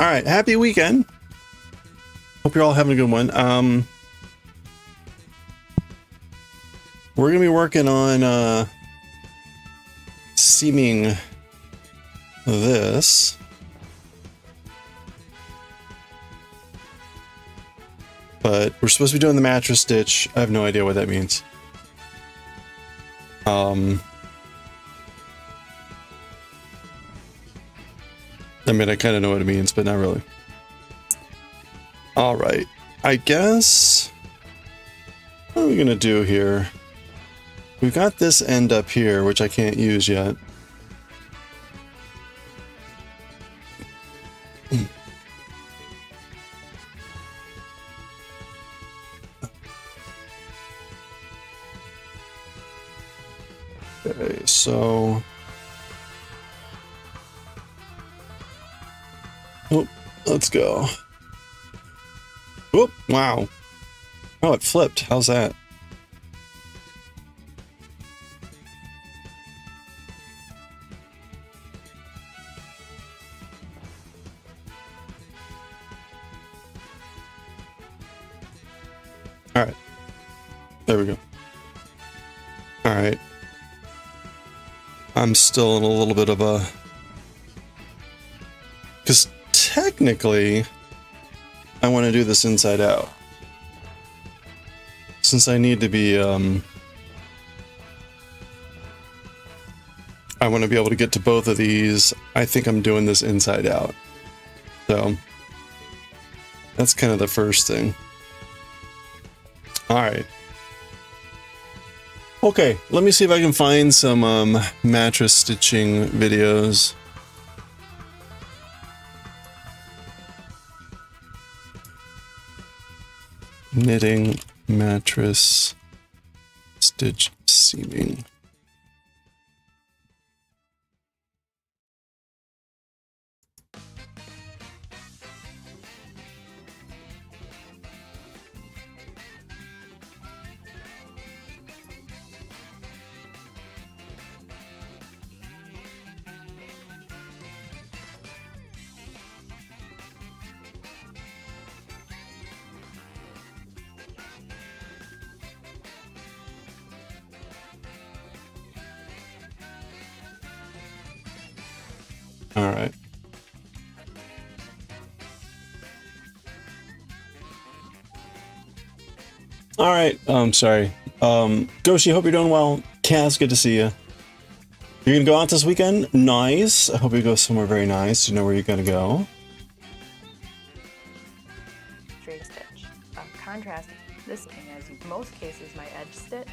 All right, happy weekend. Hope you're all having a good one. We're gonna be working on seaming this. But we're supposed to be doing the mattress stitch. I have no idea what that means. I mean, I kind of know what it means, but not really. All right, I guess what are we gonna do here? We've got this end up here, which I can't use yet. Okay, so let's go. Whoop, wow. Oh, it flipped. How's that? All right. There we go. All right. I'm still in a little bit of a... Because technically, I want to do this inside out. Since I need to be, I want to be able to get to both of these, I think I'm doing this inside out. So, that's kind of the first thing. Alright. Okay, let me see if I can find some mattress stitching videos. Knitting, mattress, stitch, seaming. All right. All right. Sorry. Goshi, hope you're doing well. Kaz, good to see you. You're gonna go out this weekend? Nice. I hope you go somewhere very nice. You know where you're gonna go. Straight stitch. Contrast this thing as in most cases my edge stitch,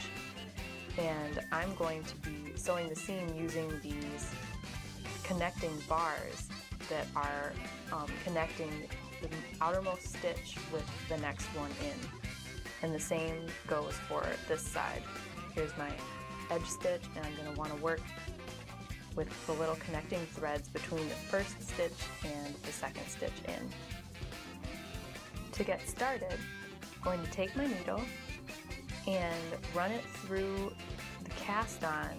and I'm going to be sewing the seam using these connecting bars that are connecting the outermost stitch with the next one in. And the same goes for this side. Here's my edge stitch, and I'm going to want to work with the little connecting threads between the first stitch and the second stitch in. To get started, I'm going to take my needle and run it through the cast on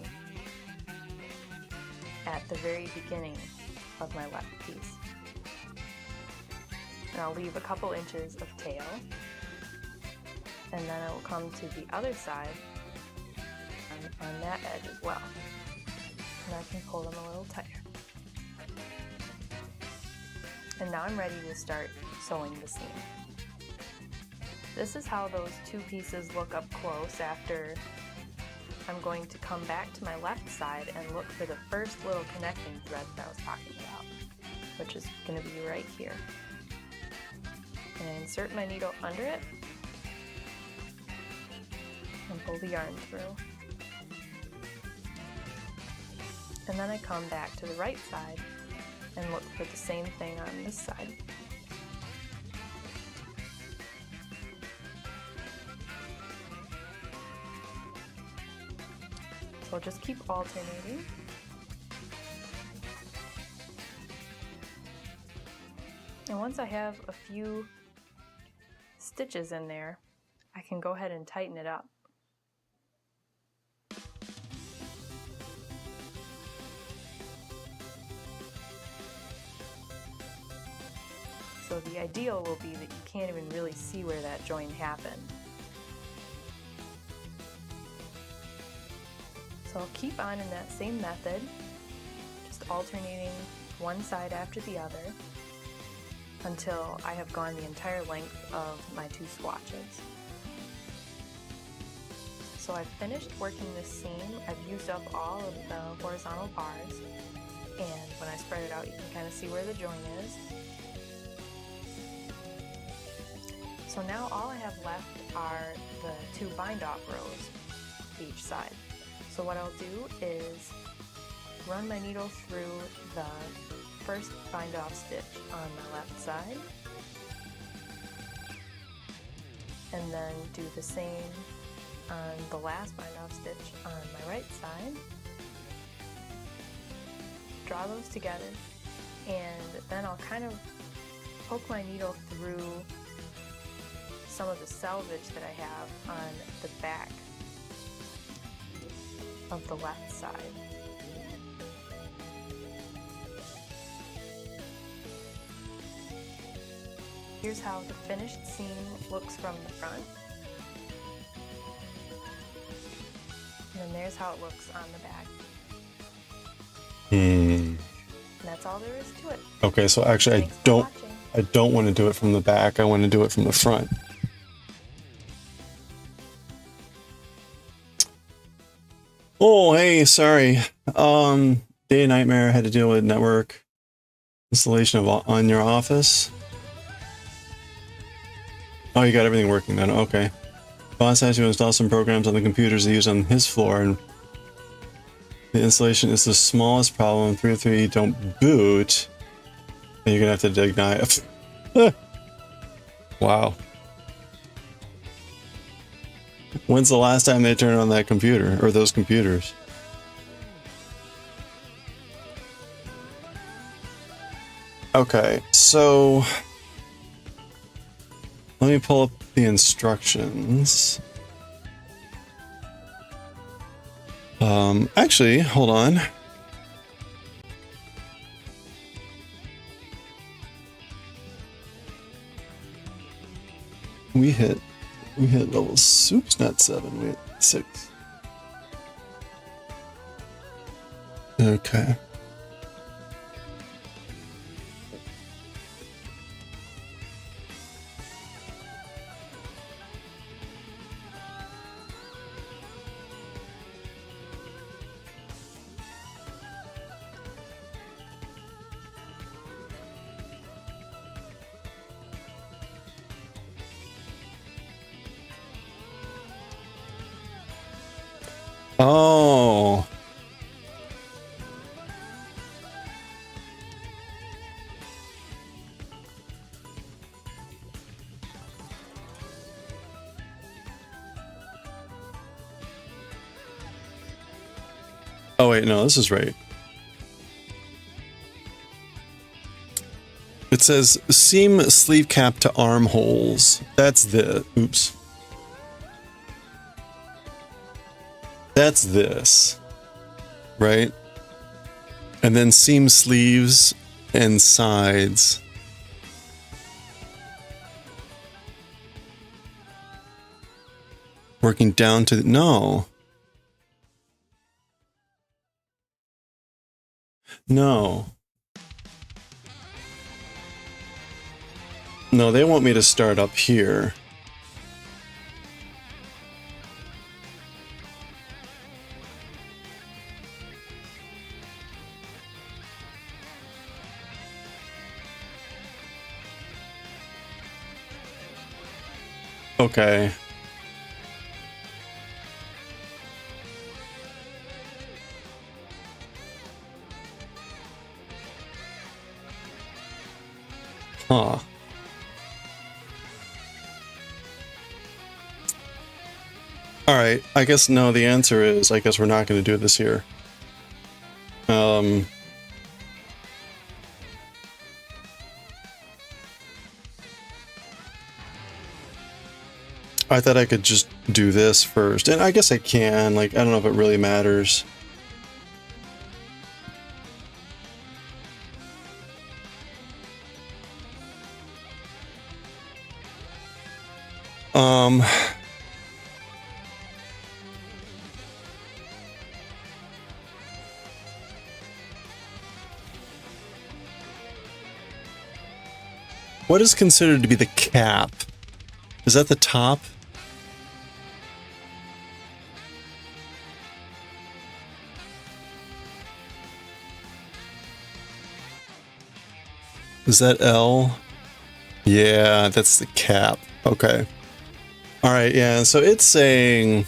at the very beginning of my left piece. And I'll leave a couple inches of tail, and then I will come to the other side on that edge as well. And I can pull them a little tighter. And now I'm ready to start sewing the seam. This is how those two pieces look up close after I'm going to come back to my left side and look for the first little connecting thread that I was talking about, which is going to be right here. And I insert my needle under it and pull the yarn through. And then I come back to the right side and look for the same thing on this side. So I'll just keep alternating. And once I have a few stitches in there, I can go ahead and tighten it up. So the ideal will be that you can't even really see where that join happened. So I'll keep on in that same method, just alternating one side after the other until I have gone the entire length of my 2 swatches. So I've finished working this seam. I've used up all of the horizontal bars, and when I spread it out you can kind of see where the join is. So now all I have left are the 2 bind off rows each side. So what I'll do is run my needle through the first bind off stitch on my left side, and then do the same on the last bind off stitch on my right side. Draw those together, and then I'll kind of poke my needle through some of the selvage that I have on the back of the left side. Here's how the finished seam looks from the front. And then there's how it looks on the back. And that's all there is to it. Okay, so actually I don't want to do it from the back. I want to do it from the front. Oh, hey, sorry. Day of nightmare, had to deal with network installation on your office. Oh, you got everything working then. Okay. Boss has to install some programs on the computers they use on his floor, and the installation is the smallest problem. 303 don't boot. And you're gonna have to ignite. Wow. When's the last time they turned on that computer, or those computers? Okay, so let me pull up the instructions. Actually, hold on. We hit level soups, not 7, we hit 6. Okay. Oh. Oh wait, no, this is right. It says seam sleeve cap to armholes. That's the, oops. That's this, right? And then seam sleeves and sides. Working down to the, no. No. No, they want me to start up here. Okay. Huh. Alright, I guess no, the answer is, I guess we're not going to do this here. I thought I could just do this first, and I guess I can, like, I don't know if it really matters. What is considered to be the cap? Is that the top? Is that L? Yeah, that's the cap. Okay. All right, yeah, so it's saying...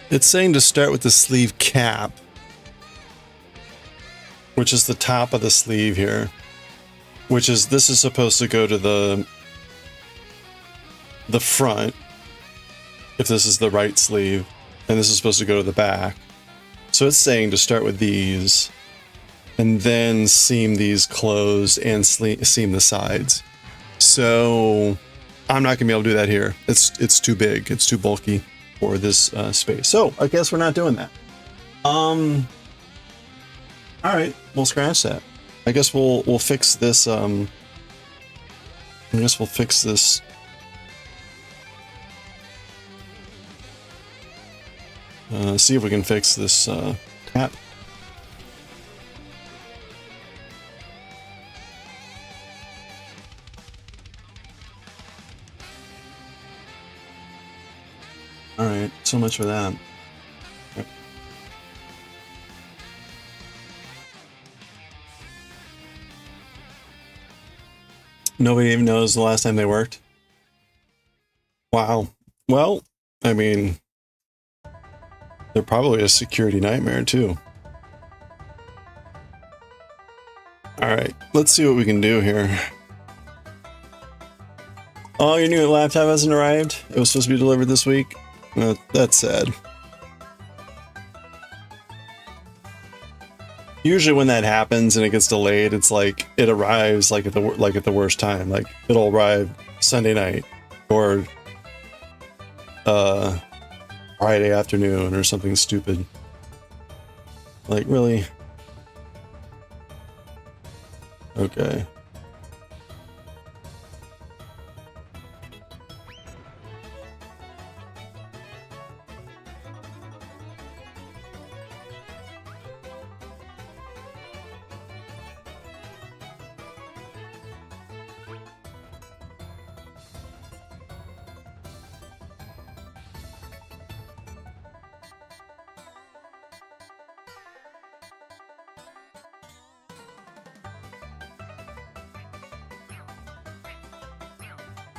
It's saying to start with the sleeve cap, which is the top of the sleeve here, which is, this is supposed to go to the front, if this is the right sleeve, and this is supposed to go to the back. So it's saying to start with these, and then seam these closed and seam the sides. So I'm not gonna be able to do that here. It's too big, it's too bulky for this space. So I guess we're not doing that. All right, we'll scratch that. I guess we'll fix this. I guess we'll fix this. See if we can fix this tap. All right, so much for that. Okay. Nobody even knows the last time they worked. Wow. Well, I mean, they're probably a security nightmare too. All right, let's see what we can do here. Oh, your new laptop hasn't arrived? It was supposed to be delivered this week? That's sad. Usually when that happens and it gets delayed, it's like it arrives like at the worst time. Like it'll arrive Sunday night or Friday afternoon or something stupid. Like, really? Okay.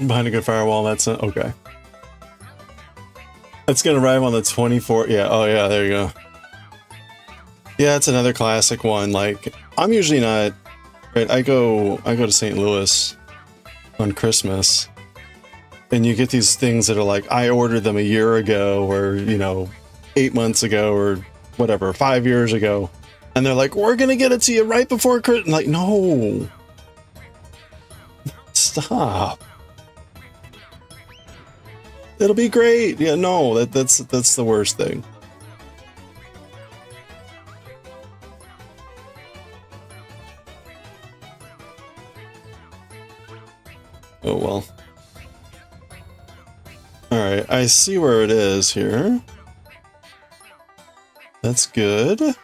Behind a good firewall, that's okay. It's gonna arrive on the 24th. Yeah, oh yeah, there you go. Yeah, it's another classic one. Like, I'm usually not, right, I go to St. Louis on Christmas, and you get these things that are like, I ordered them a year ago, or, you know, 8 months ago, or whatever, 5 years ago, and they're like, we're gonna get it to you right before Christmas. Like, no. Stop. It'll be great. Yeah, no, that's the worst thing. Oh well. Alright, I see where it is here. That's good.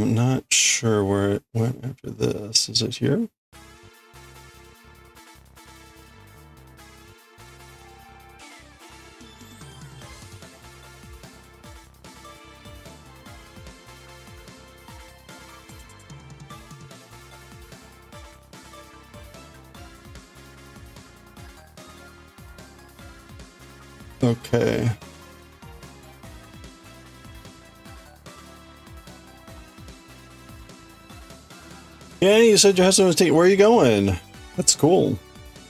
Not sure where it went after this. Is it here? Okay. Yeah, you said your husband was taking. Where are you going? That's cool.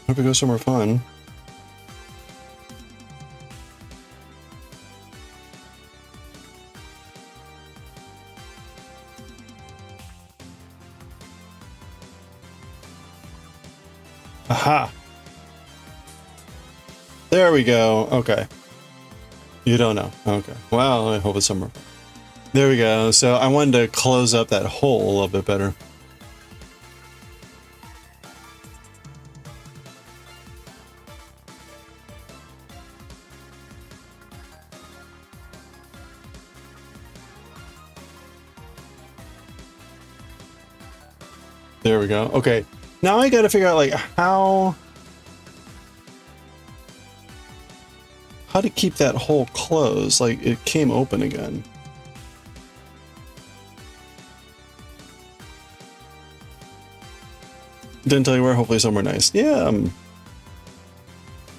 Hope you go somewhere fun. Aha! There we go. Okay. You don't know. Okay. Well, I hope it's somewhere. There we go. So I wanted to close up that hole a little bit better. There we go. Okay. Now I gotta figure out like how to keep that hole closed. Like it came open again. Didn't tell you where. Hopefully somewhere nice. Yeah.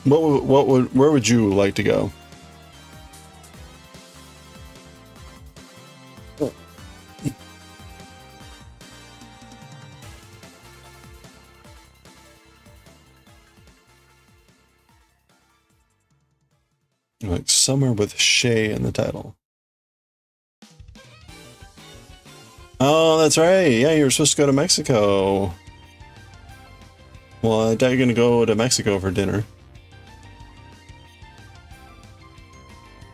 Where would you like to go? Like somewhere with Shay in the title. Oh, that's right. Yeah, you were supposed to go to Mexico. Well, I doubt you're gonna go to Mexico for dinner.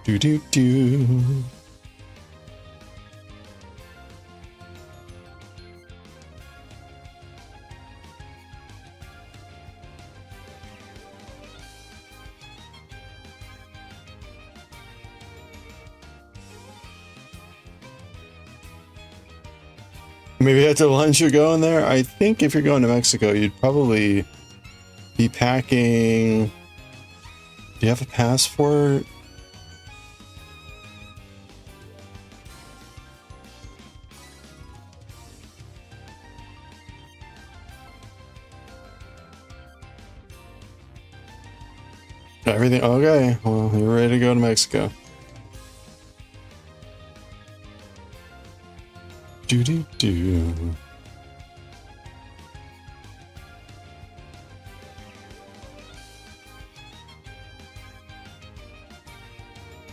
Do do do. Maybe at the lunch you're going there? I think if you're going to Mexico, you'd probably be packing... Do you have a passport? Everything? Okay, well, you're ready to go to Mexico. Do do do.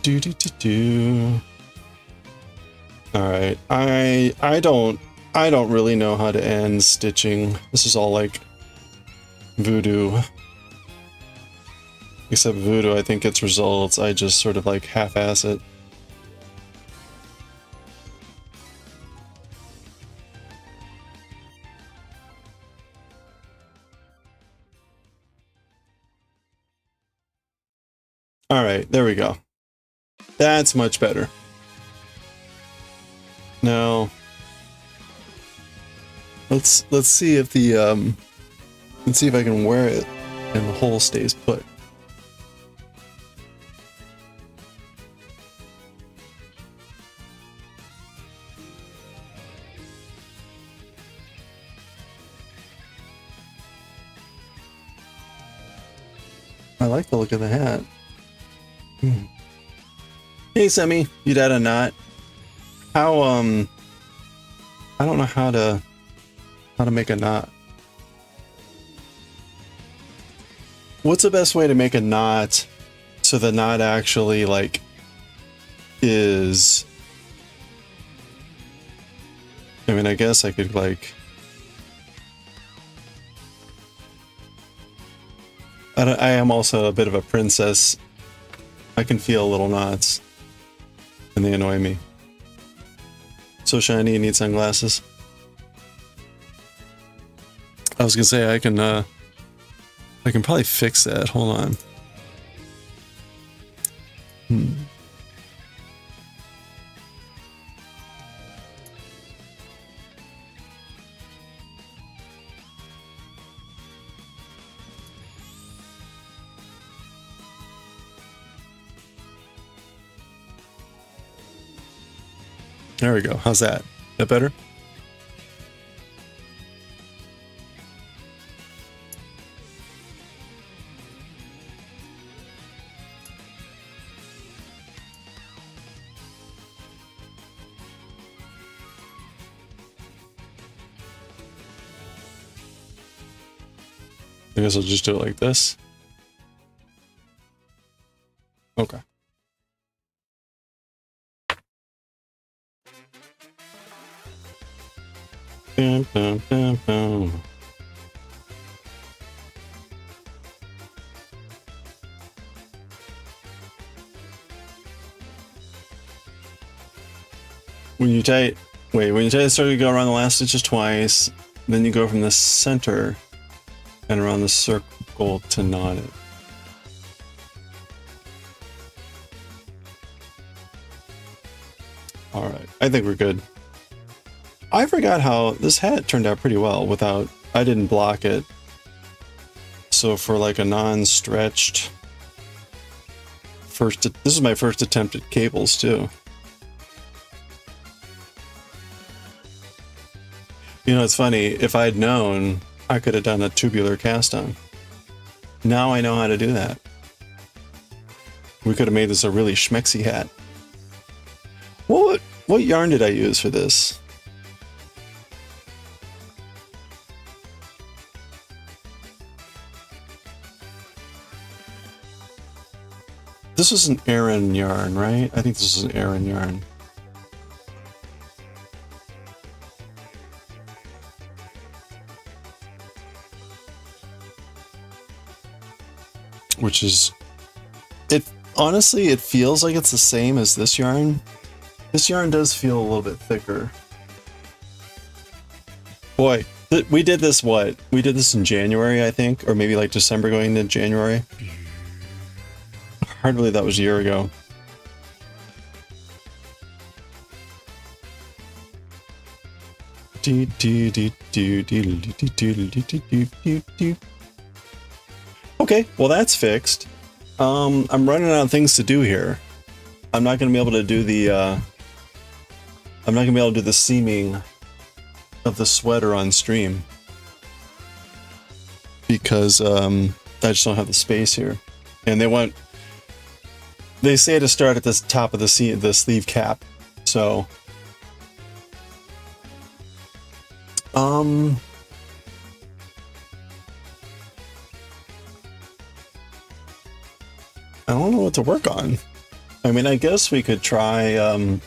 Do do do do. All right, I don't really know how to end stitching. This is all like voodoo. Except voodoo, I think gets results. I just sort of like half-ass it. All right, there we go. That's much better. Now, let's see if the let's see if I can wear it and the hole stays put. I like the look of the hat. Hey Semi, you did a knot. How I don't know how to make a knot. What's the best way to make a knot so the knot actually like is... I mean, I guess I could like... I am also a bit of a princess. I can feel little knots, and they annoy me. So shiny, you need sunglasses. I was gonna say I can probably fix that. Hold on. There we go. How's that? That better? I guess I'll just do it like this. Okay. Bum, bum, bum, bum. When you tie, when you tie the circle, you go around the last stitches twice, then you go from the center and around the circle to knot it. Alright, I think we're good. I forgot how this hat turned out pretty well without, I didn't block it. So for like a non-stretched this is my first attempt at cables too. You know, it's funny, if I'd known, I could have done a tubular cast on. Now I know how to do that. We could have made this a really schmexy hat. What yarn did I use for this? This was an Aran yarn, right? I think this is an Aran yarn. Which is, honestly, it feels like it's the same as this yarn. This yarn does feel a little bit thicker. Boy, we did this, we did this in January, I think, or maybe like December going into January. Hard to believe that was a year ago. Okay, well that's fixed. I'm running out of things to do here. I'm not going to be able to do the I'm not going to be able to do the seaming of the sweater on stream because I just don't have the space here. And they say to start at the top of the sleeve cap. So I don't know what to work on. I mean, I guess we could try the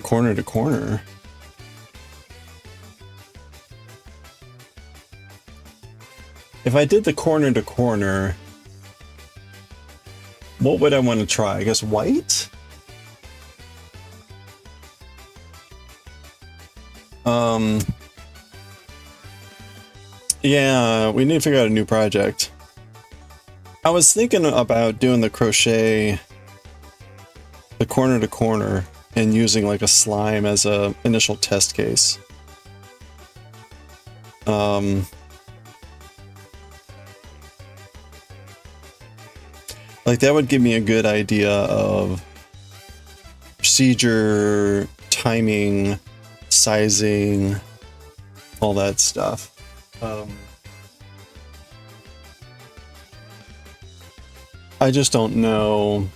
corner to corner. If I did the corner to corner, what would I want to try? I guess white? Yeah, we need to figure out a new project. I was thinking about doing the crochet, the corner to corner, and using like a slime as a initial test case. Like that would give me a good idea of procedure, timing, sizing, all that stuff. I just don't know.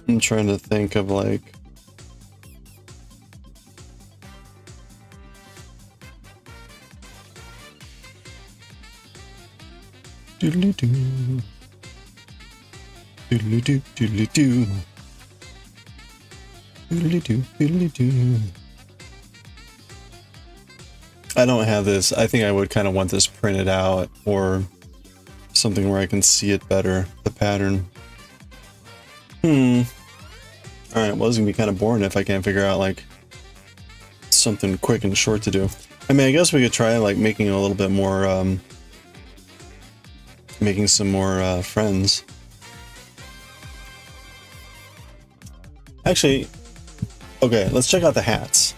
I'm trying to think of like doodly-doo. Doodly-doo, doodly-doo. Doodly-doo, doodly-doo. I don't have this. I think I would kind of want this printed out or something where I can see it better, the pattern. Alright, well, this is gonna be kind of boring if I can't figure out like something quick and short to do. I mean, I guess we could try like making a little bit more, making some more friends. Actually, okay, let's check out the hats.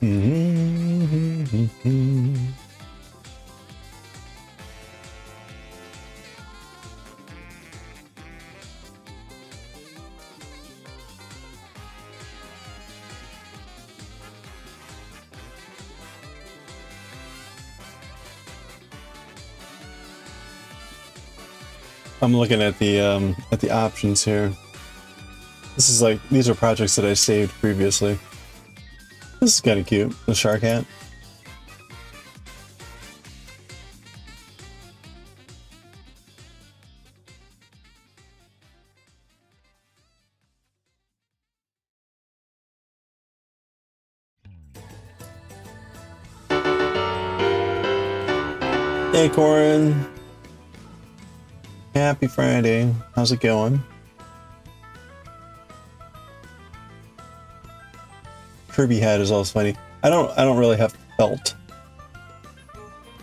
I'm looking at the options here. This is like, these are projects that I saved previously. This is kind of cute, the shark hat. Hey Corin, happy Friday. How's it going? Kirby hat is also funny. I don't really have felt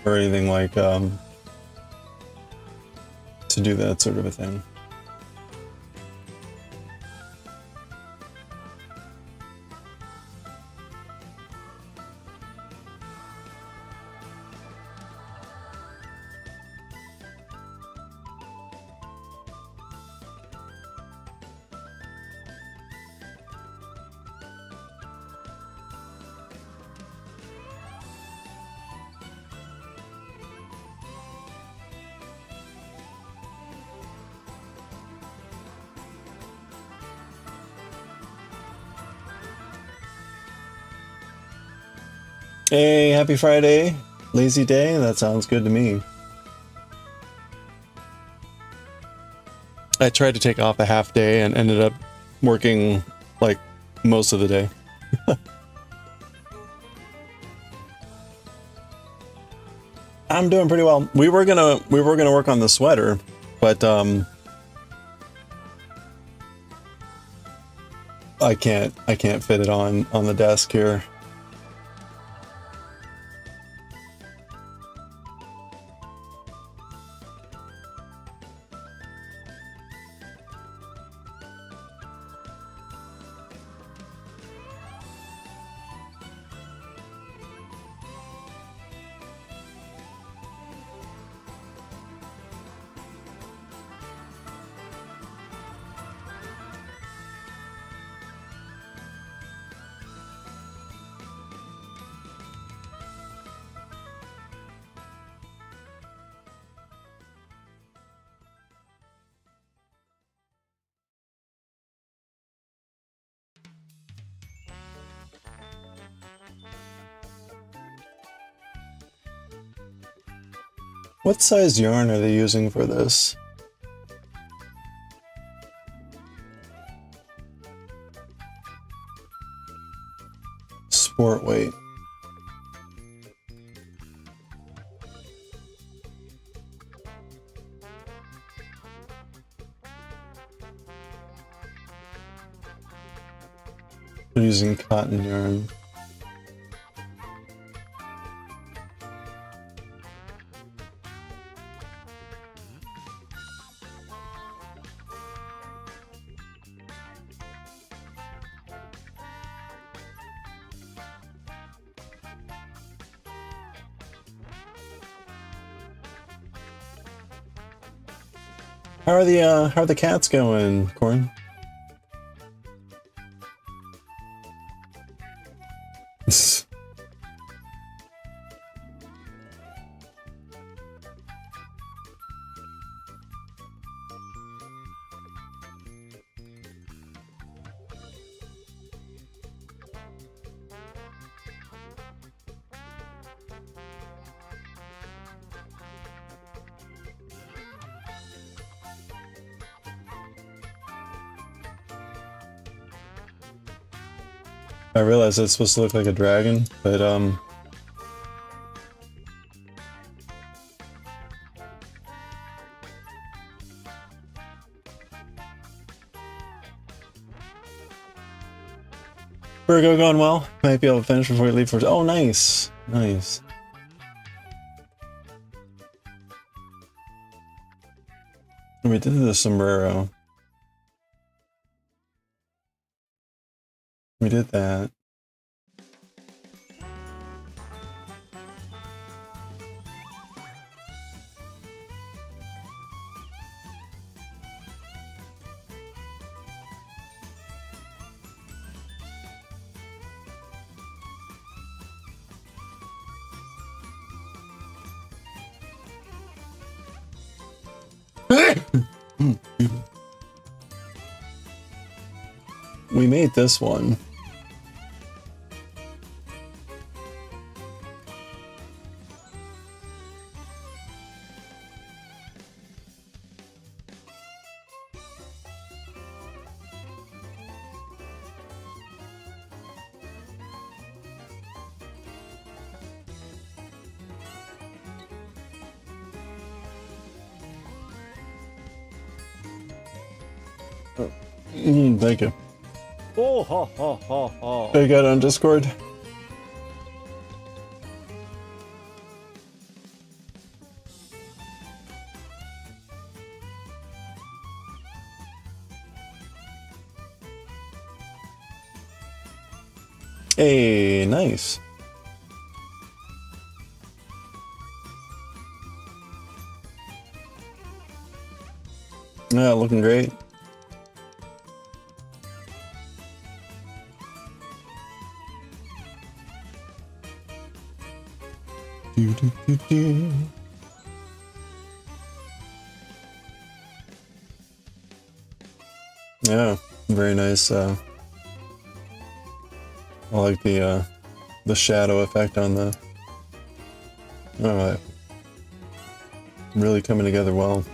or anything like to do that sort of a thing. Hey, happy Friday. Lazy day? That sounds good to me. I tried to take off a half day and ended up working like most of the day. I'm doing pretty well. We were gonna work on the sweater, but I can't fit it on the desk here. What size yarn are they using for this? Sport weight. They're using cotton yarn. How are the cats going, Corin? I realize it's supposed to look like a dragon, but Virgo going well. Might be able to finish before we leave for. Oh, nice, nice. We did the sombrero. We did that. We made this one. Thank you. Oh, ha, ha, ha, ha. I got it on Discord. Hey, nice. Yeah, looking great. Do, do, do, do. Yeah, very nice. I like the shadow effect on the. Oh, really coming together well.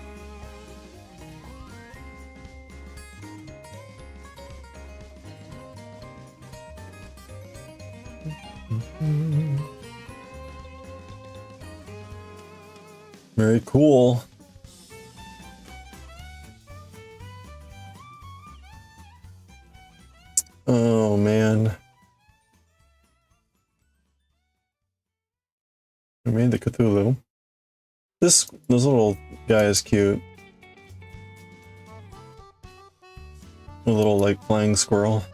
Very cool. Oh man. I made the Cthulhu. This little guy is cute. A little like flying squirrel.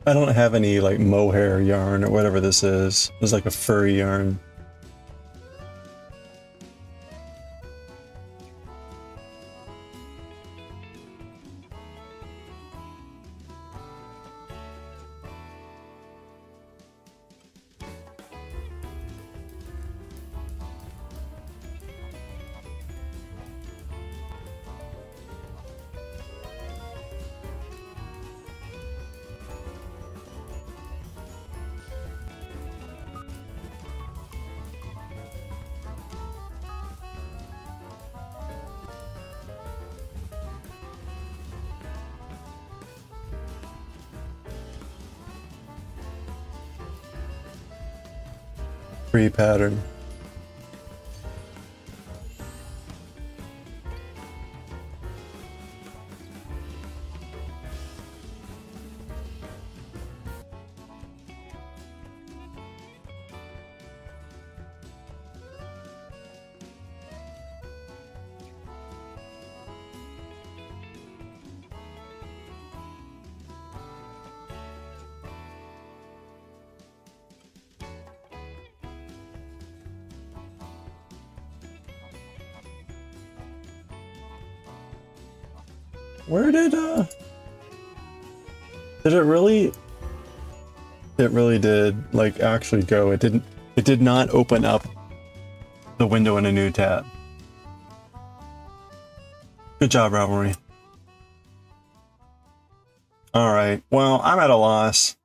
I don't have any like mohair yarn or whatever this is. It's like a furry yarn. Free pattern. Where did it really? It really did like actually go. It did not open up the window in a new tab. Good job, Ravelry. All right. Well, I'm at a loss.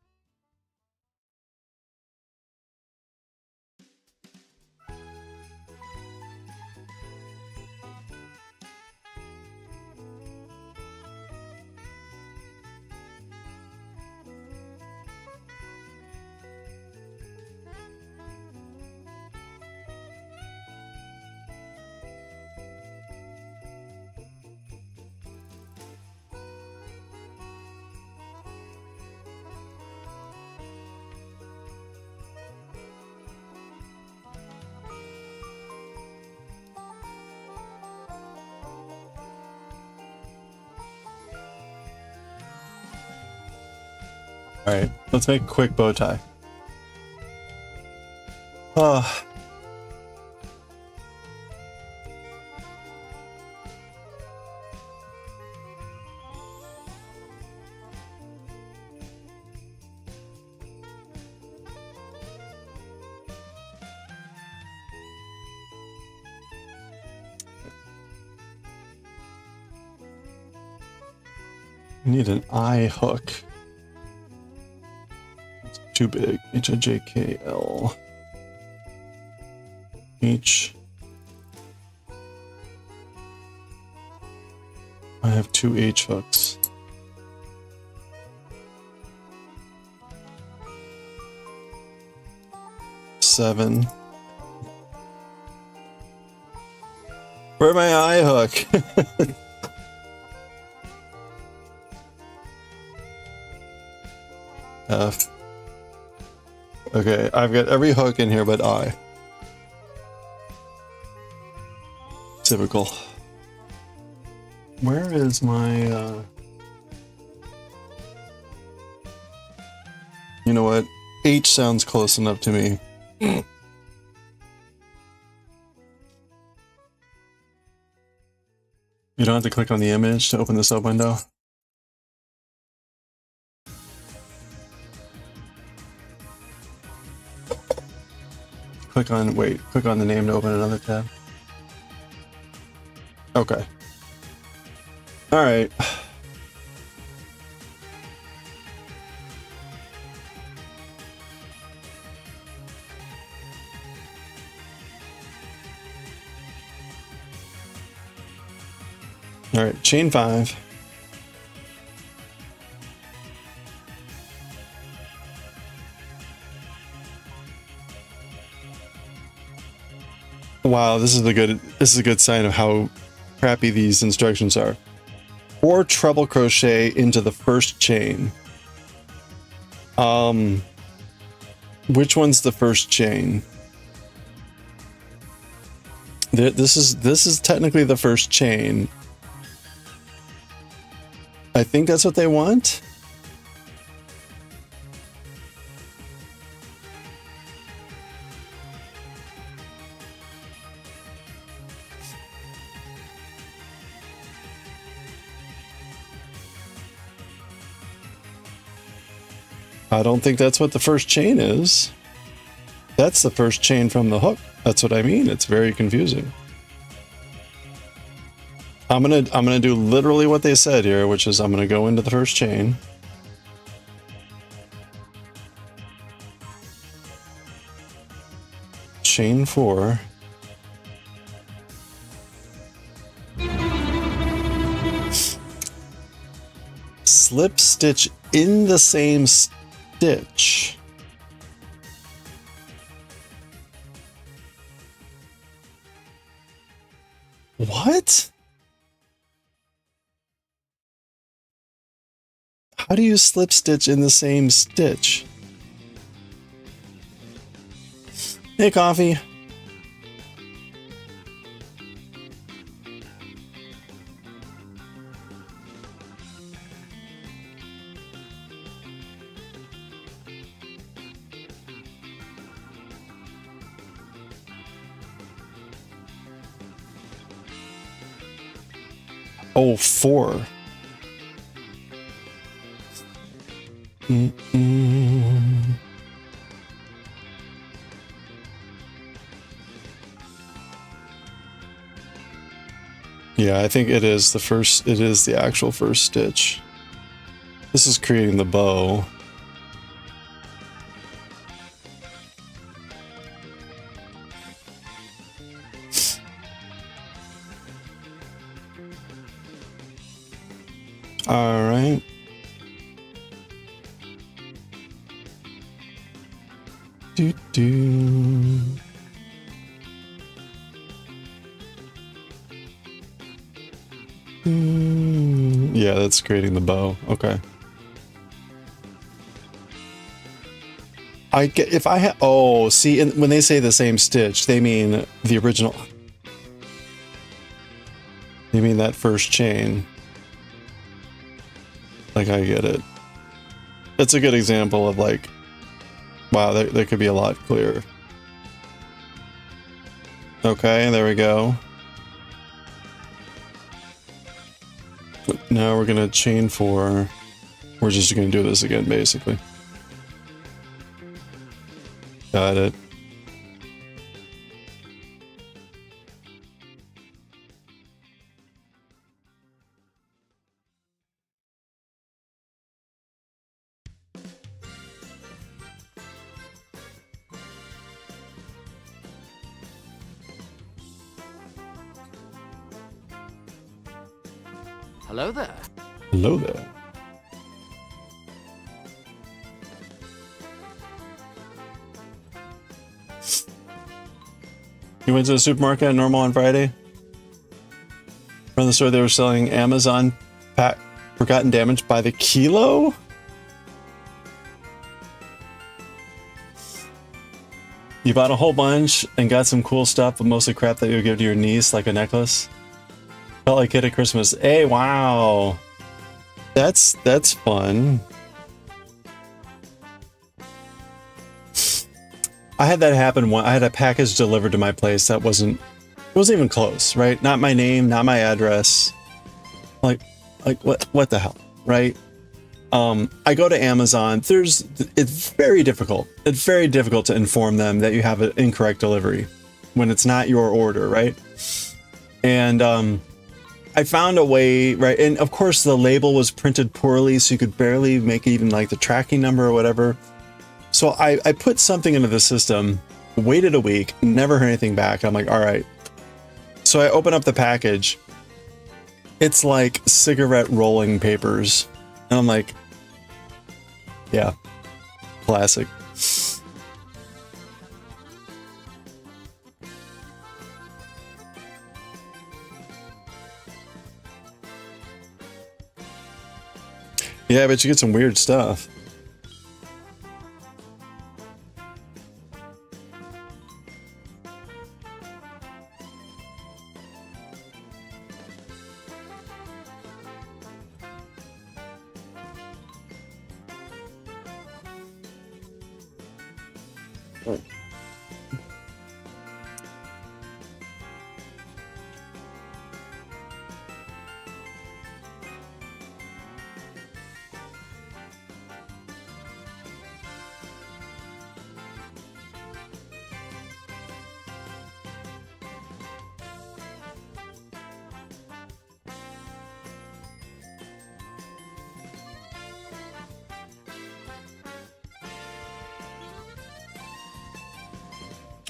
All right, let's make a quick bow tie. Oh. I need an I hook. It's too big. HIJKL. H. I have 2 H hooks. Seven. Where's my I hook? F. Okay, I've got every hook in here but I. Typical. Where is my, You know what? H sounds close enough to me. You don't have to click on the image to open the sub window. Click on the name to open another tab. Okay. All right. All right, chain 5. Wow, this is a good sign of how crappy these instructions are. 4 treble crochet into the first chain. Which one's the first chain? This is technically the first chain. I think that's what they want. I don't think that's what the first chain is. That's the first chain from the hook. That's what I mean. It's very confusing. I'm gonna do literally what they said here, which is I'm gonna go into the first chain. Chain 4. Slip stitch in the same stitch. What? How do you slip stitch in the same stitch? Hey, coffee. Oh, 4. Yeah, I think it is the first, it is the actual first stitch. This is creating the bow. All right. Do do. Yeah, that's creating the bow. Okay. I get if I had. Oh, see, and when they say the same stitch, they mean the original. They mean that first chain. Like, I get it. It's a good example of like, wow, that could be a lot clearer. Okay, there we go. Now we're gonna chain 4. We're just gonna do this again, basically. Got it. Hello there. Hello there. You went to the supermarket normal on Friday? From the store they were selling Amazon pack forgotten damage by the kilo? You bought a whole bunch and got some cool stuff, but mostly crap that you would give to your niece, like a necklace? Felt like kid at Christmas. Hey, wow. That's fun. I had that happen I had a package delivered to my place that wasn't even close, right? Not my name, not my address. Like what the hell, right? I go to Amazon. It's very difficult. It's very difficult to inform them that you have an incorrect delivery when it's not your order, right? And I found a way, right? And of course the label was printed poorly, so you could barely make even like the tracking number or whatever. So I put something into the system, waited a week, never heard anything back. I'm like, all right. So I open up the package. It's like cigarette rolling papers. And I'm like, yeah, classic. Yeah, but you get some weird stuff.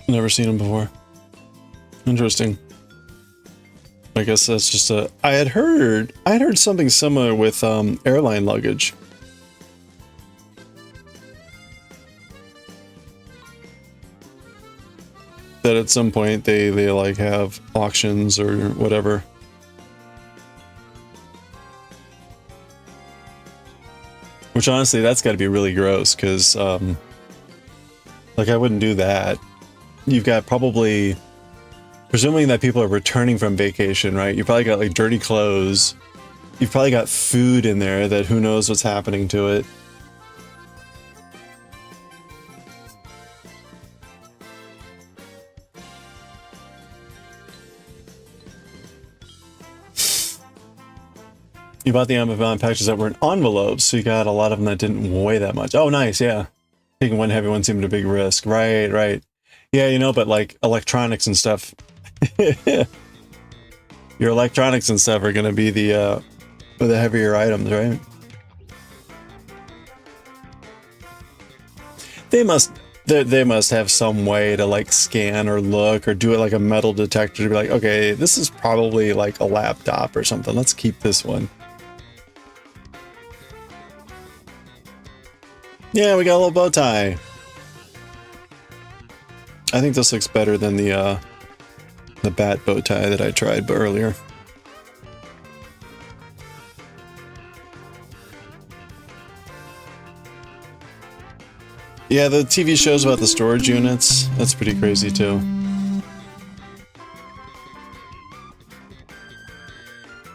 Never seen him before. Interesting. I guess that's just a... I had heard something similar with airline luggage. That at some point they like have auctions or whatever. Which honestly, that's got to be really gross because like I wouldn't do that. You've got probably, presuming that people are returning from vacation, right? You probably got like dirty clothes. You've probably got food in there that who knows what's happening to it. You bought the Amazon packages that were in envelopes, so you got a lot of them that didn't weigh that much. Oh, nice, yeah. Taking one heavy one seemed a big risk. Right, right. Yeah, you know, but like electronics and stuff. Your electronics and stuff are going to be the heavier items, right? They must have some way to like scan or look or do it like a metal detector to be like, okay, this is probably like a laptop or something. Let's keep this one. Yeah, we got a little bow tie. I think this looks better than the bat bow tie that I tried earlier. Yeah, the TV shows about the storage units, that's pretty crazy too.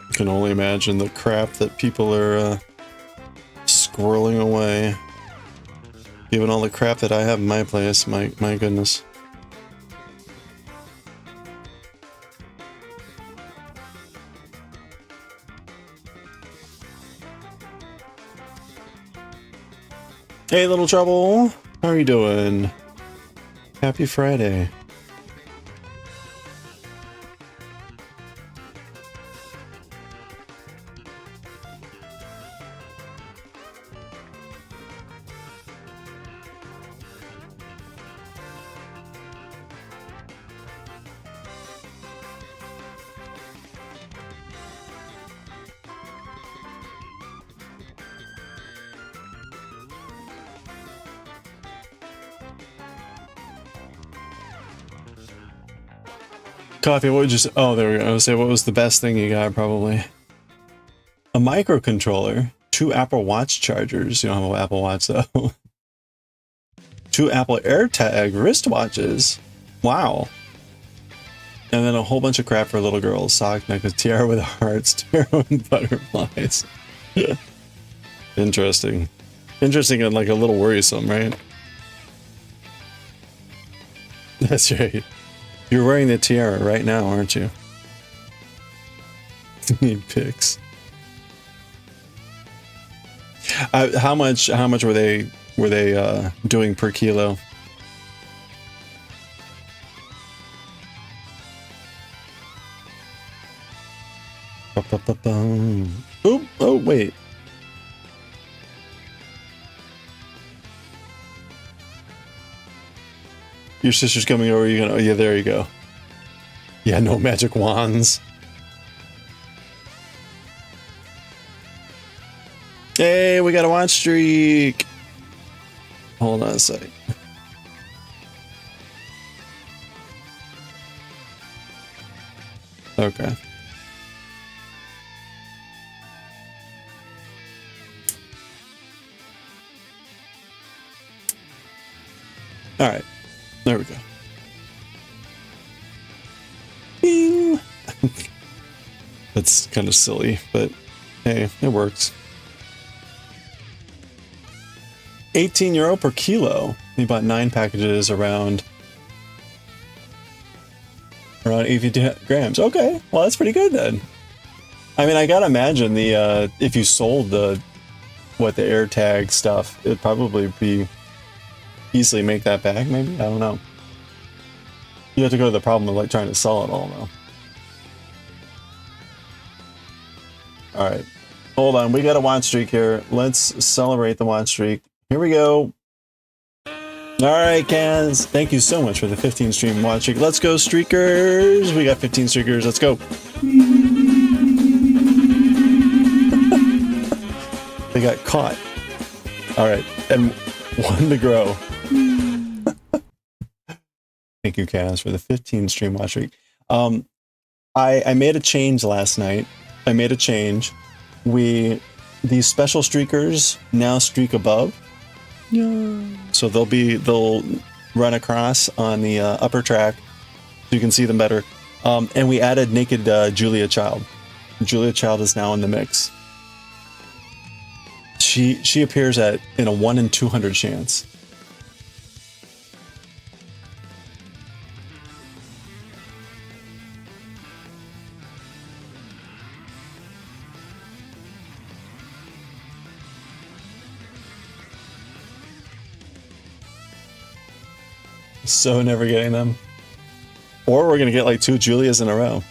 I can only imagine the crap that people are squirreling away. Given all the crap that I have in my place, my goodness. Hey, Little Trouble. How are you doing? Happy Friday. Coffee, what would you say? Oh, there we go. I would say, what was the best thing you got, probably? A microcontroller, 2 Apple Watch chargers. You don't have an Apple Watch, though. 2 Apple AirTag wristwatches. Wow. And then a whole bunch of crap for little girls. Sock, necklace, tiara with hearts, tarot, and butterflies. Interesting. Interesting and like a little worrisome, right? That's right. You're wearing the tiara right now, aren't you? Need pics. How much were they doing per kilo? Oh, oh wait. Your sister's coming over, you're gonna, oh yeah, there you go. Yeah, no magic wands. Hey, we got a watch streak. Hold on a sec. Okay. All right. There we go. Bing! That's kind of silly, but hey, it works. 18 euro per kilo. We bought 9 packages around 80 grams. Okay, well that's pretty good then. I mean, I gotta imagine the if you sold the AirTag stuff, it'd probably be easily make that back, maybe? I don't know. You have to go to the problem of like trying to sell it all though. Alright. Hold on, we got a watch streak here. Let's celebrate the watch streak. Here we go. Alright, Kaz. Thank you so much for the 15 stream watch streak. Let's go, streakers! We got 15 streakers, let's go. They got caught. Alright, and 1 to grow. Thank you, Kaz, for the 15 stream watch streak. I made a change last night. I made a change. These special streakers now streak above. Yeah. So they'll run across on the upper track, so you can see them better. And we added naked Julia Child. Julia Child is now in the mix. She appears in a 1 in 200 chance. So never getting them. Or we're gonna get like 2 Julias in a row.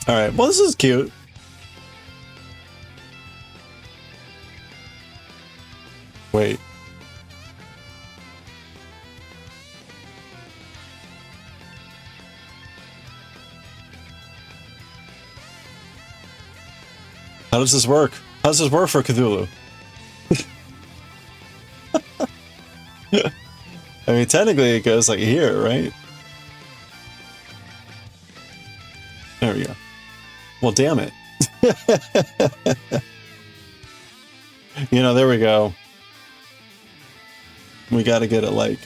Alright, well this is cute. Wait. How does this work? How does this work for Cthulhu? I mean, technically it goes like here, right? There we go. Well, damn it. You know, there we go. We got to get it like...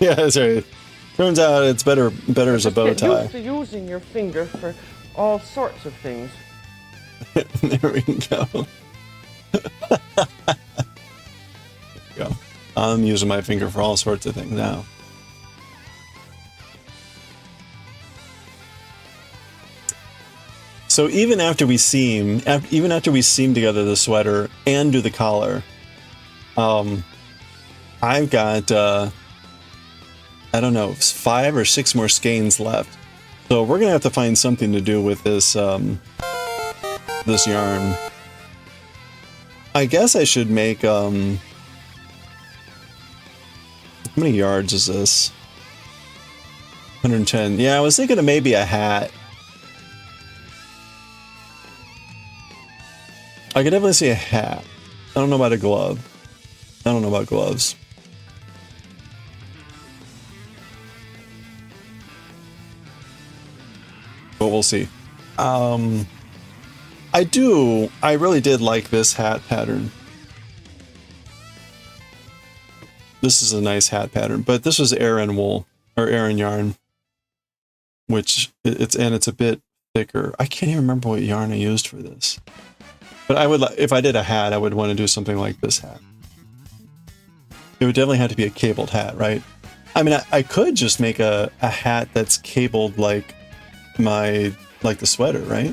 Yeah, that's right. Turns out it's better as a bow tie. You're used to using your finger for all sorts of things. There we go. I'm using my finger for all sorts of things now. So even after we seam together the sweater and do the collar, I've got I don't know, 5 or 6 more skeins left. So we're gonna have to find something to do with this this yarn. I guess I should make how many yards is this? 110. Yeah, I was thinking of maybe a hat. I could definitely see a hat. I don't know about a glove. I don't know about gloves. But we'll see. I really did like this hat pattern. This is a nice hat pattern, but this was Aran wool or Aran yarn, which it's a bit thicker. I can't even remember what yarn I used for this. But I would, if I did a hat, I would want to do something like this hat. It would definitely have to be a cabled hat, right? I mean, I could just make a hat that's cabled like the sweater, right?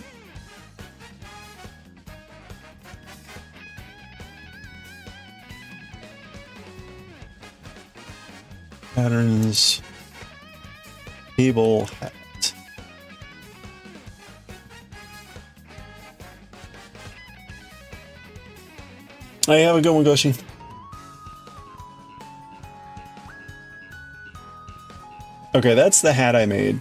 Patterns, cable hat. Hey, have a good one, Goshi. Okay, that's the hat I made.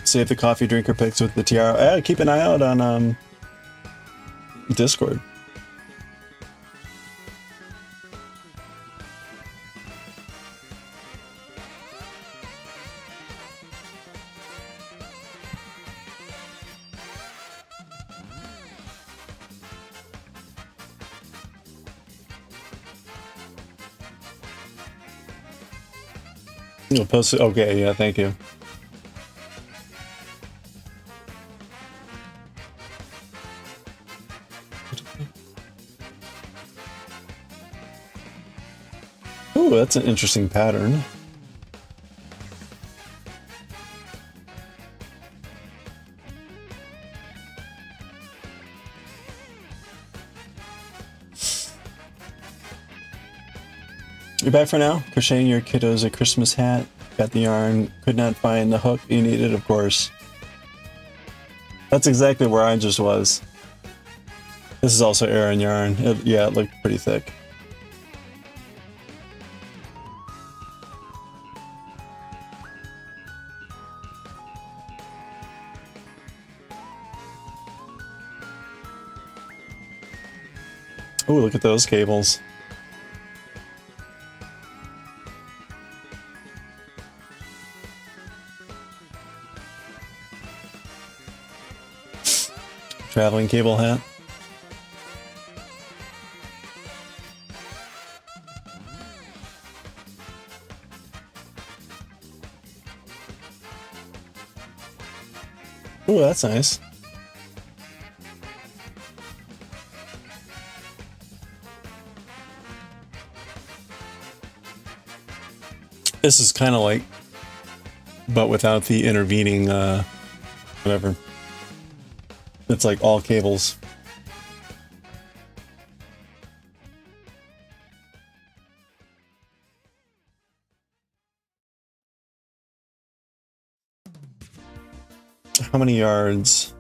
Save the coffee drinker pics with the tiara. Keep an eye out on Discord. You'll post it. Okay, yeah, thank you. Ooh, that's an interesting pattern. You're back for now? Crocheting your kiddos a Christmas hat. Got the yarn. Could not find the hook you needed, of course. That's exactly where I just was. This is also Aran yarn. Yeah, it looked pretty thick. Oh, look at those cables. Traveling cable hat. Ooh, that's nice. This is kind of like, but without the intervening, whatever. It's like all cables. How many yards?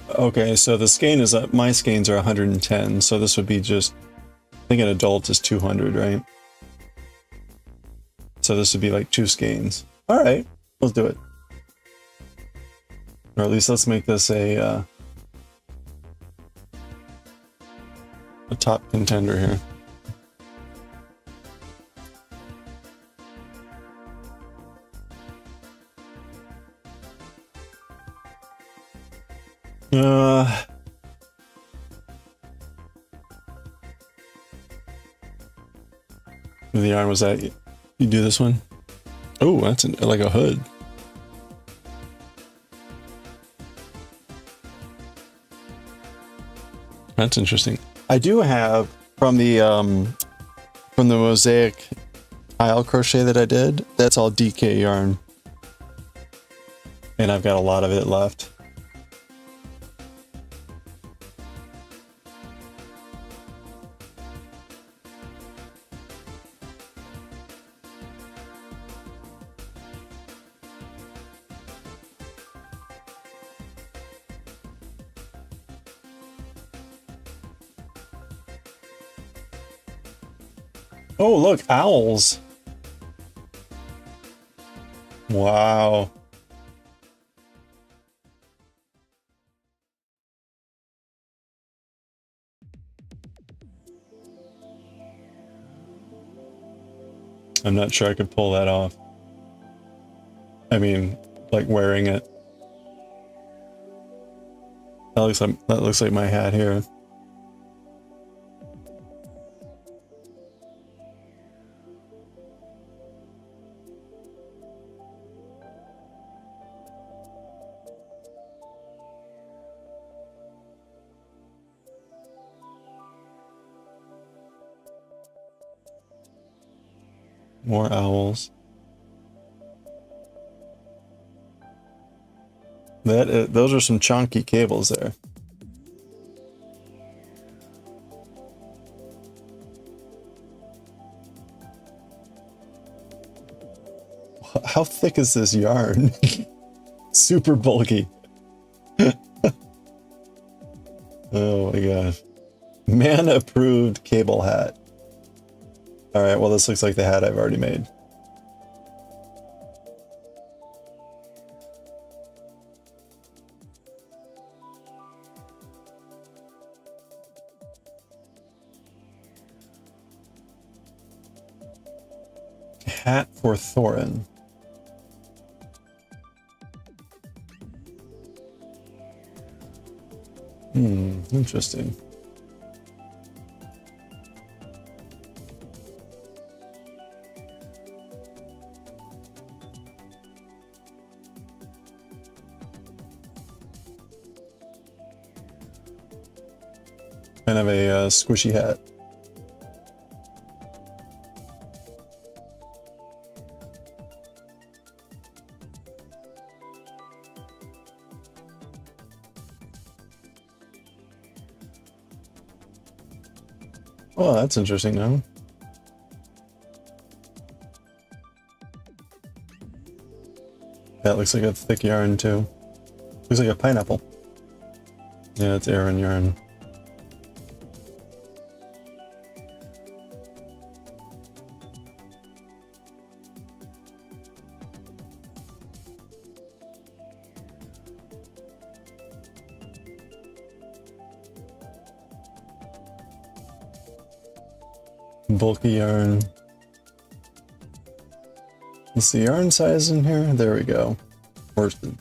Okay, so the skein is my skeins are 110, so this would be just, I think an adult is 200, right? So this would be like 2 skeins. All right, let's do it. Or at least let's make this a top contender here. The yarn was that you do this one? Oh, that's like a hood. That's interesting. I do have from the mosaic tile crochet that I did. That's all DK yarn, and I've got a lot of it left. Oh, look, owls. Wow. I'm not sure I could pull that off. I mean, like wearing it. That looks like my hat here. More owls. Those are some chunky cables there. How thick is this yarn? Super bulky. Oh my gosh. Man approved cable hat. Alright, well this looks like the hat I've already made. Hat for Thorin. Interesting. Kind of a squishy hat. Oh, that's interesting now. That looks like a thick yarn too. Looks like a pineapple. Yeah, it's Aran yarn. Bulky yarn. What's the yarn size in here? There we go. Worsted.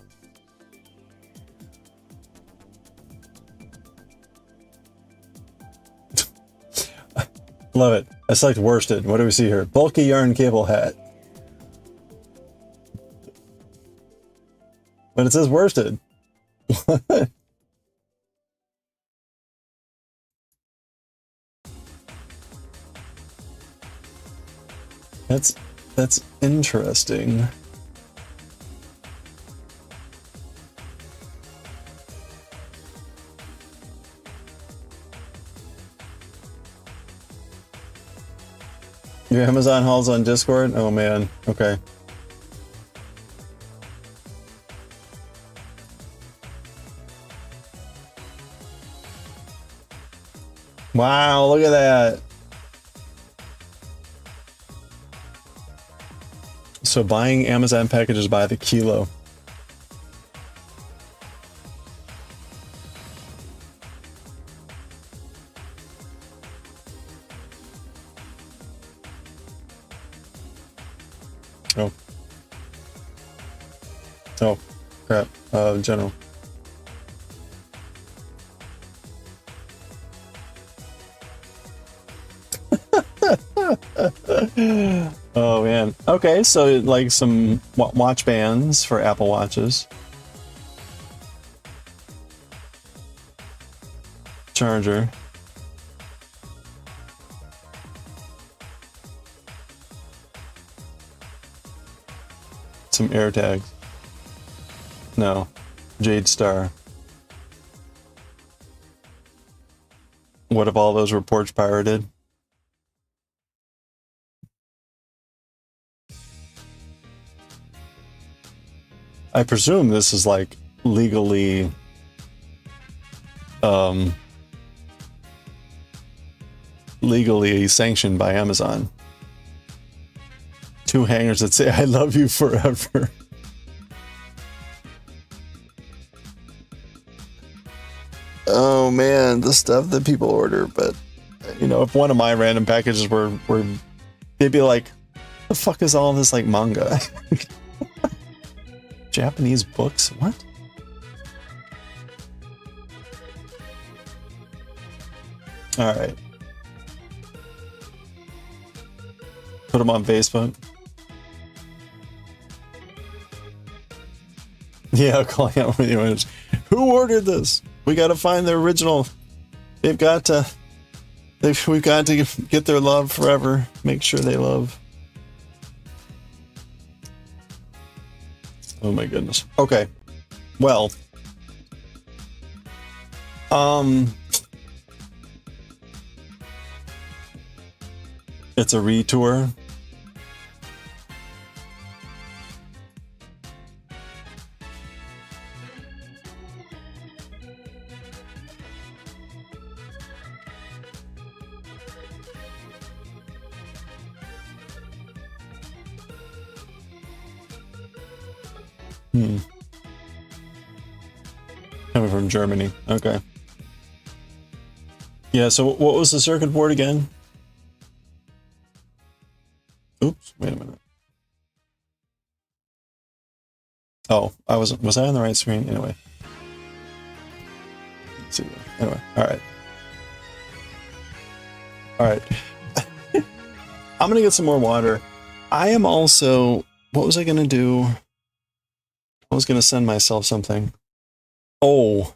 Love it. I select worsted. What do we see here? Bulky yarn cable hat. But it says worsted. What? That's interesting. Your Amazon hauls on Discord? Oh man, okay. Wow, look at that. So buying Amazon packages by the kilo. Oh. Oh, crap. General. Oh man. Okay, so like some watch bands for Apple Watches. charger. Some air tags. No. Jade Star. What if all those reports pirated? I presume this is like legally legally sanctioned by Amazon. 2 hangers that say I love you forever. Oh man, the stuff that people order, but you know, if one of my random packages were they'd be like, the fuck is all this like manga? Japanese books? What? Alright. Put them on Facebook. Yeah, calling out with you. Who ordered this? We gotta find the original. We've got to get their love forever. Make sure they love. Oh my goodness. Okay. Well. It's a retour. Coming from Germany. Okay. Yeah, so what was the circuit board again? Oops, wait a minute. Oh, was I on the right screen? Anyway. Let's see. Anyway, alright. Alright. I'm gonna get some more water. I am also... What was I gonna do? I was gonna send myself something. Oh.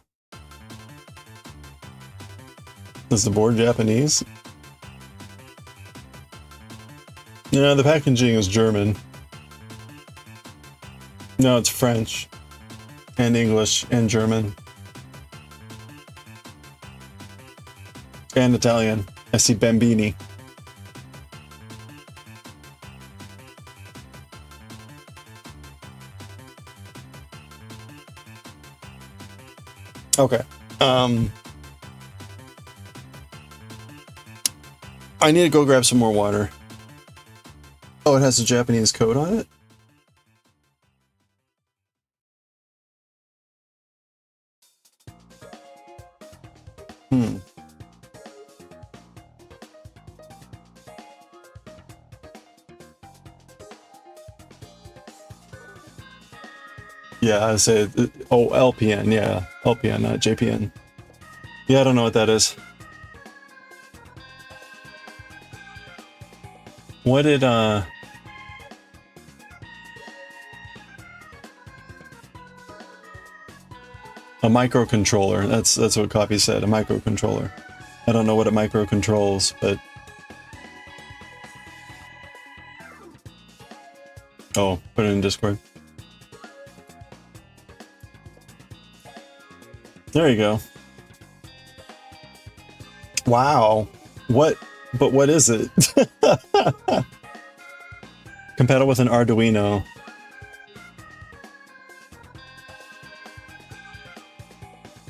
Is the board Japanese? Yeah, the packaging is German. No, it's French. And English and German. And Italian. I see Bambini. Okay. I need to go grab some more water. Oh, it has a Japanese code on it? Yeah, I say, oh, LPN, yeah. LPN, not JPN. Yeah, I don't know what that is. What did, a microcontroller. That's what Copy said, a microcontroller. I don't know what it microcontrols, but... Oh, put it in Discord. There you go. Wow. What? But what is it? Compatible with an Arduino.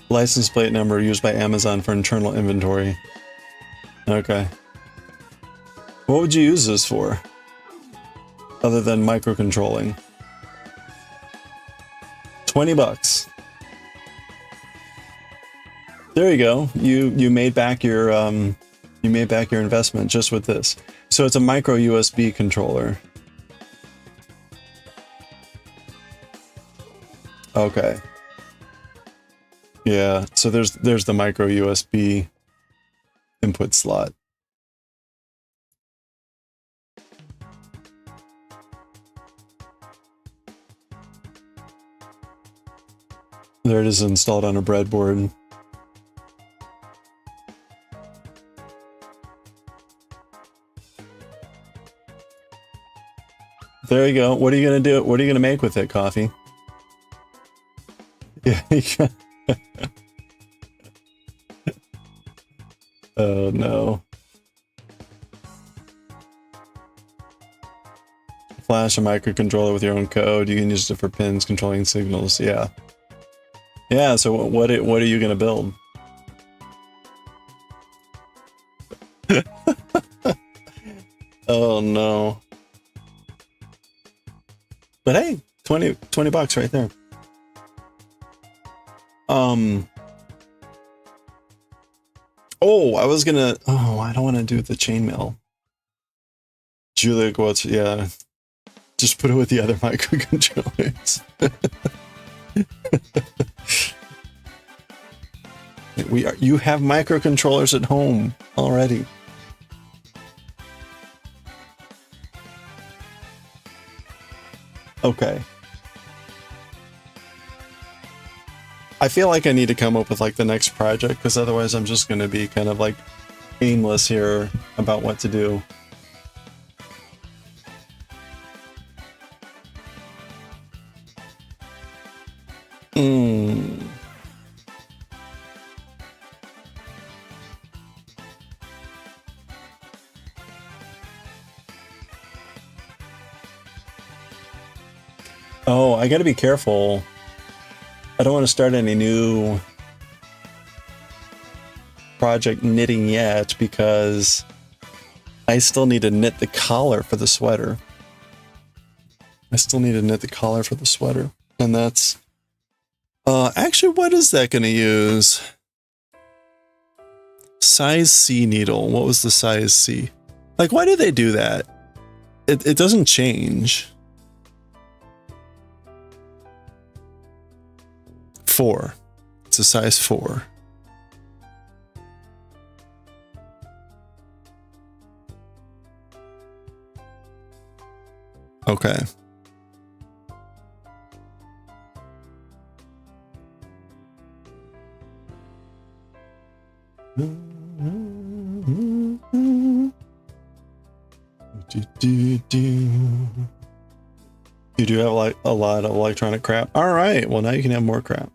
License plate number used by Amazon for internal inventory. Okay. What would you use this for? Other than microcontrolling. 20 bucks. There you go. You made back your investment just with this. So it's a micro USB controller. Okay. Yeah, so there's the micro USB input slot. There it is installed on a breadboard. There you go. What are you gonna do? What are you gonna make with it, Coffee? Yeah. Oh no. Flash a microcontroller with your own code. You can use it for pins controlling signals. Yeah. Yeah. So what are you gonna build? Oh no. But hey, 20 bucks right there. Oh, I was gonna. Oh, I don't want to do the chainmail. Julia Quotes, yeah. Just put it with the other microcontrollers. You have microcontrollers at home already. Okay. I feel like I need to come up with like the next project, because otherwise I'm just going to be kind of like aimless here about what to do. Oh, I gotta be careful. I don't want to start any new project knitting yet, because I still need to knit the collar for the sweater. And that's... actually, what is that going to use? Size C needle. What was the size C? Like, why do they do that? It doesn't change. 4. It's a size 4. Okay. You do have like a lot of electronic crap. All right, well now you can have more crap.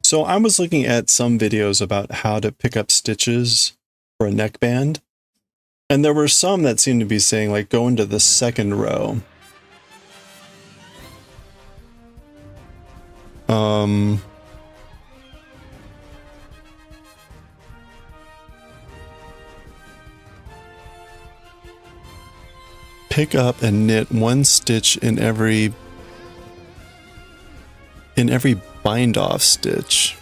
So I was looking at some videos about how to pick up stitches for a neckband, and there were some that seemed to be saying like go into the second row. Pick up and knit 1 stitch in every bind off stitch.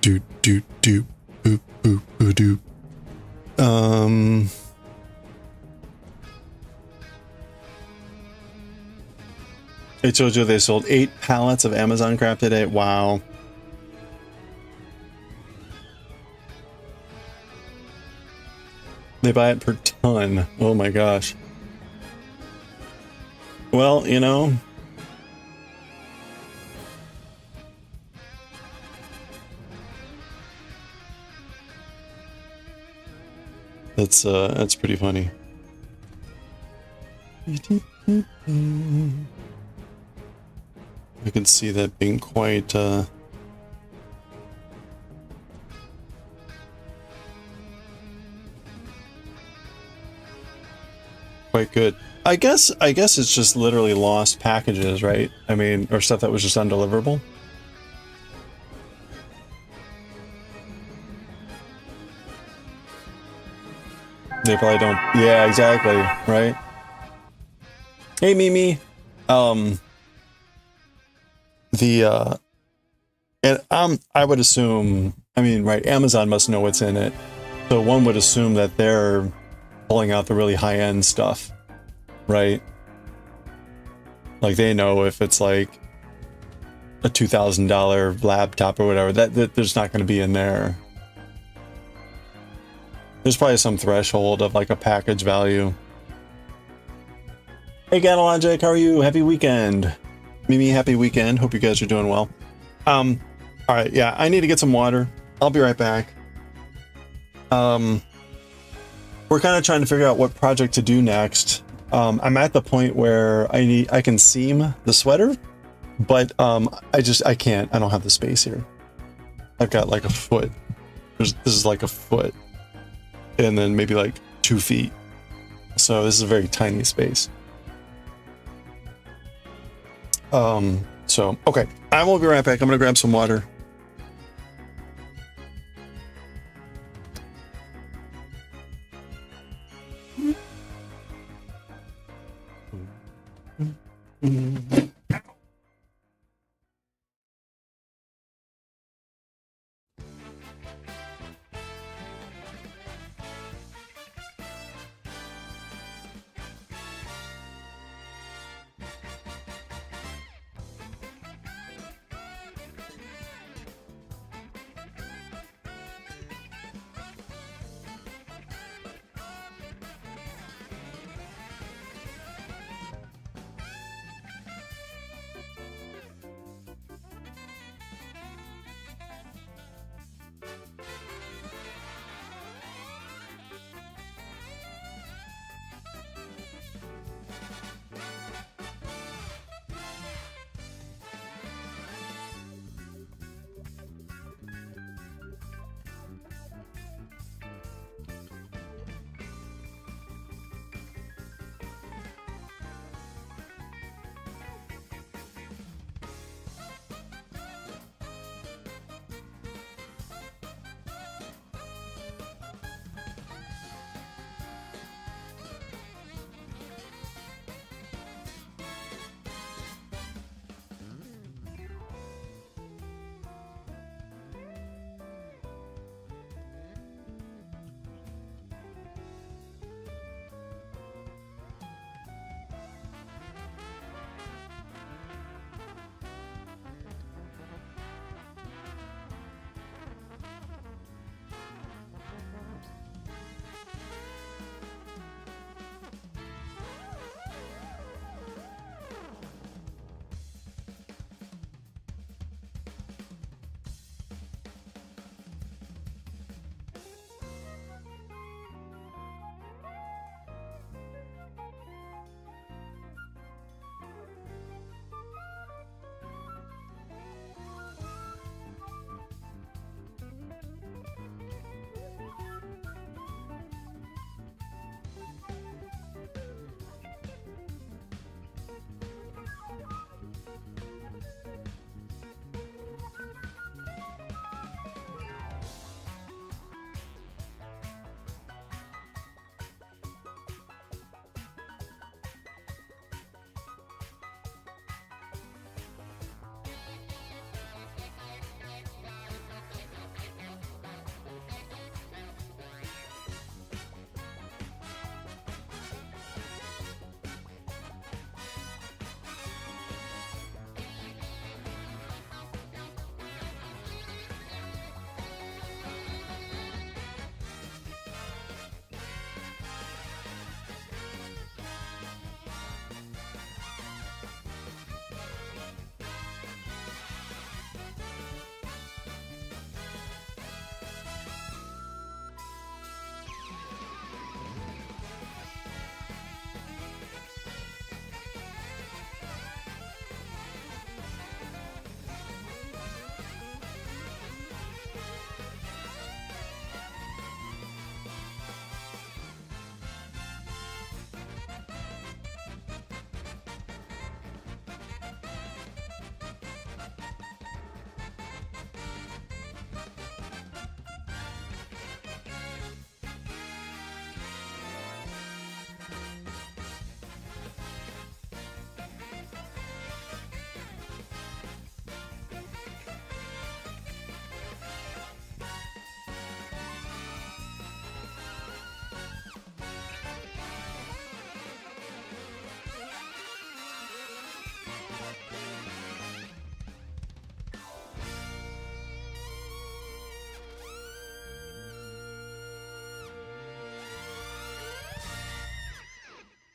Do do do boop boop boo doo. I told you they sold 8 pallets of Amazon crap today. Wow. They buy it per ton. Oh my gosh. Well, you know. That's pretty funny. I can see that being quite quite good. I guess it's just literally lost packages, right? I mean, or stuff that was just undeliverable. They probably don't. Yeah, exactly. Right. Hey, Mimi. I would assume. I mean, right? Amazon must know what's in it, so one would assume that they're pulling out the really high-end stuff, right? Like they know if it's like a $2,000 laptop or whatever, that there's not going to be in there. There's probably some threshold of like a package value. Hey, Gadalogic, how are you? Happy weekend. Mimi, happy weekend. Hope you guys are doing well. All right, yeah, I need to get some water. I'll be right back. We're kind of trying to figure out what project to do next. I'm at the point where I can seam the sweater, but I can't. I don't have the space here. I've got like a foot. This is like a foot, and then maybe like 2 feet. So this is a very tiny space. So okay, I will be right back. I'm gonna grab some water.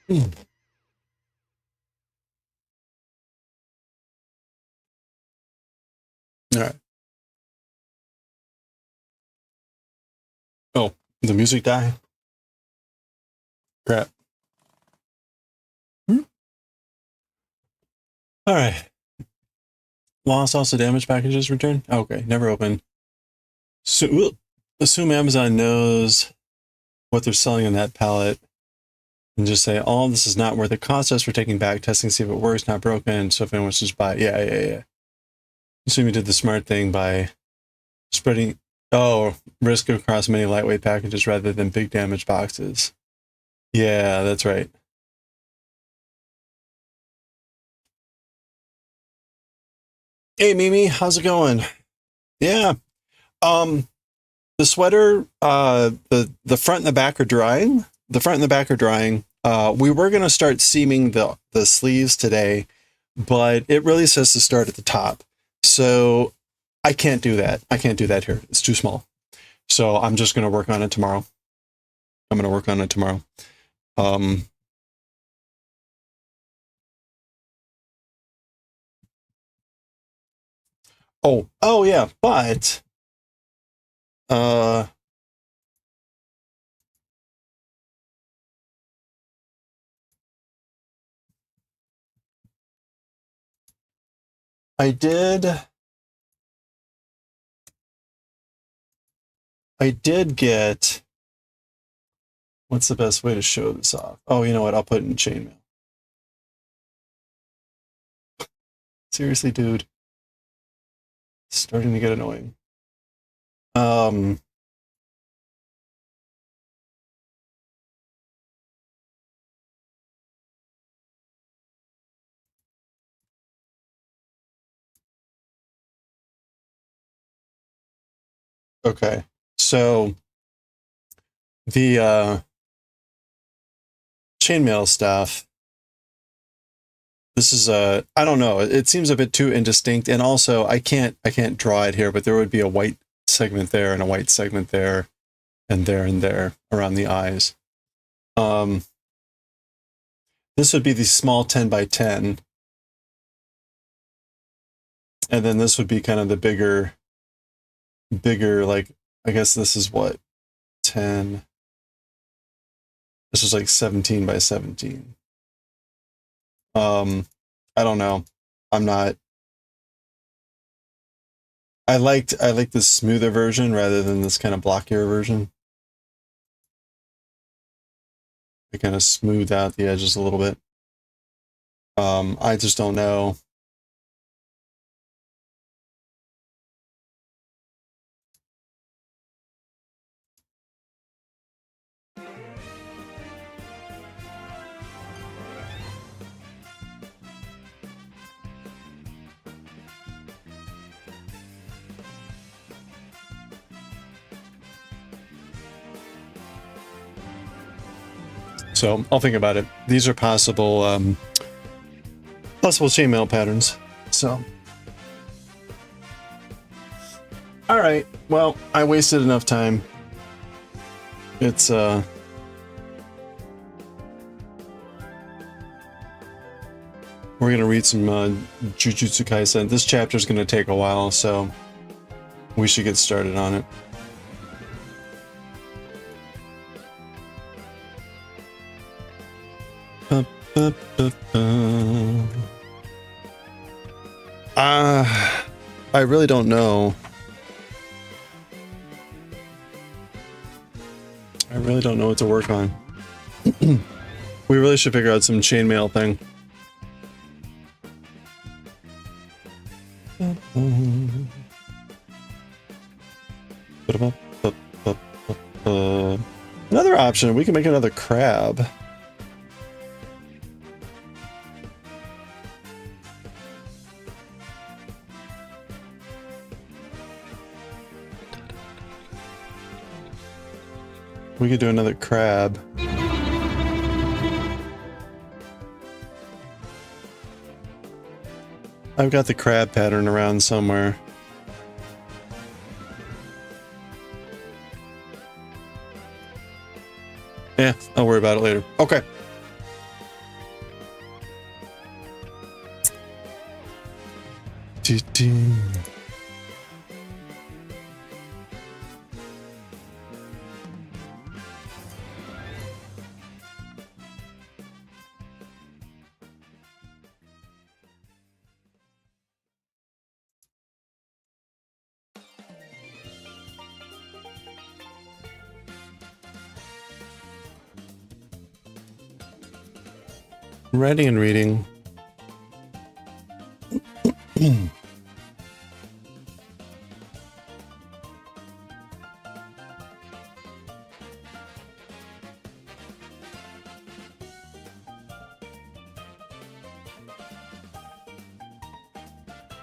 All right. Oh, the music died. Crap. All right. Lost also damaged packages returned. Okay, never open. So we'll assume Amazon knows what they're selling on that pallet, and just say, "All this is not worth the cost us for taking back, testing, see if it works, not broken. So if anyone wants to just buy it." Yeah. Assume you did the smart thing by spreading. Oh, risk across many lightweight packages rather than big damaged boxes. Yeah, that's right. Hey Mimi, how's it going? Yeah. The sweater, the front and the back are drying. The front and the back are drying. We were gonna start seaming the sleeves today, but it really says to start at the top. So I can't do that. I can't do that here. It's too small. So I'm just gonna work on it tomorrow. Oh yeah, but uh I did get, what's the best way to show this off? Oh, you know what? I'll put it in chainmail. Seriously, dude. It's starting to get annoying. Okay. So the chainmail stuff, this is I don't know, it seems a bit too indistinct, and also I can't draw it here, but there would be a white segment there and a white segment there and there around the eyes. This would be the small 10 by 10, and then this would be kind of the bigger, like, I guess this is what, 10, this is like 17 by 17. I don't know. I like this smoother version rather than this kind of blockier version. I kind of smooth out the edges a little bit. I just don't know. So I'll think about it. These are possible chainmail patterns. So, all right. Well, I wasted enough time. It's we're gonna read some Jujutsu Kaisen. This chapter is gonna take a while, so we should get started on it. I really don't know. I really don't know what to work on. We really should figure out some chainmail thing. Another option, we can make another crab. We could do another crab. I've got the crab pattern around somewhere. Yeah, I'll worry about it later. Okay. Writing and reading.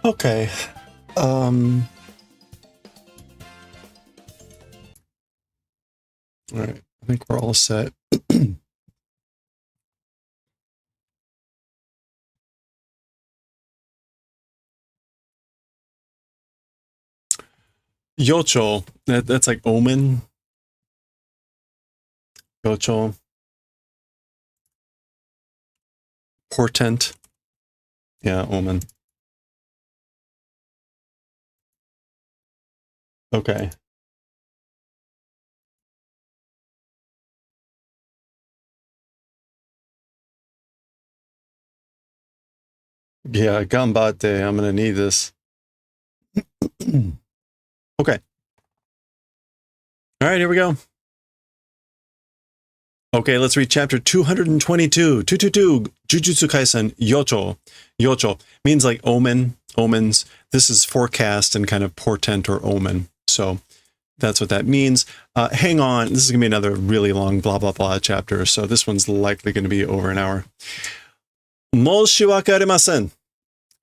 Okay. All right. I think we're all set. Yocho. That's like omen. Yocho. Portent. Yeah, omen. Okay. Yeah, gambate. I'm gonna need this. Okay. All right, here we go. Okay, let's read chapter 222. 222, Jujutsu Kaisen, Yocho. Yocho means like omen, omens. This is forecast and kind of portent or omen. So that's what that means. Hang on. This is going to be another really long blah, blah, blah chapter. So this one's likely going to be over an hour. Moshiwakarimasen.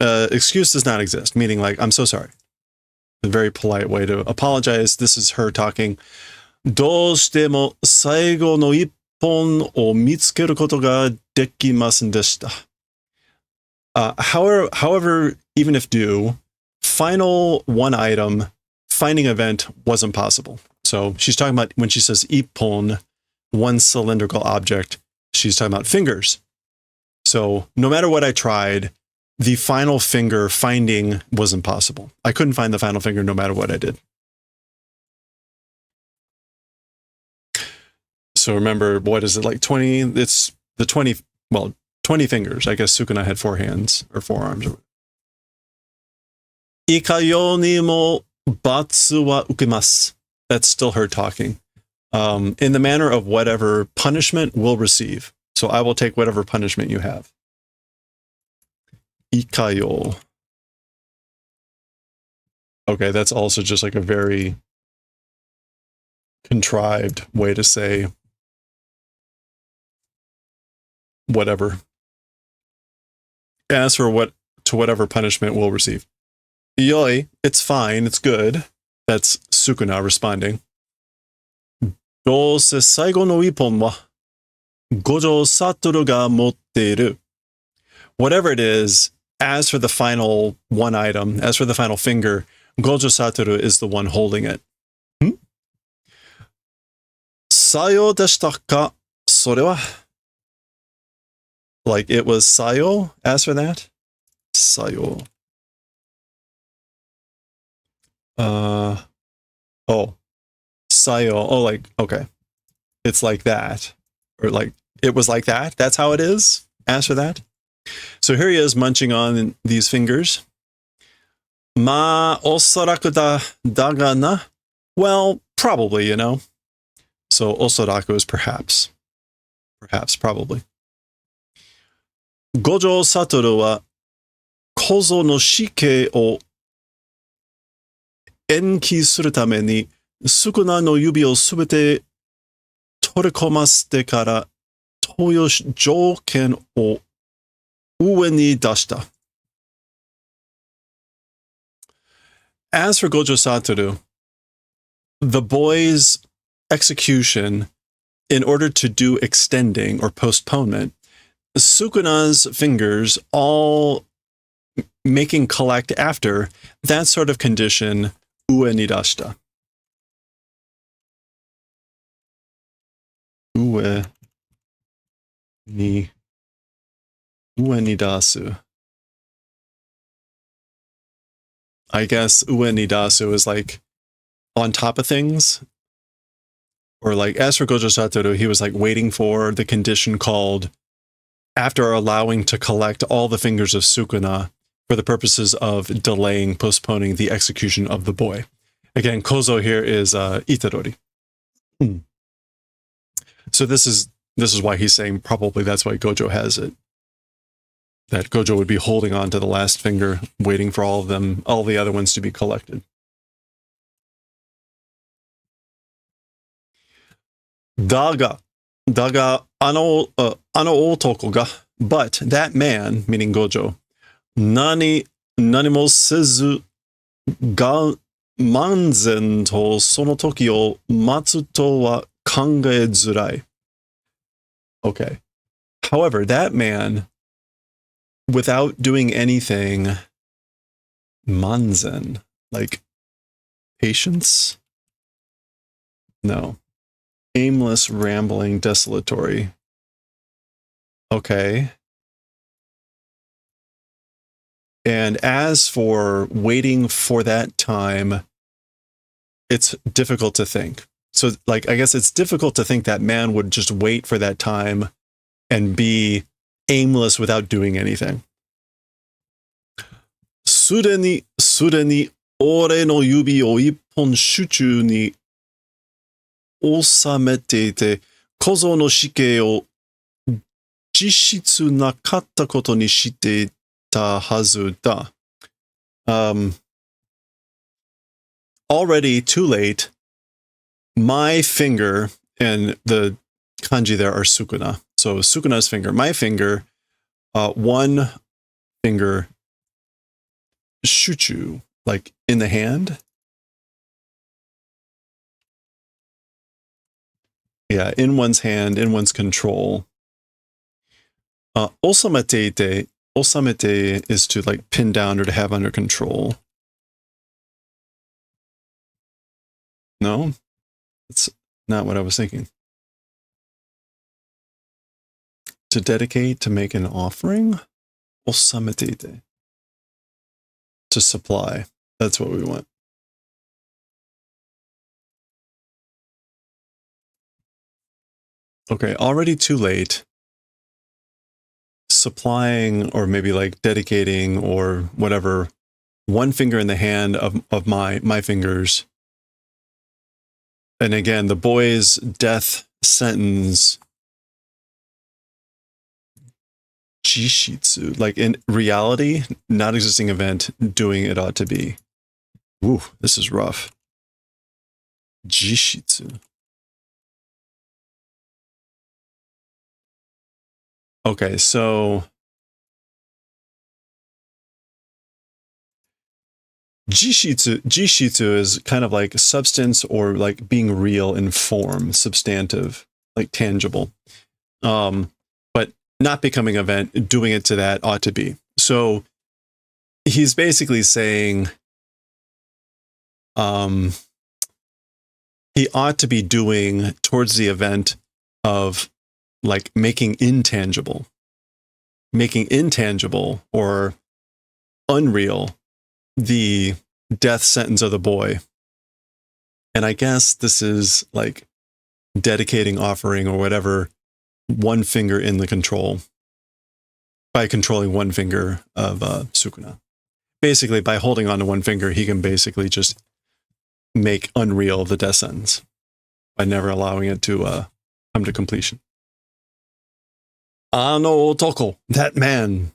Excuse does not exist, meaning like, I'm so sorry. A very polite way to apologize. This is her talking. どうしても最後の一本を見つけることができませんでした。However, even if due, final one item, finding event wasn't possible. So she's talking about when she says ippon, one cylindrical object, she's talking about fingers. So no matter what I tried, the final finger finding was impossible. I couldn't find the final finger no matter what I did. So remember, what is it, like 20? It's the 20, well, 20 fingers. I guess Sukuna had 4 hands or 4 arms. Ikayo ni mo batsu wa ukemasu. That's still her talking. In the manner of whatever punishment we'll receive. So I will take whatever punishment you have. Ikayo. Okay, that's also just like a very contrived way to say whatever. As for whatever punishment we'll receive. Yoi, it's fine, it's good. That's Sukuna responding. Dose saigo no ippon wa Gojo Satoru ga motteiru. Whatever it is, as for the final one item, as for the final finger, Gojo Satoru is the one holding it. Sayo deshita ka, sore wa? Like it was Sayo, as for that? Sayo. Oh. Sayo. Oh, like, okay. It's like that. Or like, it was like that? That's how it is? As for that? So here he is munching on these fingers. Ma osaraku daga na? Well, probably, you know. So osaraku is perhaps. Perhaps, probably. Gojo Satoru wa kozo no shike o enki suru tame ni Sukuna no yubi o subete torikomaste kara toyo jouken o ue ni dashita. As for Gojo Satoru, the boy's execution, in order to do extending or postponement, Sukuna's fingers all making collect after that sort of condition, ue ni dashita. Ue ni dasu. I guess ue nidasu is like on top of things. Or like, as for Gojo Satoru, he was like waiting for the condition called after allowing to collect all the fingers of Sukuna for the purposes of delaying, postponing the execution of the boy. Again, Kozo here is Itadori. So this is why he's saying probably that's why Gojo has it. That Gojo would be holding on to the last finger, waiting for all the other ones to be collected. Daga, ano otoko ga, but that man, meaning Gojo, nani mo sezu ga manzen to sono toki o matsu to wa kangae zurai. Okay. However, that man, without doing anything, manzen, like patience? No. Aimless, rambling, desolatory. Okay. And as for waiting for that time, it's difficult to think. So, like, I guess it's difficult to think that man would just wait for that time and be aimless without doing anything. Sudeni ore no yubi o ippon shuchu ni osamete ite, kozo no shikei o jishitsu nakatta koto ni shite ita hazu da. Already too late. My finger, and the kanji there are Sukuna. So Sukuna's finger, my finger, one finger, shuchu, like in the hand. Yeah, in one's hand, in one's control. Osamete is to like pin down or to have under control. No? That's not what I was thinking. To dedicate, to make an offering? Osametete. To supply. That's what we want. Okay, already too late. Supplying, or maybe like dedicating or whatever, one finger in the hand of my fingers. And again, the boy's death sentence, jishitsu, like in reality, not existing event, doing it ought to be. Woo, this is rough. Jishitsu. Okay, so Jishitsu is kind of like substance, or like being real in form, substantive, like tangible. But not becoming event, doing it to that ought to be. So he's basically saying he ought to be doing towards the event of like making intangible or unreal the death sentence of the boy. And I guess this is like dedicating, offering, or whatever, one finger in the control, by controlling one finger of Sukuna. Basically, by holding on to one finger, he can basically just make unreal the death sentence by never allowing it to come to completion. Ano otoko, that man.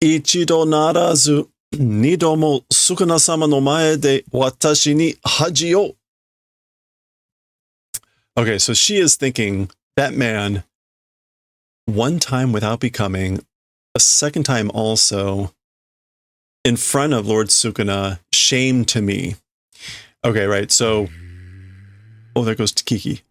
Ichido narazu, nido mo Sukuna-sama no mae de watashi ni haji o. Okay, so she is thinking, that man, one time without becoming, a second time also, in front of Lord Sukuna, shame to me. Okay, right, so, oh, there goes Kiki.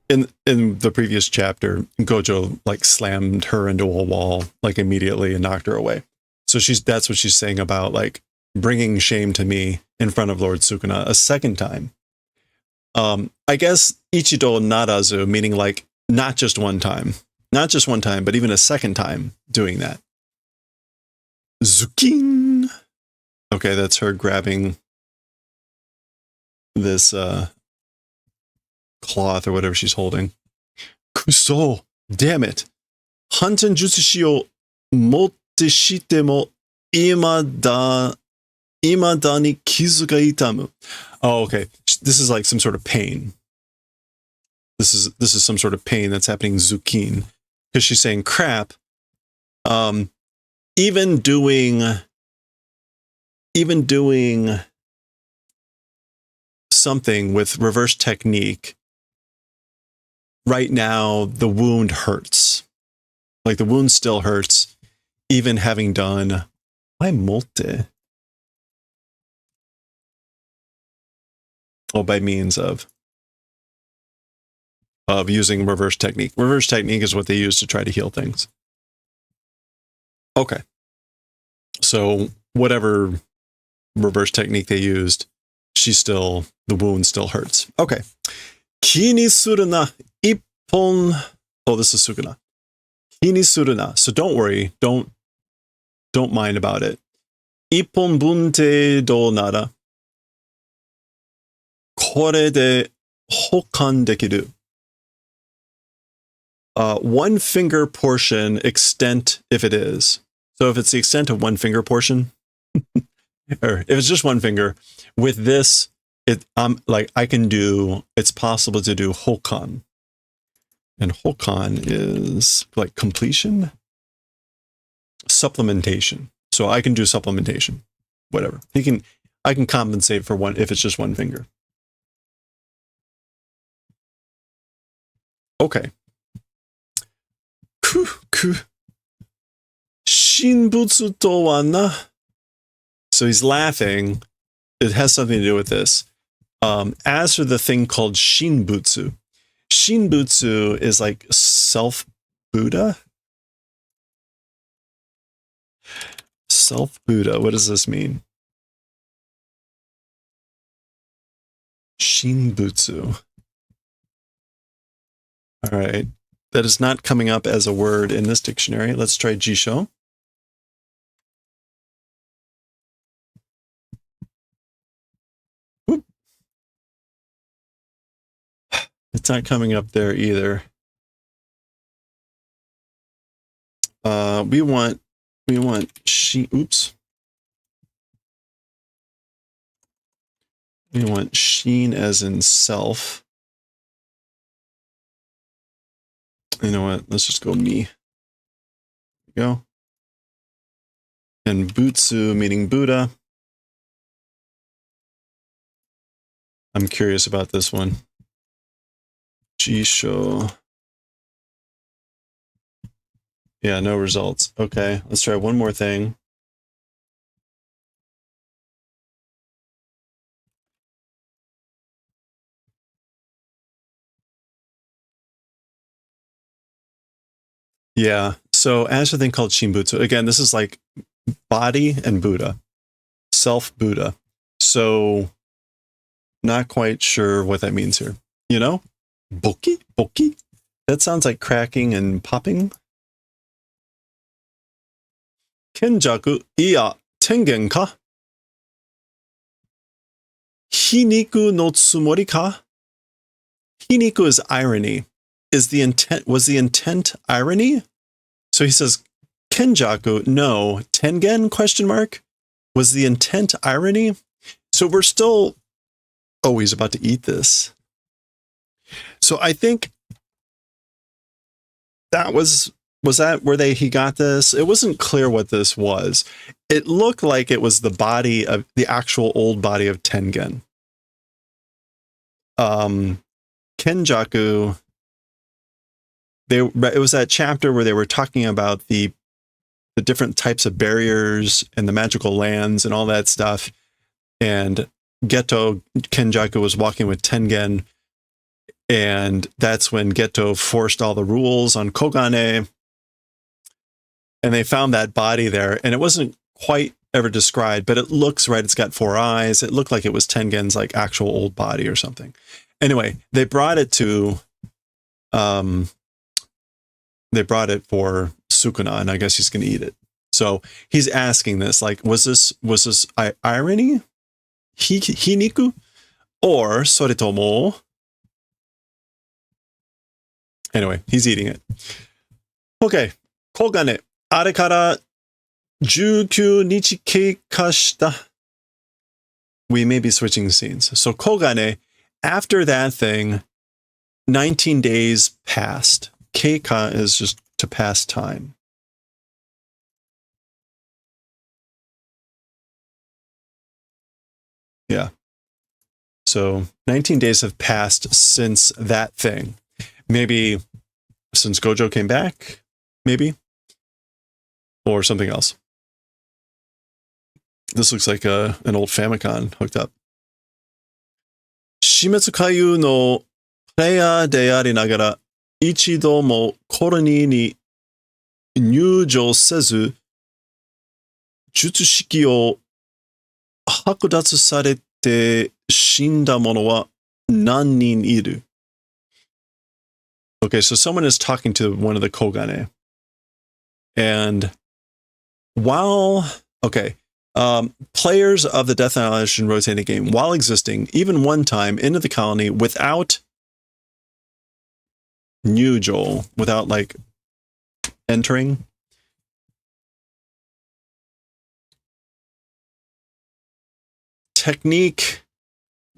In the previous chapter, Gojo like slammed her into a wall like immediately and knocked her away. So that's what she's saying about like bringing shame to me in front of Lord Sukuna a second time. I guess ichido narazu, meaning like not just one time, but even a second time doing that. Zukin. Okay, that's her grabbing this cloth or whatever she's holding. Kuso! Damn it! Hanten jutsushi o motte shite mo imada ni kizu ga itamu. Oh, okay. This is like some sort of pain. This is some sort of pain that's happening Zukin. Because she's saying, crap, even doing something with reverse technique, right now the wound hurts. Like the wound still hurts, even having done, why molte? Oh, by means of using reverse technique. Reverse technique is what they use to try to heal things. Okay. So whatever reverse technique they used, the wound still hurts. Okay. Kini suruna ippon. Oh, this is Sukuna. Kini suruna. So don't worry. Don't mind about it. Ippon bunte do nara. Kore de hokan dekiru. One finger portion extent, if it is. So if it's the extent of one finger portion, or if it's just one finger, with this, it's possible to do hokan. And hokan is like completion, supplementation. So I can do supplementation, whatever. I can compensate for one if it's just one finger. Okay. Shinbutsu to wa na. So he's laughing. It has something to do with this. As for the thing called Shinbutsu. Shinbutsu is like self-Buddha. Self-Buddha. What does this mean? Shinbutsu. All right. That is not coming up as a word in this dictionary. Let's try Jisho. Whoop. It's not coming up there either. We want oops. We want sheen as in self. You know what? Let's just go me. Go. And Butsu meaning Buddha. I'm curious about this one. Jisho. Yeah, no results. Okay, let's try one more thing. Yeah, so as a thing called Shinbutsu, again, this is like body and Buddha, self-Buddha. So not quite sure what that means here. You know? Boki? Boki? That sounds like cracking and popping. Kenjaku iya tengen ka? Hiniku no tsumori ka? Hiniku is irony. Was the intent irony? So he says, Kenjaku, no. Tengen, question mark? Was the intent irony? So we're still, oh, he's about to eat this. So I think that was that where he got this? It wasn't clear what this was. It looked like it was the body of the actual old body of Tengen. Kenjaku, it was that chapter where they were talking about the different types of barriers and the magical lands and all that stuff. And Geto Kenjaku was walking with Tengen, and that's when Geto forced all the rules on Kogane. And they found that body there, and it wasn't quite ever described, but it looks right. It's got 4 eyes. It looked like it was Tengen's like actual old body or something. Anyway, they brought it for Sukuna, and I guess he's going to eat it. So he's asking this, like, was this irony? Hiniku? Or soretomo? Anyway, he's eating it. Okay. Kogane. あれから19日経過した。We may be switching scenes. So Kogane, after that thing, 19 days passed. Keika is just to pass time. Yeah. So 19 days have passed since that thing. Maybe since Gojo came back, maybe, or something else. This looks like an old Famicom hooked up. Shimetsu Kaiu no player de arinagara, ichido mo colony ni nyūjō sezu, jutsushiki o hakudatsu sarete shinda mono wa nannin iru. Okay, so someone is talking to one of the Kogane. And while, players of the Death Annihilation rotating game, while existing, even one time into the colony without Nyūjō, without like entering, technique,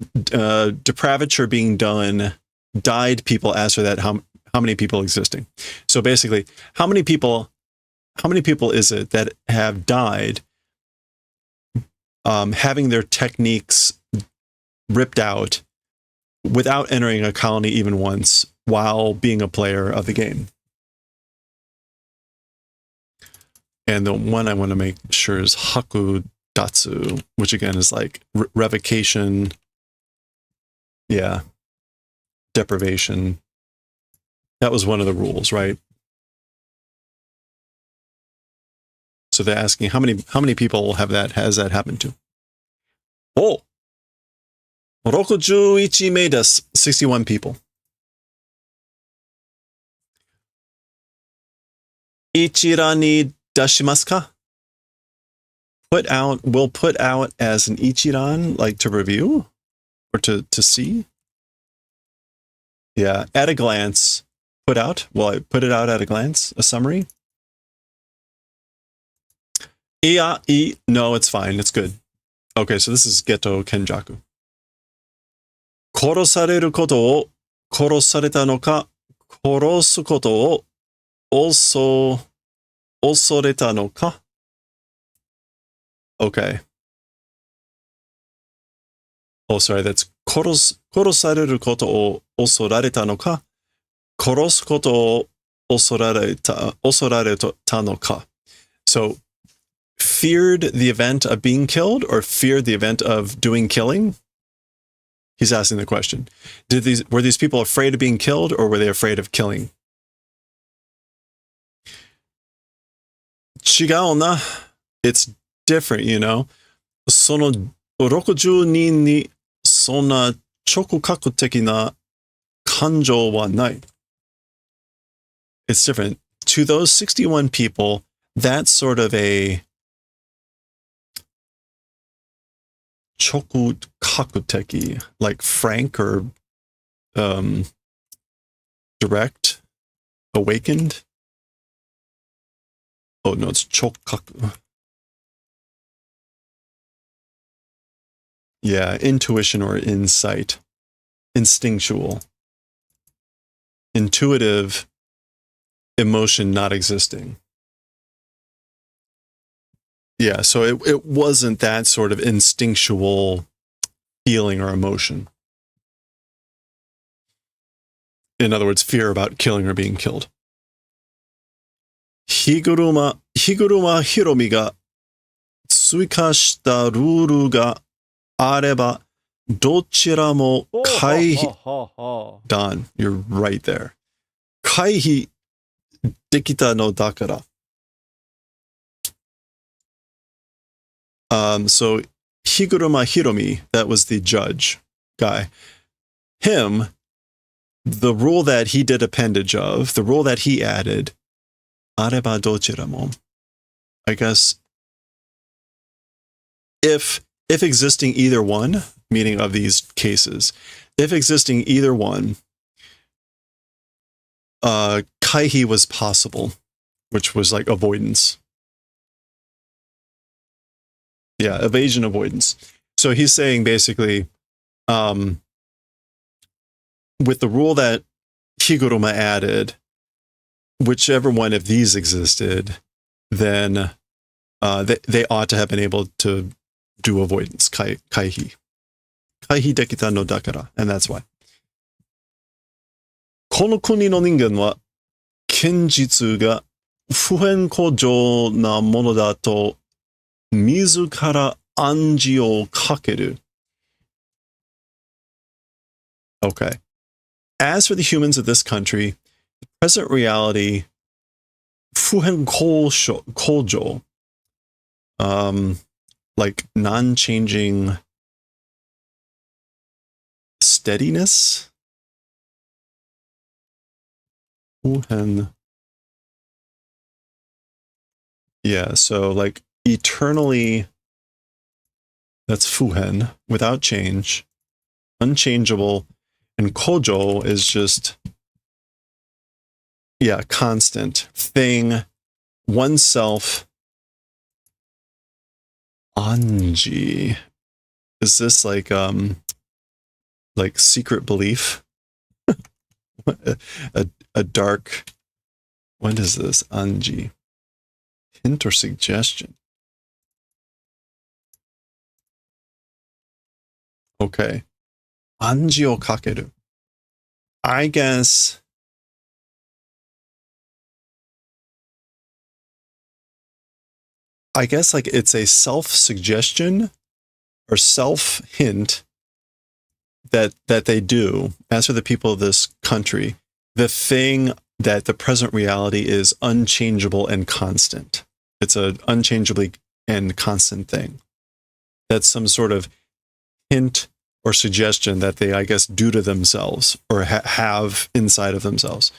depravature being done, died people asked for that, how many people existing. So basically, how many people is it that have died having their techniques ripped out without entering a colony even once while being a player of the game? And the one I want to make sure is hakudatsu, which again is like revocation. Yeah. Deprivation. That was one of the rules, right? So they're asking how many people has that happened to? Oh, 61名です. 61 people. 一覧に出しますか? We'll put out as an ichiran, like to review or to see. Yeah, at a glance, put out. Well, I put it out at a glance, a summary. No, it's fine. It's good. Okay, so this is Geto Kenjaku. 殺されることを殺されたのか、殺すことを恐れたのか? Okay. Oh, sorry, that's 殺されることを恐られたのか、殺すことを恐られたのか. So, feared the event of being killed or feared the event of doing killing? He's asking the question. Were these people afraid of being killed or were they afraid of killing? 違うな. It's different, you know. その60人にそんな直覚的な感情はない. It's different. To those 61 people, that's sort of a 直覚的, like frank or direct, awakened. Oh no, it's 直覚. Yeah, intuition or insight. Instinctual. Intuitive emotion not existing. Yeah, so it wasn't that sort of instinctual feeling or emotion. In other words, fear about killing or being killed. Higuruma Hiromi ga tsuika shita rule ga areba dochira mo kaihi. Don, you're right there. Kaihi dekita no dakara. So Higuruma Hiromi, that was the judge guy. Him, the rule that he did appendage of, the rule that he added, areba dochiramo. I guess if existing either one, meaning of these cases, if existing either one, kaihi was possible, which was like avoidance. Yeah, evasion avoidance. So he's saying basically, with the rule that Higuruma added, whichever one of these existed, then they ought to have been able to do avoidance, kaihi. Kaihi dekita no dakara, and that's why. この国の人間は、剣術が不変更上なものだと、自ら暗示をかける。Okay. As for the humans of this country, the present reality, 不変更上, like non-changing steadiness. 不変. Yeah, so like eternally, that's 不変, without change, unchangeable, and kojo is just, yeah, constant thing, oneself. Anji. Is this like secret belief? a dark, what is this? Anji. Hint or suggestion. Okay. Anji o kakeru. I guess like it's a self-suggestion or self-hint that they do. As for the people of this country, the thing that the present reality is unchangeable and constant. It's an unchangeably and constant thing. That's some sort of hint or suggestion that they, I guess, do to themselves or have inside of themselves.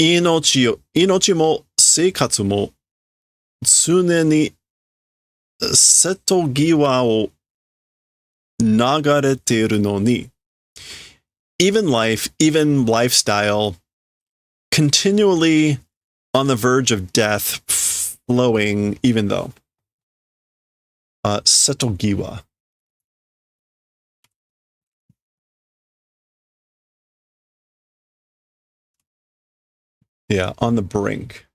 Inochi mo seikatsu mo 常に瀬戸際を流れているのに even life, even lifestyle, continually on the verge of death, flowing even though. 瀬戸際. Yeah, on the brink.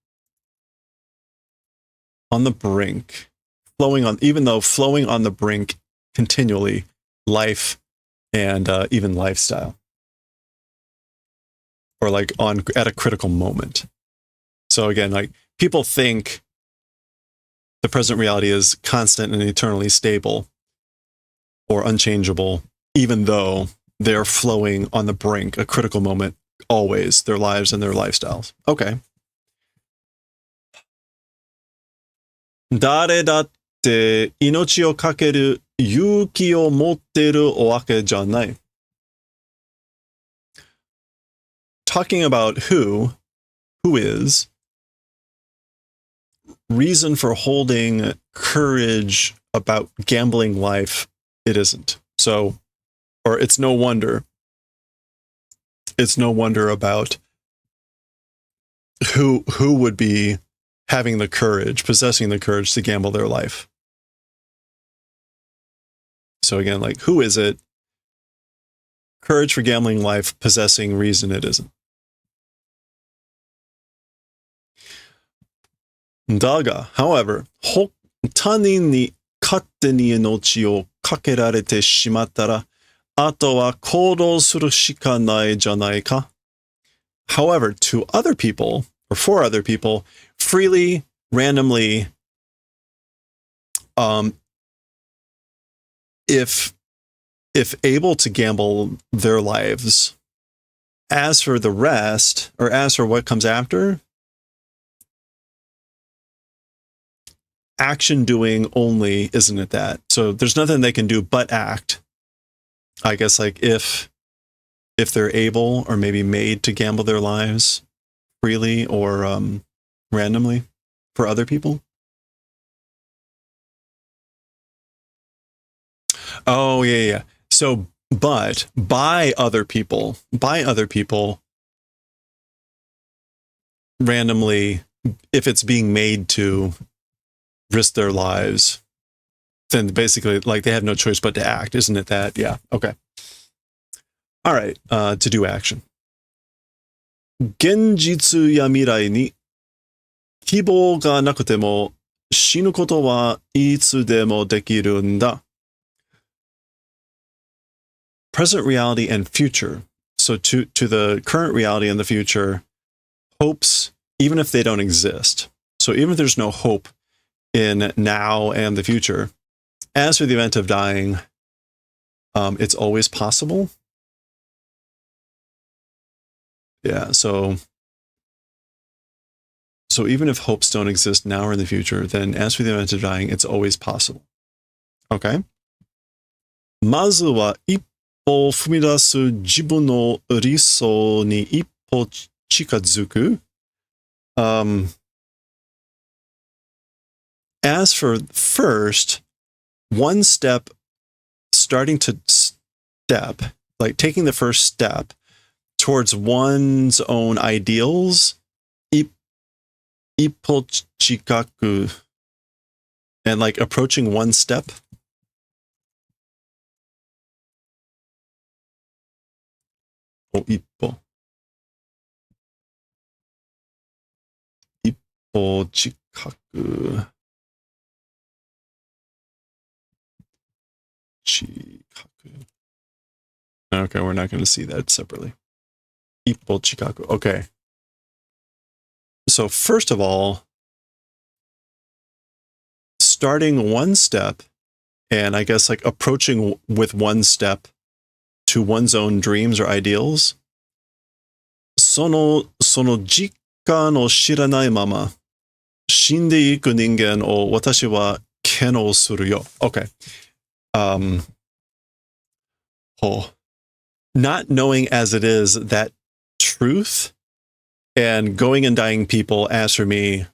On the brink, flowing on, even though flowing on the brink continually, life and even lifestyle, or like at a critical moment. So again, like people think the present reality is constant and eternally stable or unchangeable, even though they're flowing on the brink, a critical moment, always, their lives and their lifestyles. Okay. 誰だって命をかける勇気を持っているわけじゃない。Talking about who is, reason for holding courage about gambling life, it isn't. So, or it's no wonder. It's no wonder about who would be having the courage, possessing the courage to gamble their life. So again, like, who is it? Courage for gambling life, possessing reason, it isn't. Daga, however, 他人に勝手に命をかけられてしまったら、あとは行動するしかないじゃないか. However, to other people, or for other people, freely, randomly, if able to gamble their lives. As for the rest, or as for what comes after, action doing only, isn't it that? So there's nothing they can do but act. I guess like if they're able or maybe made to gamble their lives freely or randomly for other people. Oh, yeah. So, but by other people randomly, if it's being made to risk their lives, then basically, like, they have no choice but to act. Isn't it that? Yeah. Okay. All right. To do action. 現実や未来に希望がなくても死ぬことはいつでもできるんだ。Present reality and future. So to the current reality and the future, hopes, even if they don't exist. So even if there's no hope in now and the future, as for the event of dying, it's always possible. Yeah, so even if hopes don't exist now or in the future, then as for the event of dying, it's always possible. Okay? まずは一歩踏み出す自分の理想に一歩近づく。As for first, one step, starting to step, like taking the first step towards one's own ideals, 一歩近く, and like approaching one step. Oh, 一歩近く. Okay, we're not going to see that separately. 一歩近く. Okay. So first of all, starting one step, and I guess like approaching with one step to one's own dreams or ideals, その実感を知らないまま死んでいく人間を私は嫌悪するよ. Okay. Not knowing as it is that truth and going and dying people, as for me,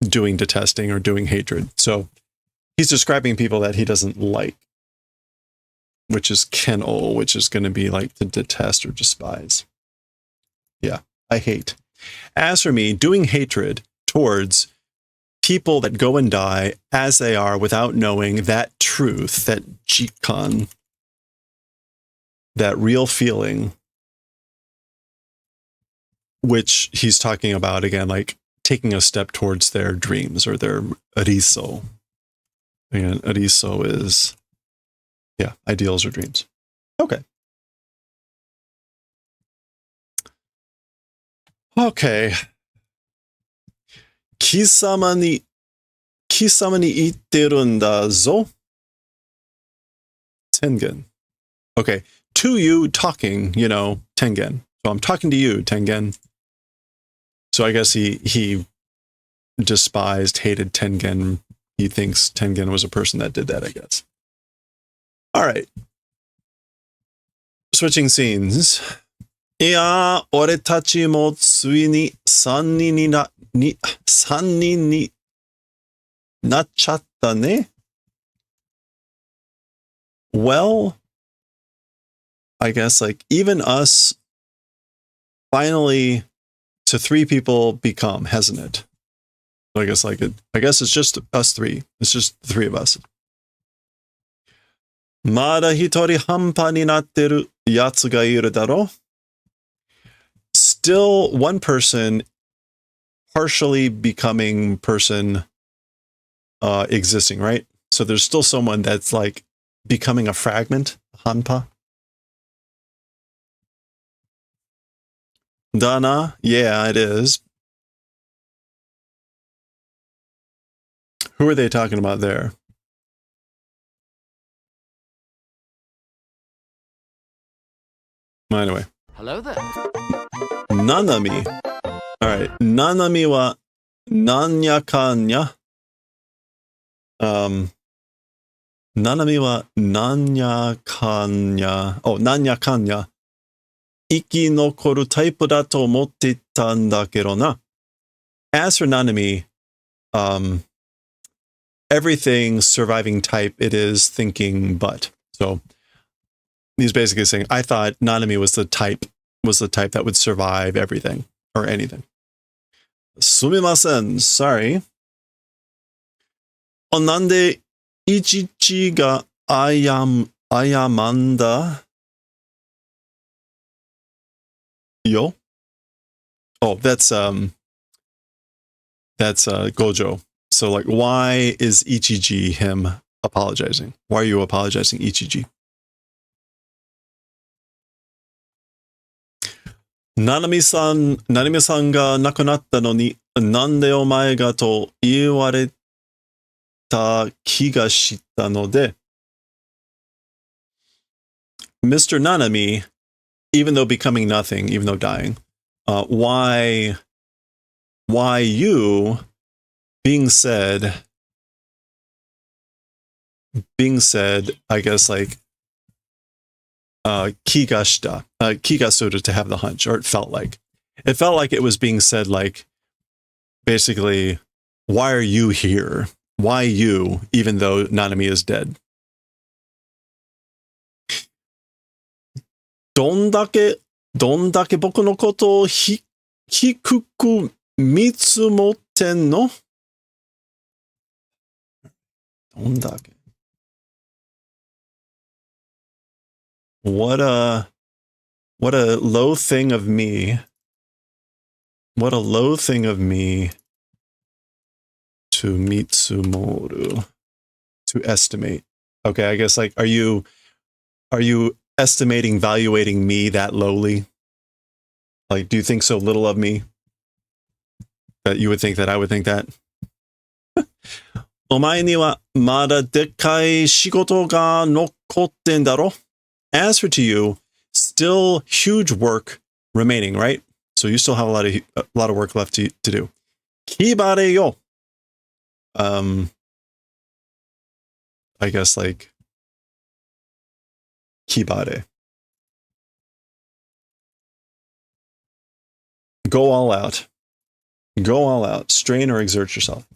doing detesting or doing hatred. So he's describing people that he doesn't like, which is ken'o, which is going to be like to detest or despise. Yeah, I hate. As for me, doing hatred towards people that go and die as they are without knowing that truth, that jikan, that real feeling, which he's talking about, again, like taking a step towards their dreams or their ariso. Again, ariso is, yeah, ideals or dreams. Okay. Okay. 貴様に言ってるんだぞ. Tengen. Okay. To you talking, Tengen. So I'm talking to you, Tengen. So I guess he despised, hated Tengen. He thinks Tengen was a person that did that, I guess. All right. Switching scenes. いやー、俺たちもついに3人になっちゃったね. Well, I guess like even us finally to 3 people become, hasn't it? I guess it's just us 3. It's just the 3 of us. まだ一人半端になってるやつがいるだろ? Still one person partially becoming person existing, right? So there's still someone that's like becoming a fragment, hanpa. Dana, yeah, it is. Who are they talking about there? Anyway. Hello there. Nanami. All right. Nanami wa nanya kanya. Nanami wa nanya kanya. Oh, nanya kanya. 生き残るタイプだと思ってたんだけどな. As for Nanami, everything surviving type, it is thinking but. So he's basically saying, I thought Nanami was the type that would survive everything or anything. Sumimasen, sorry. Nande Ichichi ga ayamanda yo? Oh, that's Gojo. So like, why is Ichiji him apologizing? Why are you apologizing, Ichiji? Nanami-sanが亡くなったのに、なんでお前がと言われた気がしたので、Mr. Nanami, even though becoming nothing, even though dying, why you being said, I guess like, kigashita, kigasuru, to have the hunch, or it felt like it was being said like, basically, why are you here? Why you, even though Nanami is dead? どんだけ僕のことを低く見積もってんの？どんだけ What a low thing of me. What a low thing of me to mitsumoru, to estimate. Okay, I guess like, are you estimating, valuating me that lowly? Like, do you think so little of me that you would think that I would think that? お前にはまだでっかい仕事が残ってんだろ? As for to you, still huge work remaining, right? So you still have a lot of work left to do. Kibare yo. I guess like kibare. Go all out. Go all out. Strain or exert yourself.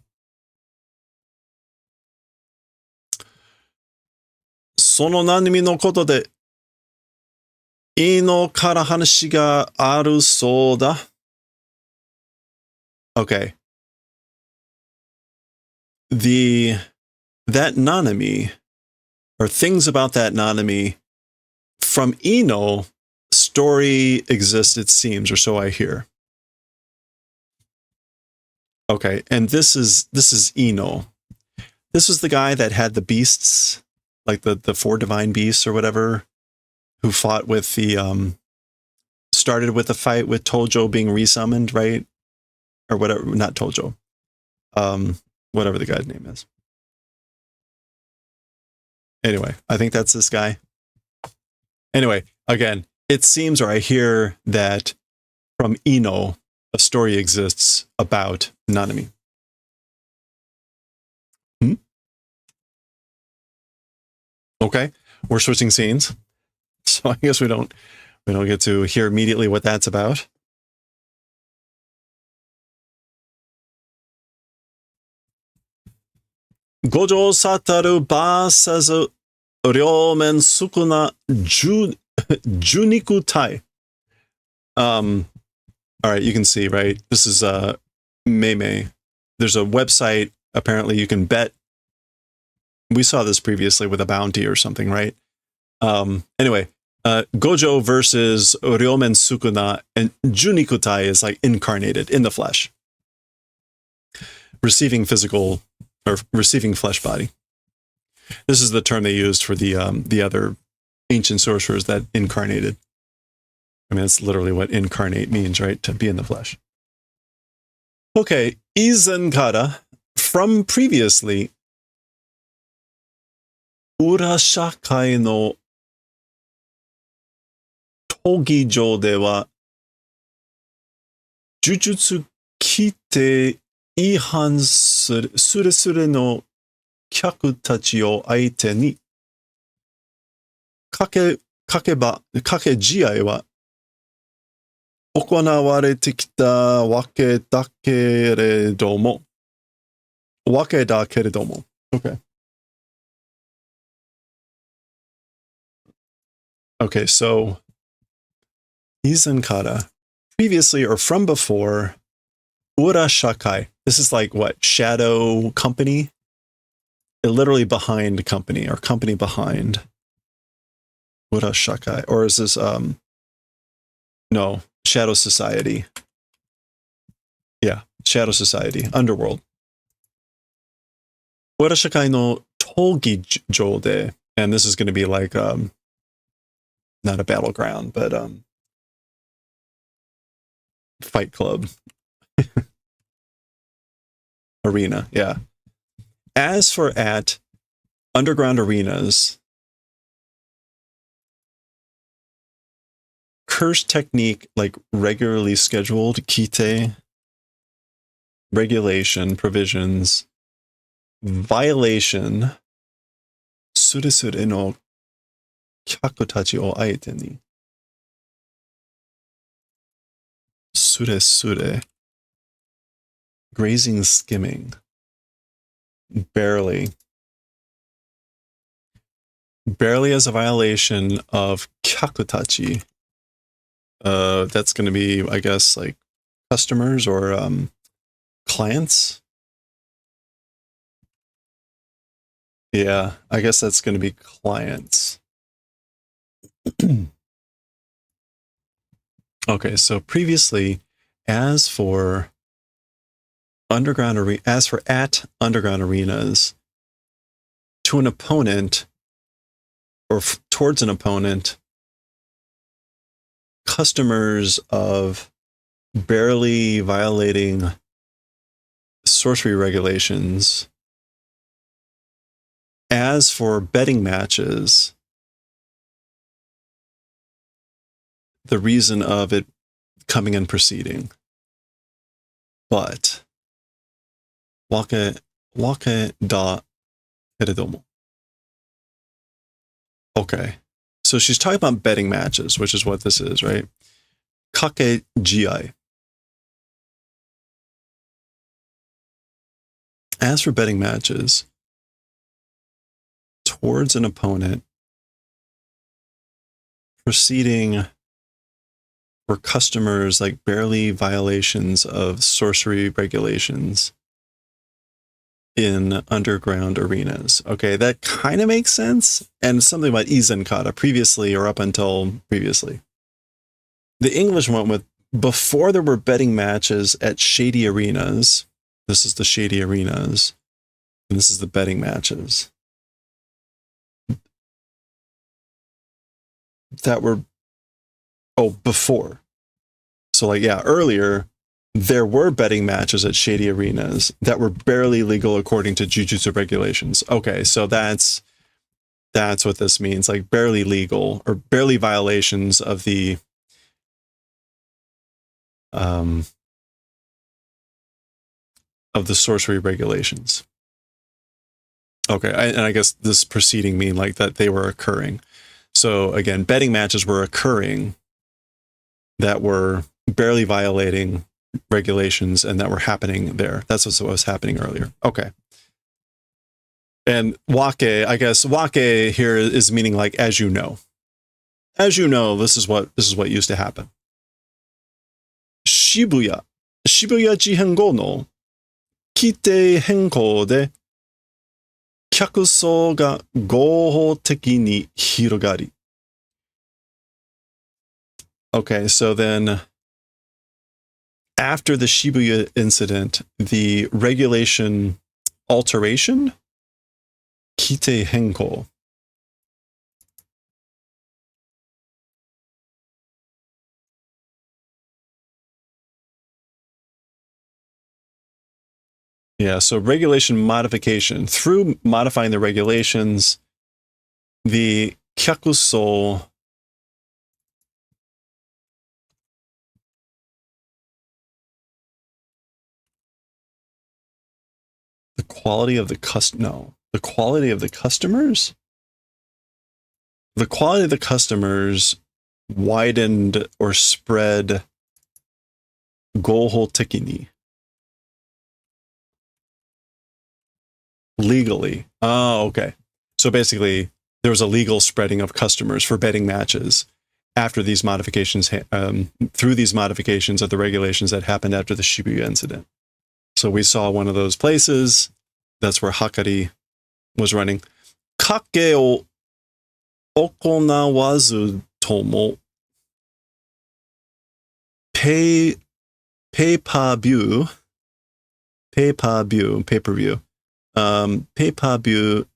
その何みのことでいいのから話があるそうだ。Okay. That Nanami, or things about that Nanami, from Ino, story exists, it seems, or so I hear. Okay, and this is Ino. This was the guy that had the beasts, like the 4 divine beasts or whatever, who fought with the started with a fight with Tojo being resummoned, right? Or whatever, not Tojo. Whatever the guy's name is. Anyway, I think that's this guy. Anyway, again, it seems, or I hear, that from Ino, a story exists about Nanami. Okay, we're switching scenes. So I guess we don't get to hear immediately what that's about. Gojo Sataru vs. Ryomen Sukuna Juniku Tai. All right, you can see, right? This is Meimei. There's a website, apparently you can bet. We saw this previously with a bounty or something, right? Anyway, Gojo versus Ryomen Sukuna, and Juniku Tai is like incarnated in the flesh. Receiving physical, or receiving flesh body. This is the term they used for the other ancient sorcerers that incarnated. I mean, that's literally what incarnate means, right? To be in the flesh. Okay, Izenkara, from previously, Urashakai no Togijo de wa Jujutsu Kite Ihan Sure no Kyaku tachi o aite ni kakejiai wa okonawarete kita wake da keredomo. Wake da keredomo. Okay. Okay, so Izenkata, previously or from before, Ura Shakai. This is like what? Shadow company? Literally behind company or company behind. Ura Shakai. Or is this, no, Shadow Society. Yeah, Shadow Society, Underworld. Ura Shakai no Togi-jo de, and this is going to be like, not a battleground, but, Fight Club. Arena, yeah. As for at underground arenas, curse technique like regularly scheduled kite, regulation, provisions, violation, suresure no kyaku tachi o aete ni. Suresure. Grazing, skimming. Barely. Barely as a violation of kyakutachi. That's going to be, I guess, like customers or clients. Yeah, I guess that's going to be clients. Okay, so previously, as for at underground arenas, to an opponent or towards an opponent, customers of barely violating sorcery regulations. As for betting matches, the reason of it coming and proceeding. But wake da keredomo. Okay. So she's talking about betting matches, which is what this is, right? Kake GI. As for betting matches, towards an opponent, proceeding for customers like barely violations of sorcery regulations in underground arenas. Okay, that kind of makes sense. And something about Izenkata previously or up until previously. The English went with before there were betting matches at shady arenas. This is the shady arenas. And this is the betting matches. That were, before. So like, yeah, earlier, there were betting matches at shady arenas that were barely legal according to Jujutsu regulations. Okay, so that's what this means, like barely legal or barely violations of the sorcery regulations. Okay, and I guess this preceding mean like that they were occurring. So again, betting matches were occurring that were barely violating regulations and that were happening there. That's what was happening earlier. Okay. And wake, I guess wake here is meaning like as you know. As you know, this is what used to happen. Shibuya Jihengo no kite henko de kyakusou ga gohoteki ni hirogari. Okay, so then after the Shibuya incident, the regulation alteration, kite henko. Yeah, so regulation modification. Through modifying the regulations, the kyakusou the quality of the quality of the customers? The quality of the customers widened or spread goho tekini. Legally. Oh, okay. So basically, there was a legal spreading of customers for betting matches after these modifications, through these modifications of the regulations that happened after the Shibuya incident. So we saw one of those places. That's where Hakari was running. Kake o okonawazu tomo pay-per-view, pay-per-view, pay-per-view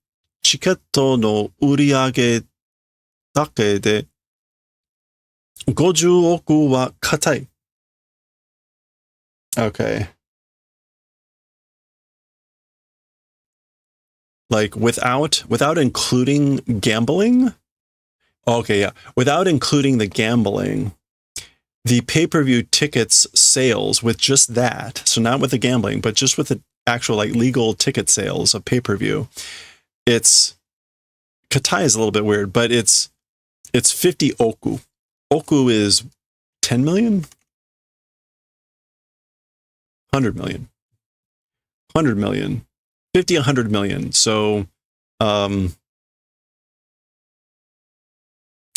チケットの売り上げだけで50億は硬い。Okay. Like without including gambling? Okay, yeah. Without including the gambling, the pay-per-view tickets sales with just that, so not with the gambling, but just with the actual like legal ticket sales of pay-per-view, it's katai is a little bit weird, but it's 50 oku. Oku is 10 million? 100 million. 100 million. 50, 100 million. So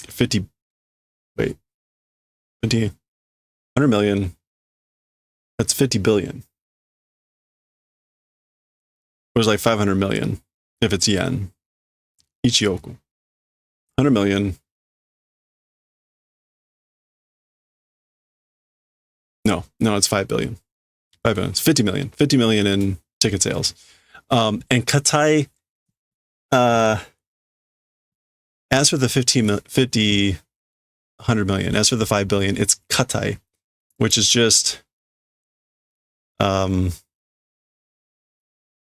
50 100 million. That's 50 billion. It was like 500 million if it's yen. Ichioku. 100 million. No, it's 5 billion. 5 billion. It's 50 million. 50 million in ticket sales. And katai, as for the 100 million, as for the 5 billion, it's katai, which is just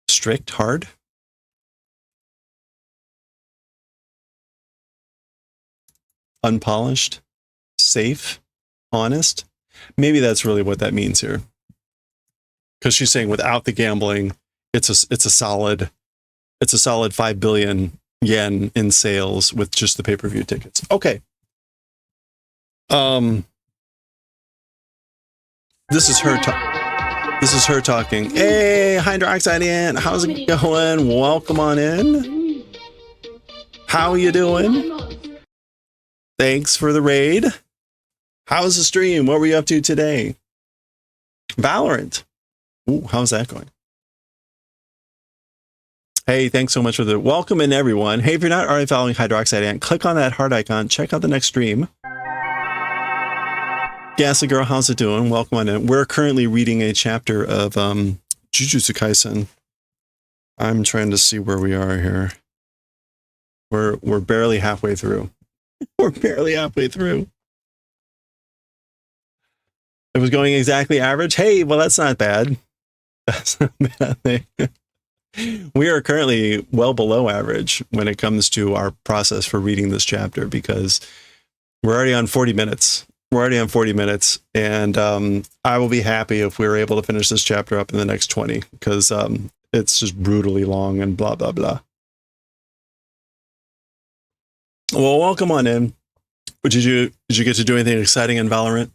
strict, hard. Unpolished, safe, honest. Maybe that's really what that means here. Because she's saying without the gambling, it's a solid 5 billion yen in sales with just the pay-per-view tickets. Okay. This is her talking. Hey, Hydroxide Ant, how's it going? Welcome on in. How you doing? Thanks for the raid. How's the stream? What were you up to today? Valorant. Ooh, how's that going? Hey, thanks so much for the welcome in, everyone. Hey, if you're not already following Hydroxide Ant, click on that heart icon. Check out the next stream. Gassy Girl, how's it doing? Welcome on in. We're currently reading a chapter of Jujutsu Kaisen. I'm trying to see where we are here. We're barely halfway through. We're barely halfway through. It was going exactly average. Hey, well, that's not bad. That's not a bad thing. We are currently well below average when it comes to our process for reading this chapter because we're already on 40 minutes. We're already on 40 minutes, and I will be happy if we're able to finish this chapter up in the next 20 because it's just brutally long and blah, blah, blah. Well, welcome on in. Did you get to do anything exciting in Valorant?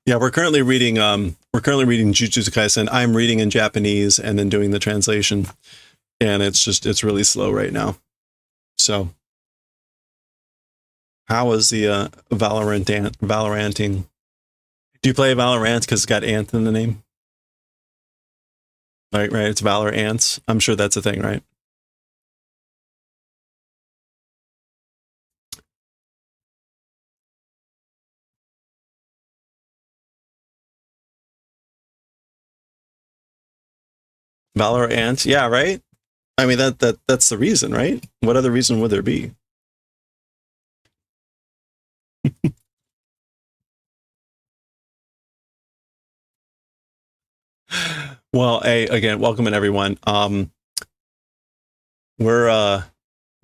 Yeah, we're currently reading Jujutsu Kaisen. I'm reading in Japanese and then doing the translation. And it's really slow right now. So how is the Valoranting? Do you play Valorant because it's got Ant in the name? Right, it's Valor Ants. I'm sure that's a thing, right? Valor Ants, yeah, right? I mean that's the reason, right? What other reason would there be? Well, hey, again, welcome in everyone. We're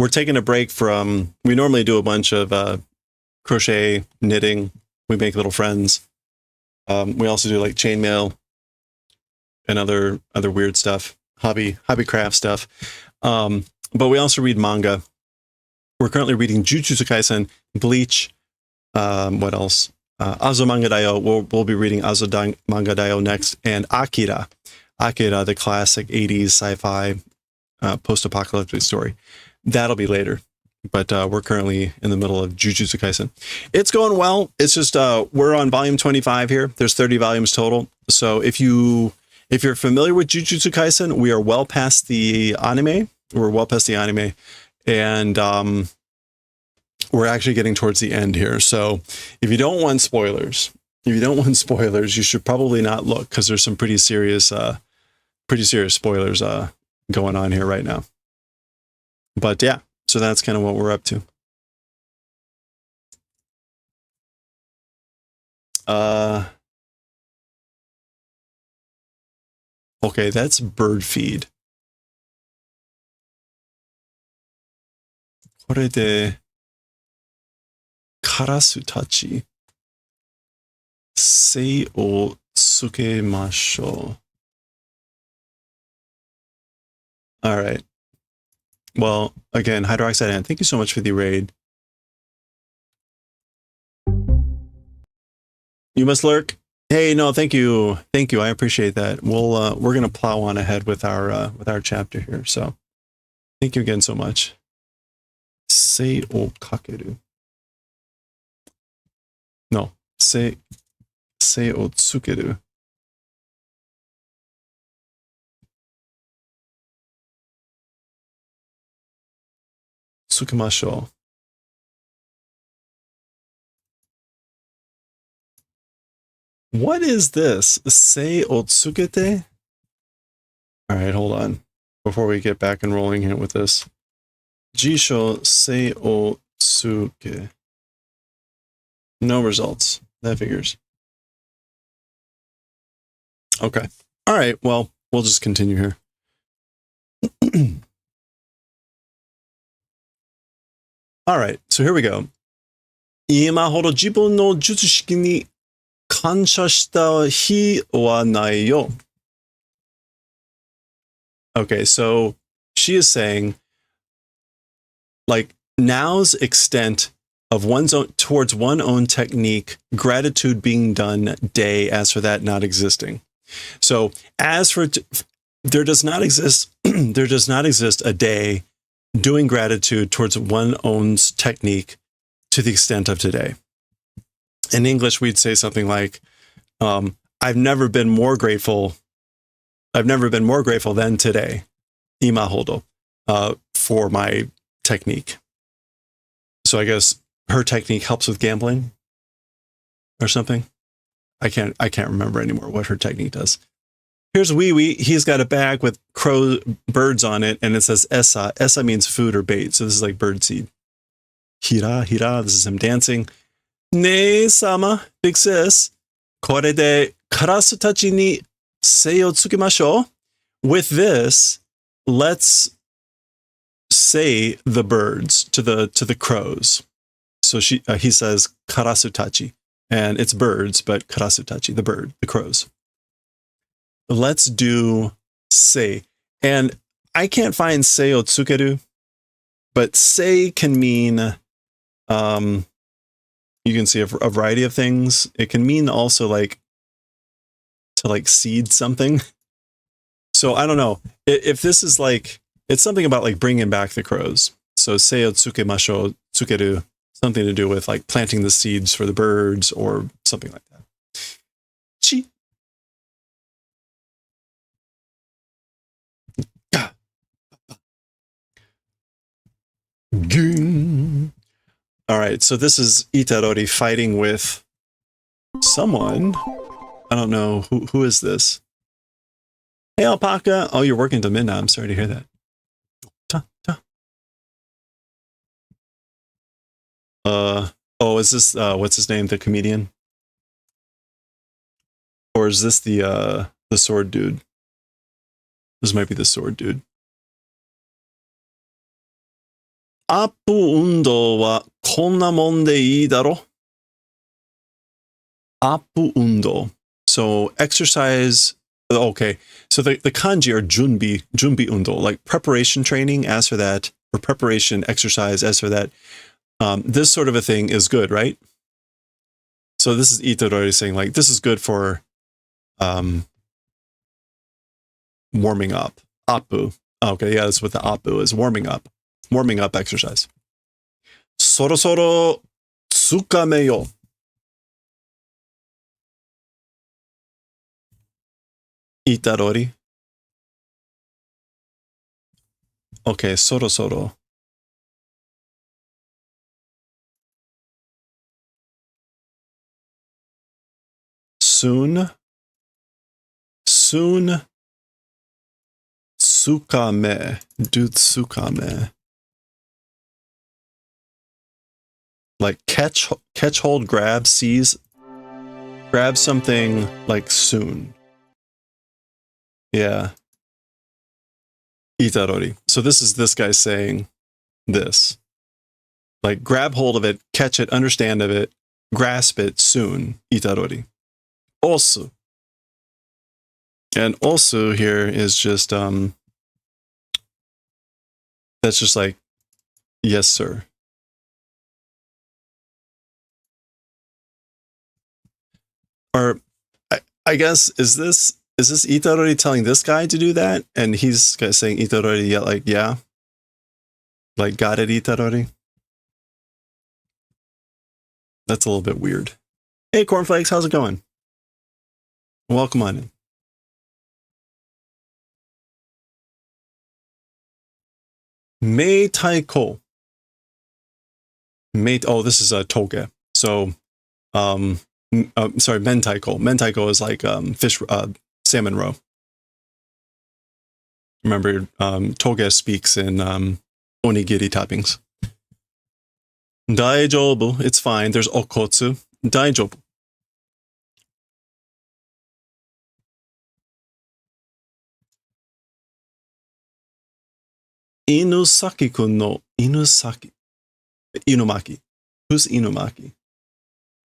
taking a break from. We normally do a bunch of crochet, knitting. We make little friends. We also do like chainmail and other weird stuff, hobby craft stuff. But we also read manga. We're currently reading Jujutsu Kaisen, Bleach. What else? Azumanga Daioh. We'll be reading Azumanga Daioh next, and Akira, the classic 80s sci-fi post-apocalyptic story. That'll be later. but we're currently in the middle of Jujutsu Kaisen. It's going well. It's just we're on volume 25 here. There's 30 volumes total. So if you're familiar with Jujutsu Kaisen, we are well past the anime. We're well past the anime, and we're actually getting towards the end here. So if you don't want spoilers, you should probably not look, because there's some pretty serious spoilers going on here right now. But yeah, so that's kind of what we're up to. Okay, that's bird feed. これでカラスたち精をつけましょう. All right. Well, again, Hydroxide Ant, thank you so much for the raid. You must lurk. Hey, no, thank you. Thank you. I appreciate that. We're going to plow on ahead with our chapter here. So thank you again so much. Sei o kakeru. No, sei o tsukeru. Tsukemashou. What is this? Sei o tsukete? All right, hold on. Before we get back and rolling here with this. Jisho sei o tsuke. No results. That figures. Okay. All right, well, we'll just continue here. All right, so here we go. 今ほど自分の術式に感謝した日はないよ. Okay, so she is saying, like, now's extent of one's own towards one's own technique, gratitude being done day, as for that not existing. So as for there does not exist a day doing gratitude towards one's own technique to the extent of today. In English, we'd say something like, I've never been more grateful than today, imahodo, for my technique. So I guess her technique helps with gambling or something. I can't remember anymore what her technique does. Here's Wee Wee. He's got a bag with birds on it, and it says esa. Esa means food or bait. So this is like bird seed. Hira, hira. This is him dancing. Ne sama, big sis. Kore de karasu tachi ni sei o tsukemashou. With this, let's say the birds to the crows. So he says karasu tachi, and it's birds, but karasu tachi, the bird, the crows. Let's do sei. And I can't find sei o tsukeru, but sei can mean, you can see a variety of things. It can mean also like to like seed something. So I don't know if this is like, it's something about like bringing back the crows. So sei o tsukemashou, tsukeru, something to do with like planting the seeds for the birds or something like that. Chi. All right, so this is Itadori fighting with someone. I don't know who is this. Hey, Alpaca. Oh, you're working till midnight. I'm sorry to hear that. Oh, is this what's his name? The comedian? Or is this the sword dude? This might be the sword dude. アップ運動はこんなもんでいいだろ? アップ運動. So exercise. Okay. So the kanji are junbi undo, like preparation training. As for that, or preparation exercise. As for that, this sort of a thing is good, right? So this is Itadori saying like this is good for warming up. Appu. Okay, yeah, that's what the appu is. Warming up exercise. そろそろつかめよ。Itarori. Okay, そろそろ. Soon. Soon. Tsukame. Do tsukame. Like catch, hold, grab, seize. Grab something like soon. Yeah. Itarori. So this is this guy saying this. Like grab hold of it, catch it, understand of it, grasp it soon. Itarori. Also. And also here is just that's just like yes sir. Or I guess is this Itarori telling this guy to do that? And he's saying Itarori, yeah, like, yeah. Like, got it, Itarori? That's a little bit weird. Hey, Cornflakes, how's it going? Welcome on in. Mei Taiko. Oh, this is a toge. So, sorry, mentaiko. Mentaiko is like fish, salmon roe. Remember, toge speaks in onigiri toppings. Daijoubu, it's fine. There's okotsu. Daijoubu. Inusaki-kun no Inusaki. Inumaki. Who's Inumaki?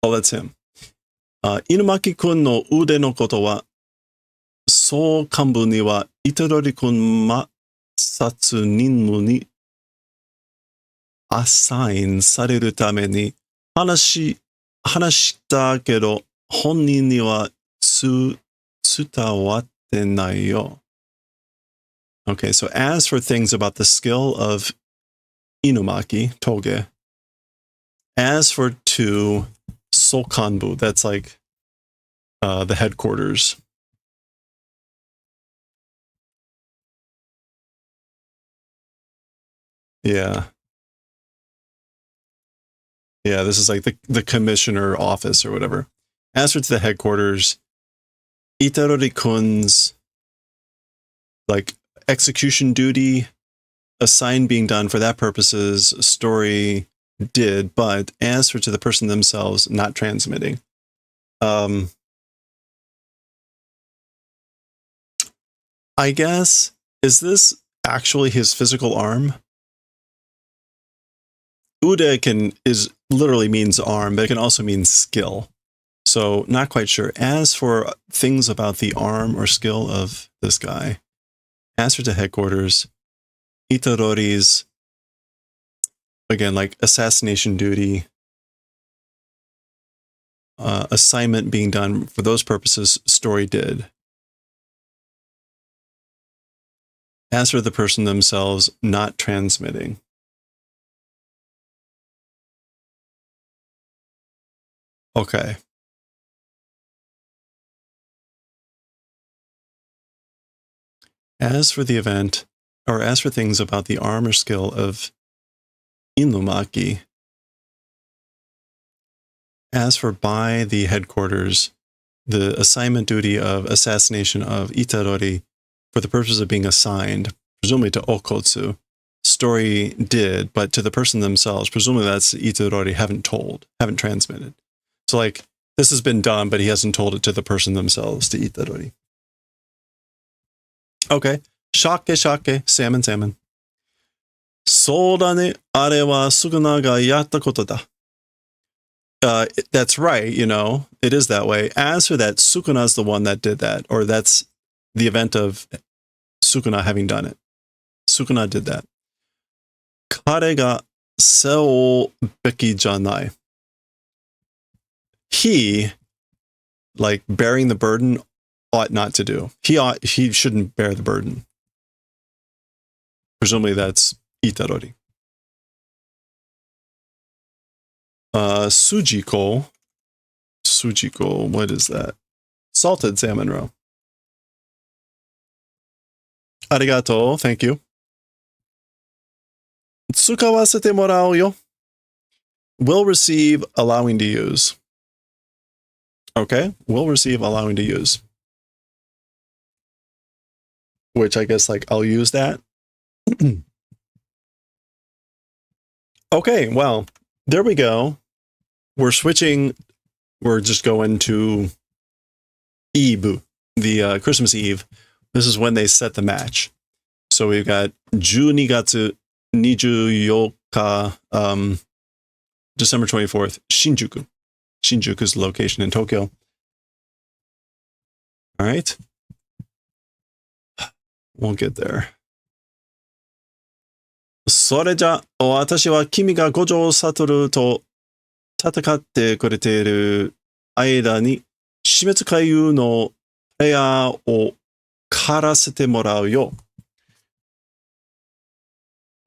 Oh, that's him. Inumaki-kun no ude no koto wa so kanbu ni wa Itarori-kun masatsu ninmu ni assign sareru tame ni hanashita kedo honnin ni wa tsutawatte nai yo. Okay, so as for things about the skill of Inumaki, toge, as for to Sokanbu, that's like the headquarters. Yeah. Yeah, this is like the commissioner office or whatever. As for to the headquarters, Itarori-kun's like execution duty, a sign being done for that purposes, story did, but as for to the person themselves, not transmitting. I guess, is this actually his physical arm? Ude literally means arm, but it can also mean skill. So not quite sure. As for things about the arm or skill of this guy, as for to headquarters, Itarori's, again, like assassination duty, assignment being done for those purposes, story did. As for the person themselves, not transmitting. Okay. As for the event, or as for things about the arm or skill of Inumaki, as for by the headquarters, the assignment duty of assassination of Itarori for the purpose of being assigned, presumably to Okotsu, story did, but to the person themselves, presumably that's Itarori, haven't transmitted. So like, this has been done, but he hasn't told it to the person themselves, to Itarori. Okay. Shake, salmon. Soudane, are wa Suguna ga yatta koto da. That's right, you know, it is that way. As for that, Sukuna's the one that did that, or that's the event of Sukuna having done it. Sukuna did that. Kare ga seu beki janai. He, like bearing the burden, ought not to do. He shouldn't bear the burden. Presumably that's Itarori. Sujiko. Sujiko, what is that? Salted salmon roe. Arigato, thank you. Tsukawasete morao yo. Will receive, allowing to use. Okay, will receive, allowing to use. Which I guess, like, I'll use that. Okay, well, there we go. We're switching. We're just going to Eve, the Christmas Eve. This is when they set the match. So we've got 12月24日, December 24th, Shinjuku. Shinjuku is the location in Tokyo. All right. We'll get there. それじゃ、私は君が五条悟と戦ってくれている間に、死滅回遊のプレイヤーを狩らせてもらうよ。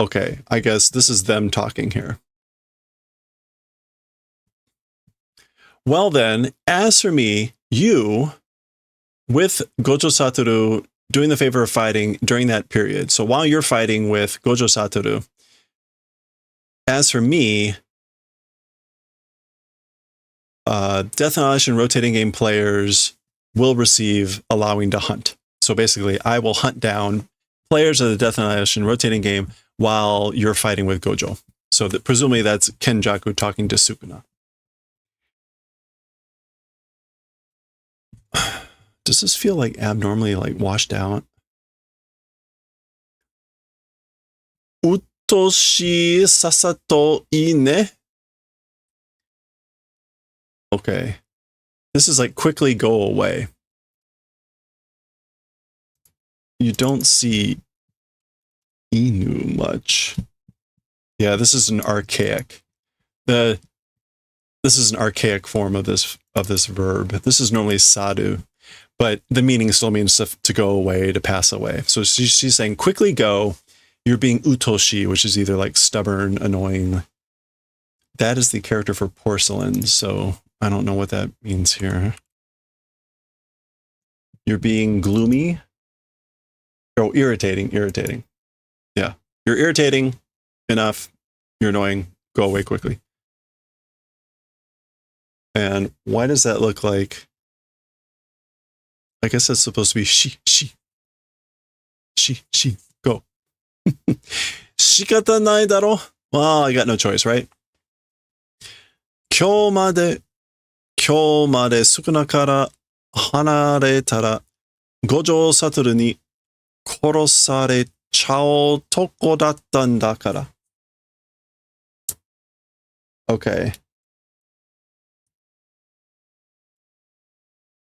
Okay, I guess this is them talking here. Well then, as for me, you, with Gojo Satoru, doing the favor of fighting during that period. So while you're fighting with Gojo Satoru, as for me, Death Annihilation rotating game players will receive allowing to hunt. So basically, I will hunt down players of the Death Annihilation rotating game while you're fighting with Gojo. So that presumably that's Kenjaku talking to Sukuna. Does this feel like abnormally like washed out? Utoshi sasato ine. Okay. This is like quickly go away. You don't see Inu much. Yeah, this is an archaic. This is an archaic form of this verb. This is normally sadu, but the meaning still means to go away, to pass away. So she's saying, quickly go. You're being utoshi, which is either like stubborn, annoying. That is the character for porcelain, so I don't know what that means here. You're being gloomy. Oh, irritating. Yeah. You're irritating enough. You're annoying. Go away quickly. And why does that look like? I guess that's supposed to be she. Go. Shikata nai daro. Well, I got no choice, right? 今日までSukunaから離れたら五条悟に殺されちゃうとこだったんだから。Okay.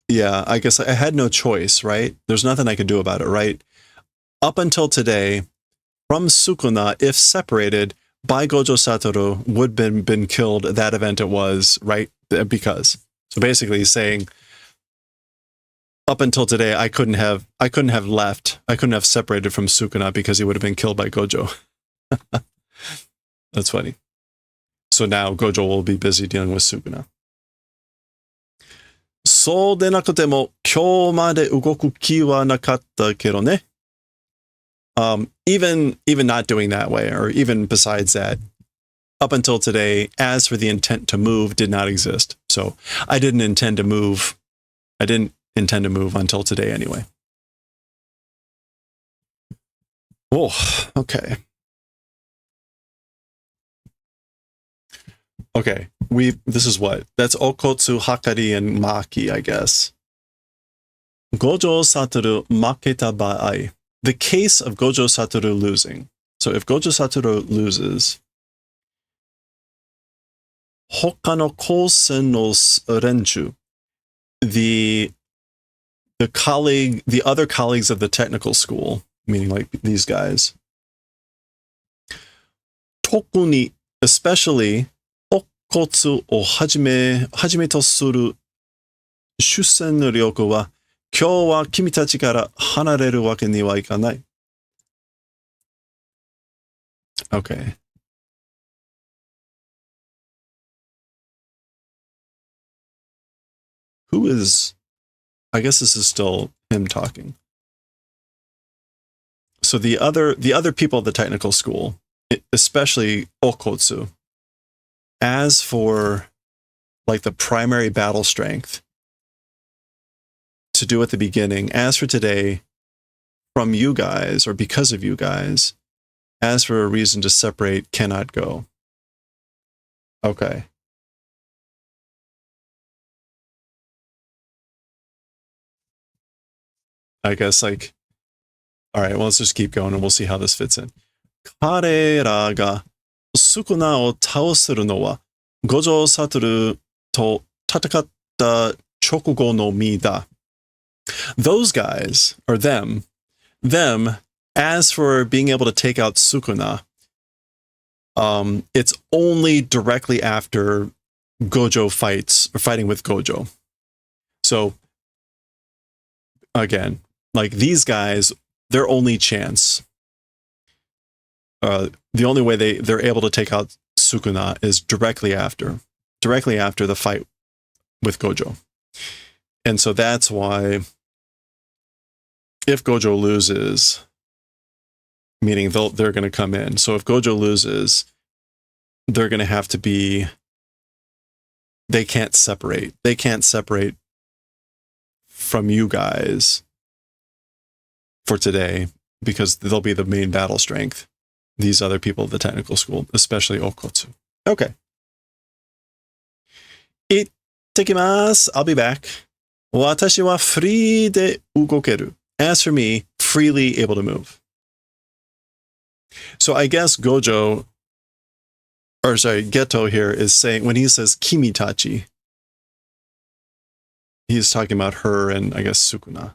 Yeah, I guess I had no choice, right? There's nothing I could do about it, right? Up until today, from Sukuna, if separated by Gojo Satoru, would have been killed at that event it was, right? Because. So basically he's saying, up until today, I couldn't have left. I couldn't have separated from Sukuna because he would have been killed by Gojo. That's funny. So now Gojo will be busy dealing with Sukuna. そうでなくても今日まで動く気はなかったけどね。Even not doing that way, or even besides that, up until today, as for the intent to move, did not exist. So I didn't intend to move. I didn't intend to move until today anyway. Oh, okay. Okay, this is what? That's Okotsu, Hakari, and Maki, I guess. Gojo Satoru maketa ba'ai. The case of Gojo Satoru losing. So if Gojo Satoru loses, Hoka no kousen no renchu, the other colleagues of the technical school, meaning like these guys, tokuni, especially Okotsu o hajime to suru shusen no ryoku wa kyou wa kimi tachi kara hanareru wake ni wa ikanai. Okay. who is, I guess this is still him talking. So the other people at the technical school, especially Okotsu, as for like the primary battle strength to do at the beginning, as for today, from you guys or because of you guys, as for a reason to separate, cannot go. Okay. I guess like, all right, well, let's just keep going and we'll see how this fits in. 彼らがスクナを倒せるのは五条悟と戦った直後のみだ。Those guys, or them, as for being able to take out Sukuna, it's only directly after Gojo fighting with Gojo. So, again, like these guys, their only chance, the only way they're able to take out Sukuna is directly after the fight with Gojo. And so that's why if Gojo loses, meaning they're going to come in. So if Gojo loses, they're going to have to be, they can't separate. They can't separate from you guys for today because they'll be the main battle strength. These other people at the technical school, especially Okotsu. Okay. Ittekimasu. I'll be back. Watashi wa free de ugokeru. As for me, freely able to move. So I guess Geto here is saying, when he says Kimitachi, he's talking about her and I guess Sukuna.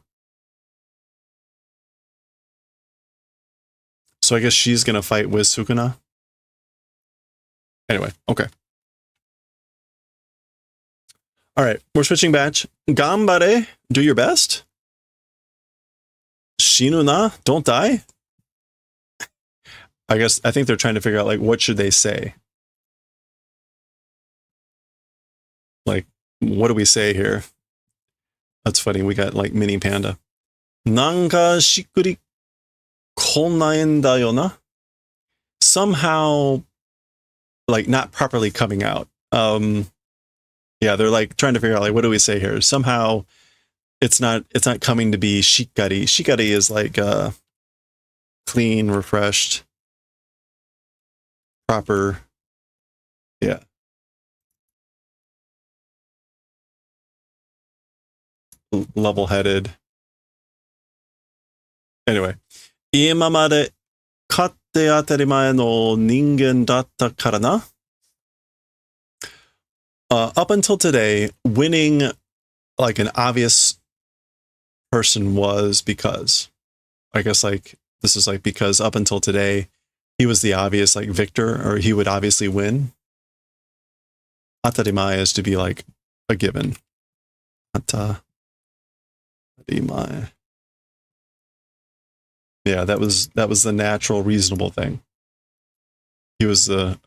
So I guess she's going to fight with Sukuna. Anyway, okay. All right, we're switching batch. Gambare, do your best. Shinu na, don't die. I think they're trying to figure out, like, what should they say? Like, what do we say here? That's funny. We got, like, mini panda. Nanka shikuri konaen da yo na? Somehow, like, not properly coming out. Yeah, they're, like, trying to figure out, like, what do we say here? Somehow, it's not coming to be shikari. Shikari is, like, clean, refreshed, proper, yeah. Level-headed. Anyway. 今まで勝って当たり前の人間だったからな. Up until today, winning like an obvious person was because, I guess like, this is like because up until today, he was the obvious like victor, or he would obviously win. Atarimae is to be like a given. Atarimae. Yeah, that was the natural, reasonable thing. He was the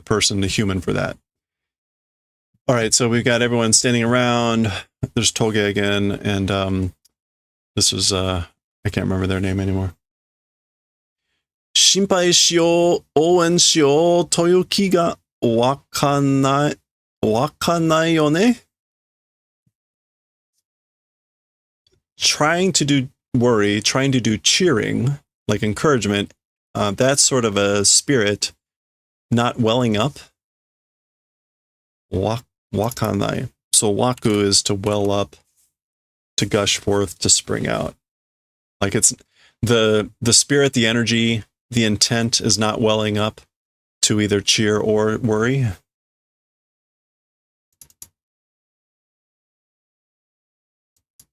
person, the human for that. All right, so we've got everyone standing around. There's Toge again, and this was I can't remember their name anymore. 心配しよう、応援しようという気がわかんないよね. Trying to do worry, trying to do cheering, like encouragement, that's sort of a spirit not welling up. Wakanai. So waku is to well up, to gush forth, to spring out. Like it's the spirit, the energy, the intent is not welling up to either cheer or worry.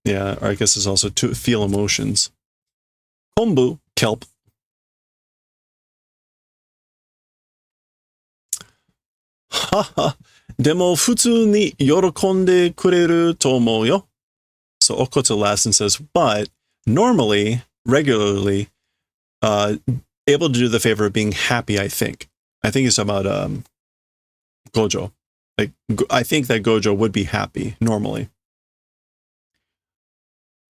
Yeah, or I guess it's also to feel emotions. Kombu, kelp. Haha, demo futsu ni yorokonde kureru to omou yo. So Okotsu laughs and says, but normally, regularly, able to do the favor of being happy, I think. I think he's talking about Gojo. Like, I think that Gojo would be happy, normally.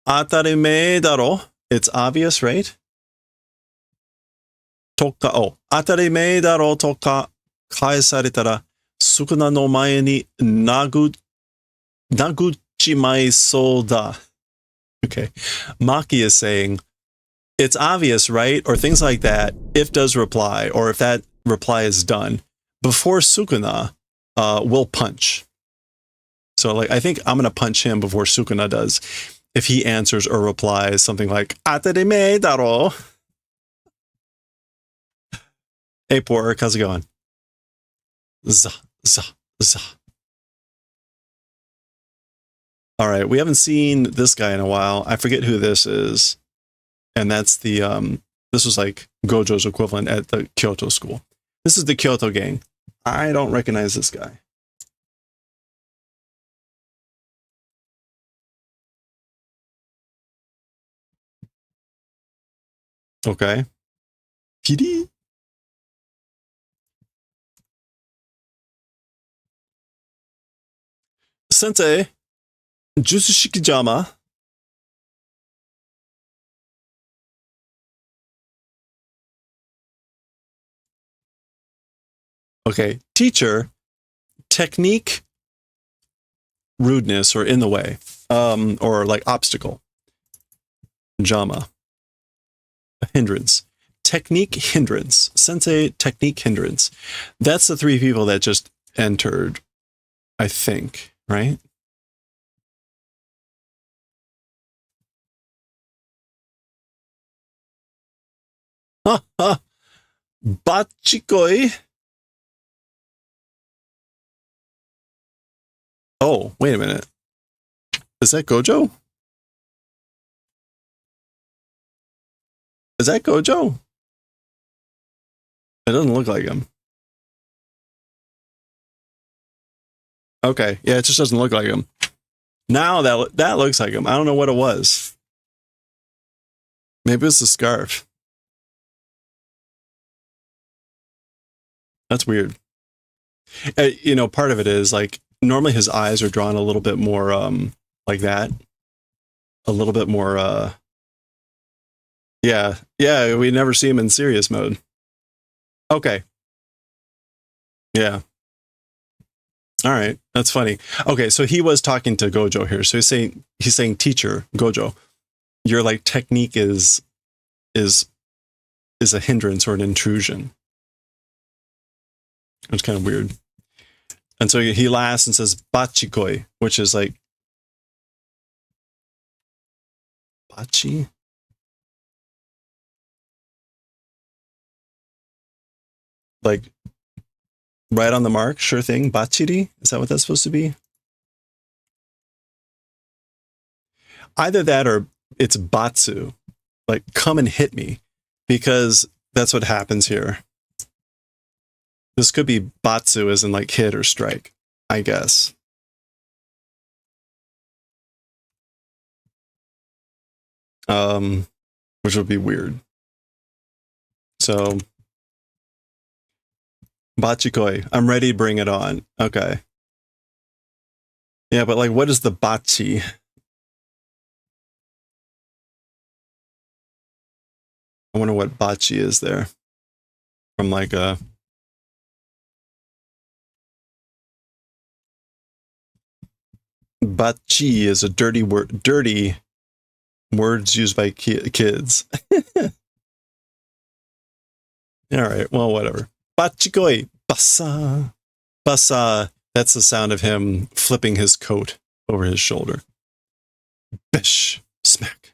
Atarime daro. It's obvious, right? Toka, oh, atarime daro toka kaesaretara sukuna no mae ni naguchimai so da. Okay. Maki is saying, it's obvious, right? Or things like that, if does reply, or if that reply is done, before Sukuna will punch. So like, I think I'm going to punch him before Sukuna does. If he answers or replies something like, Atarime daro. Hey, Pork, how's it going? Za, za, za. All right, we haven't seen this guy in a while. I forget who this is. And that's the, this was like Gojo's equivalent at the Kyoto school. This is the Kyoto gang. I don't recognize this guy. Okay. PD. Sensei, Jutsu Shikijama. Okay, teacher, technique, rudeness, or in the way, or like obstacle. Jama, a hindrance. Technique, hindrance. Sensei, technique, hindrance. That's the three people that just entered, I think, right? Ha ha! Bachikoi. Oh, wait a minute. Is that Gojo? Is that Gojo? It doesn't look like him. Okay, yeah, it just doesn't look like him. Now that looks like him. I don't know what it was. Maybe it's the scarf. That's weird. You know, part of it is like, normally his eyes are drawn a little bit more like that. A little bit more yeah, we never see him in serious mode. Okay. Yeah. All right, that's funny. Okay, so he was talking to Gojo here. So he's saying teacher, Gojo, your like technique is a hindrance or an intrusion. It's kind of weird. And so he laughs and says bachikoi, which is like bachi. Like right on the mark, sure thing. Bachiri? Is that what that's supposed to be? Either that or it's batsu, like come and hit me, because that's what happens here. This could be batsu as in like hit or strike, I guess. Which would be weird. So Bachikoi, I'm ready to bring it on. Okay. Yeah, but like, what is the bachi? I wonder what bachi is there. From like a... Bachi is a dirty word. Dirty words used by kids. All right, well, whatever. Bachikoi, basa, basa. That's the sound of him flipping his coat over his shoulder. Bish, smack.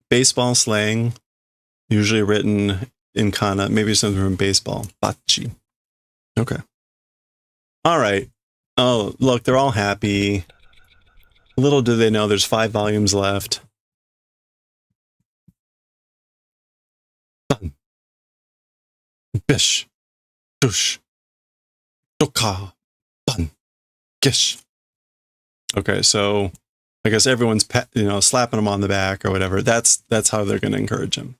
Baseball slang, usually written in kana, maybe something from baseball. Bachi. Okay. All right. Oh, look, they're all happy. Little do they know there's 5 volumes left. Dun. Bish. Dush. Doka. Bun. Gish. Okay, so I guess everyone's slapping him on the back or whatever. That's how they're going to encourage him.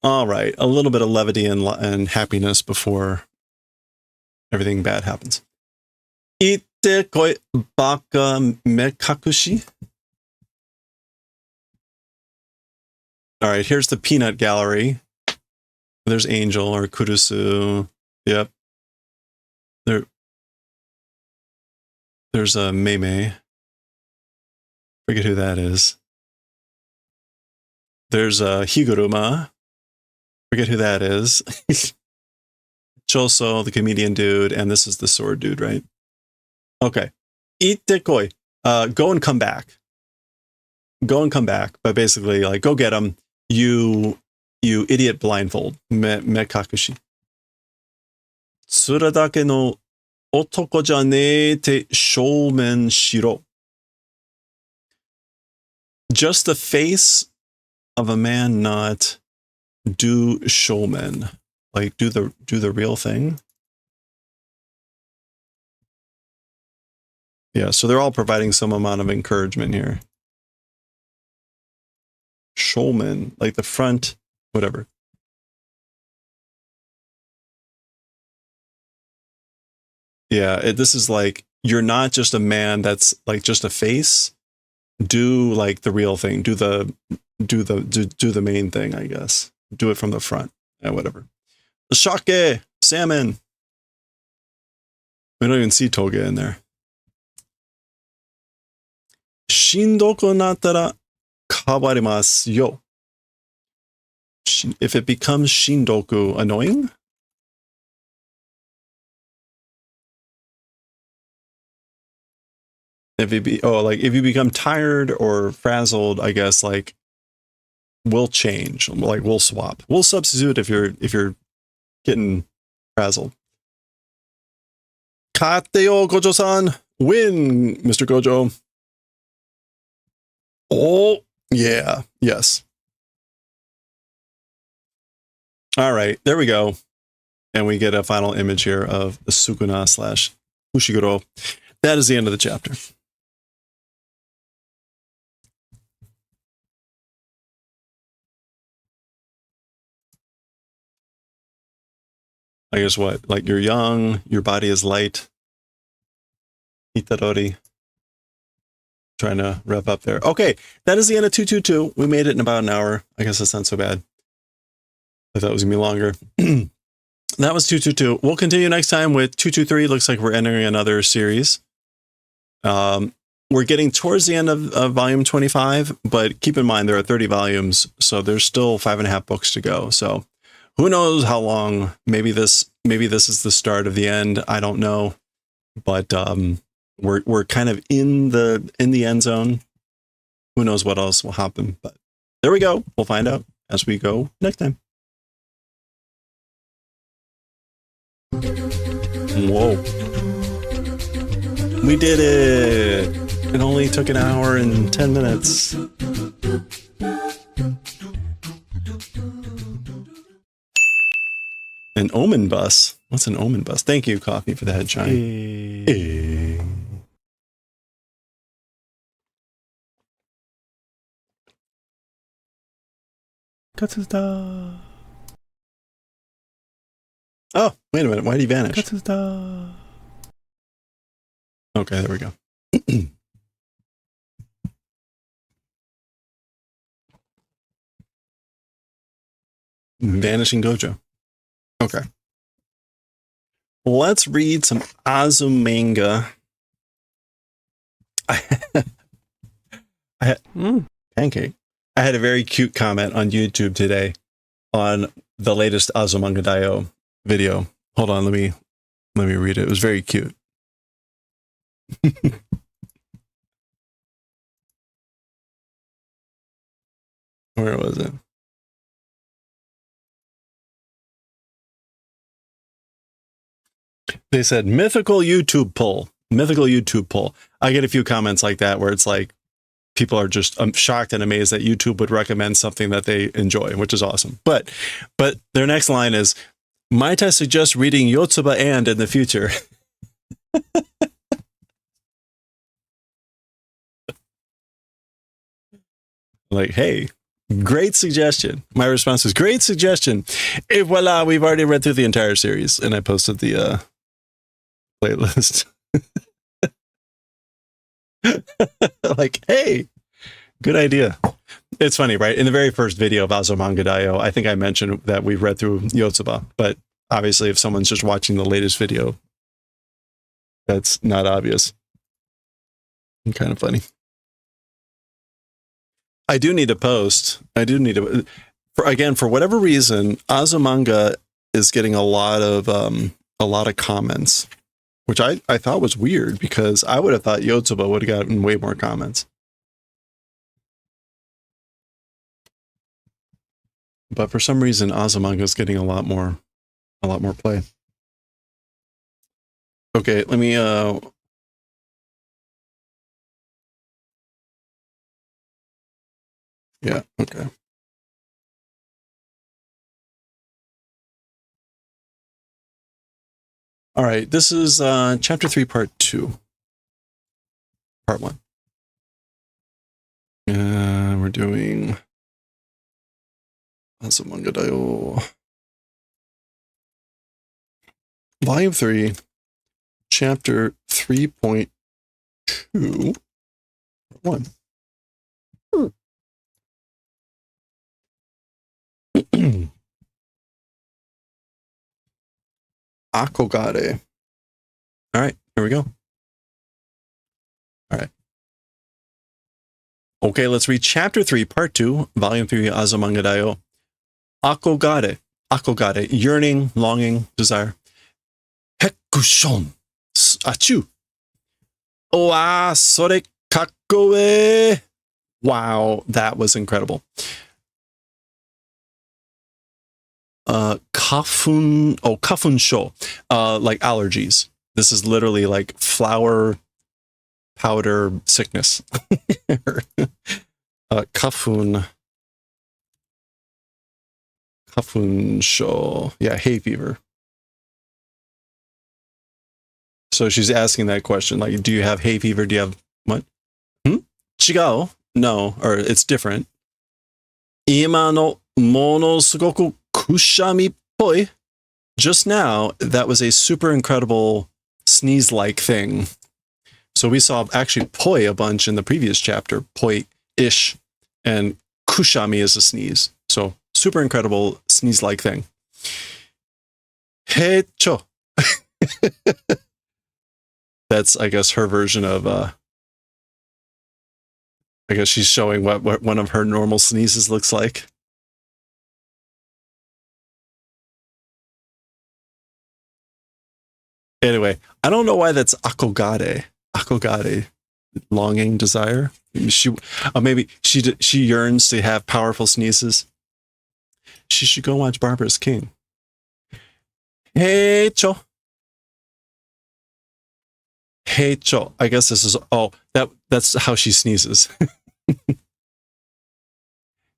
All right, a little bit of levity and happiness before everything bad happens. Ite koi baka me kakushi. All right, here's the peanut gallery. There's Angel or Kurusu. Yep. There's a Mei. Forget who that is. There's a Higuruma. Forget who that is. Choso, the comedian dude, and this is the sword dude, right? Okay. Itte koi. Go and come back. Go and come back. But basically, like, go get him. You idiot blindfold. Mekakushi. Tsuradake no otoko ja ne te shoumen shiro. Just the face of a man, not do showman. Like do the real thing. Yeah, so they're all providing some amount of encouragement here. Showman, like the front, whatever. Yeah, this is like, you're not just a man that's like just a face. Do like the real thing. Do the main thing, I guess. Do it from the front. Yeah, whatever. The sake, salmon. We don't even see toge in there. Shindoku nattara kawarimasu yo. If it becomes shindoku, annoying? If you if you become tired or frazzled, I guess like we'll change. Like we'll swap. We'll substitute if you're getting frazzled. Kateo Gojo-san, win, Mr. Gojo. Oh yeah, yes. All right, there we go, and we get a final image here of the Sukuna / Ushiguro. That is the end of the chapter. I guess what? Like you're young, your body is light. Itadori. Trying to wrap up there. Okay, that is the end of 222. We made it in about an hour. I guess that's not so bad. I thought it was going to be longer. That was 222. We'll continue next time with 223. Looks like we're entering another series. We're getting towards the end of volume 25, but keep in mind there are 30 volumes, so there's still 5.5 books to go. So who knows how long? Maybe this is the start of the end. I don't know, but we're kind of in the end zone. Who knows what else will happen? But there we go. We'll find out as we go next time. Whoa. We did it! It only took an hour and 10 minutes. An omen bus? What's an omen bus? Thank you, Coffee, for the head shine. Hey. Katsuta. Oh, wait a minute. Why did he vanish? Katsuta. Okay, there we go. Vanishing Gojo. Okay. Let's read some Azumanga. Pancake. I had a very cute comment on YouTube today on the latest Azumanga Daioh video. Hold on, let me read it. It was very cute. Where was it? They said mythical YouTube pull. Mythical YouTube pull. I get a few comments like that where it's like people are just shocked and amazed that YouTube would recommend something that they enjoy, which is awesome. But their next line is, might I suggest reading Yotsuba and in the future? Like, hey, great suggestion. My response was, great suggestion. Et voila, we've already read through the entire series, and I posted the playlist. Like, hey, good idea. It's funny, right? In the very first video of Azumanga Daioh, I think I mentioned that we've read through Yotsuba, but obviously if someone's just watching the latest video, that's not obvious. Kind of funny. I do need to post. I do need to, for whatever reason, Azumanga is getting a lot of comments, which I thought was weird because I would have thought Yotsuba would have gotten way more comments. But for some reason, Azumanga is getting a lot more play. Okay, let me yeah, okay. All right, this is chapter 3, part 2. Part 1. We're doing Azumanga Daioh. Volume 3, chapter 3.2, 1. Akogare. All right, here we go. All right. Okay, let's read chapter 3, part 2, volume 3, Azumanga Daioh. Akogare. Akogare. Yearning, longing, desire. Hekushon. Achu. Wow, sore kakkoe. Wow, that was incredible. Kafun sho, like allergies. This is literally like flower powder sickness. Kafun sho, yeah, hay fever. So she's asking that question, like, do you have hay fever? Do you have what? Chigao? No, or it's different. Ima no monosugoku kushami poi. Just now, that was a super incredible sneeze-like thing. So we saw actually poi a bunch in the previous chapter, poi-ish, and kushami is a sneeze. So super incredible sneeze-like thing. Hecho. That's, I guess, her version of, I guess she's showing what one of her normal sneezes looks like. Anyway, I don't know why that's akogare. Akogare, longing, desire. Maybe she yearns to have powerful sneezes. She should go watch Barbara's King. Hecho. Hecho. I guess this is that's how she sneezes. Can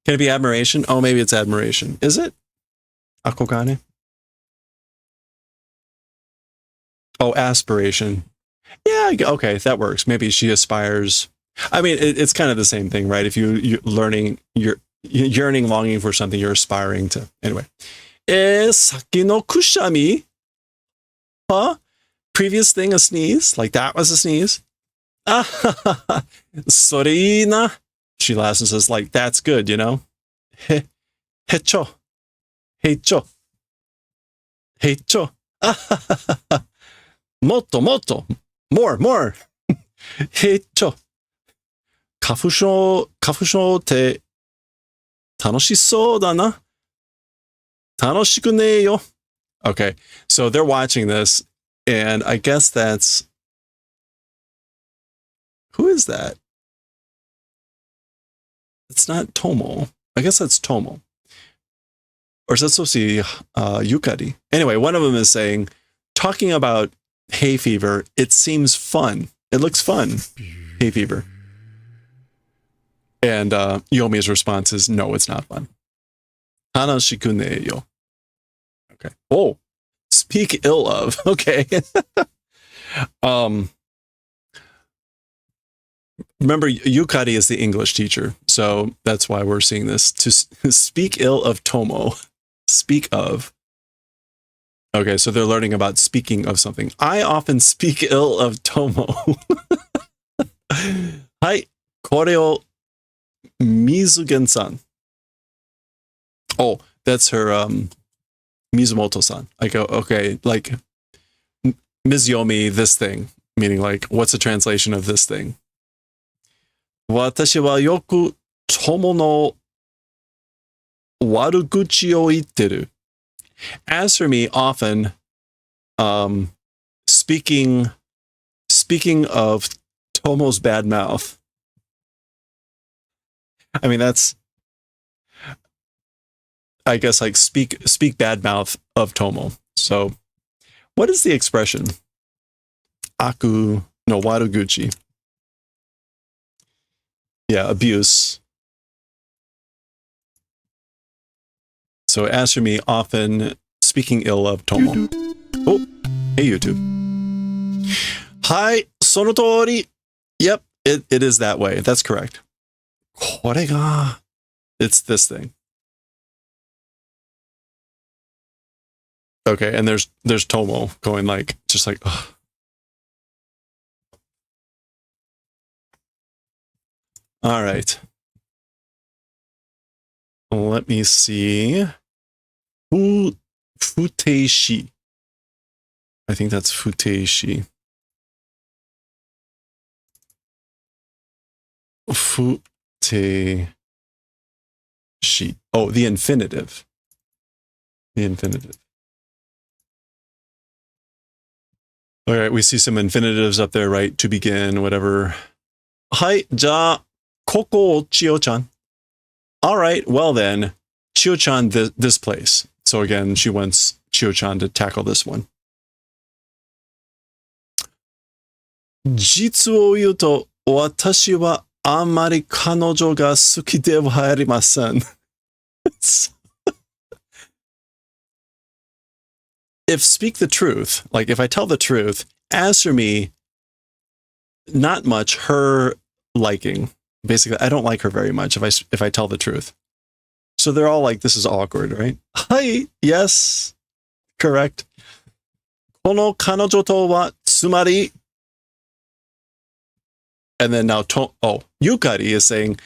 it be admiration? Oh, maybe it's admiration. Is it? Akogane? Oh, aspiration. Yeah, okay, that works. Maybe she aspires. I mean, it's kind of the same thing, right? If you're yearning, longing for something, you're aspiring to. Anyway. Saki no kushami? Huh? Previous thing, a sneeze? Like that was a sneeze? Sorina. She laughs and says, like, that's good, you know? Hecho. Hecho. Hecho. Motto, motto. More. Hecho. Kafusho te tanoshisou da na. Tanoshiku ne yo. Okay, so they're watching this, and I guess that's... Who is that? It's not Tomo. I guess that's Tomo. Or is that supposed to be Yukari? Anyway, one of them is saying, talking about hay fever, it seems fun. It looks fun. Hay fever. And Yomi's response is, no, it's not fun. Hanashiku ne yo. Okay. Oh, speak ill of. Okay. Remember, Yukari is the English teacher, so that's why we're seeing this. To speak ill of Tomo. Speak of. Okay, so they're learning about speaking of something. I often speak ill of Tomo. Hai, kore o Mizugen-san. Oh, that's her Mizumoto-san. I go, okay, like Ms. Yomi, this thing. Meaning like, what's the translation of this thing? Watashi wa yoku tomo no waruguchi o itteru. As for me, often, speaking of Tomo's bad mouth. I mean, that's, I guess, like speak bad mouth of Tomo. So, what is the expression? Waruguchi. Yeah, abuse. So as for me, often speaking ill of Tomo. Oh, hey YouTube. Hi, sonotori. Yep, it is that way. That's correct. Korega. It's this thing. Okay, and there's Tomo going like, just like, ugh. All right. Let me see. Futeishi. I think that's Futeishi. Futeishi. Oh, the infinitive. The infinitive. All right, we see some infinitives up there, right? To begin, whatever. Hai, ja, koko Chio-chan. All right, well then, Chio-chan, this place. So again, she wants Chio-chan to tackle this one. Jitsu o iu to, watashi wa amari kanojo ga suki de wa arimasen. If speak the truth, like if I tell the truth, as for me, not much her liking. Basically, I don't like her very much if I tell the truth. So they're all like, this is awkward, right? Hi, yes, correct. Kono kanojo to wa tsumari. And then now, Yukari is saying,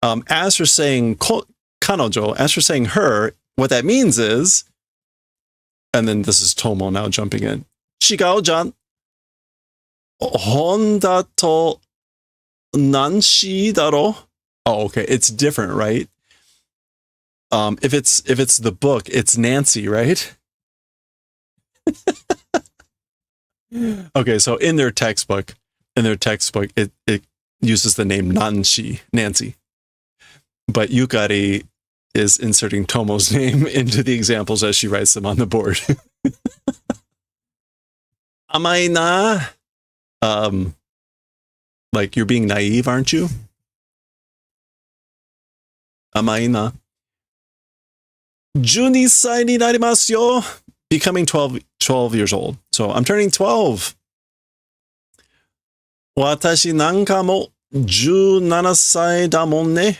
as for saying kanojo, as for saying her, what that means is, and then this is Tomo now jumping in. Shigao-jan. Honda to Nanshi daro. Oh, okay. It's different, right? If it's the book, it's Nancy, right? Okay, so in their textbook, it uses the name Nancy. But Yukari is inserting Tomo's name into the examples as she writes them on the board. Amai na? Like, you're being naive, aren't you? Amai na? 12歳になりますよ. Becoming 12 years old. So I'm turning 12. 私なんかも17歳だもんね.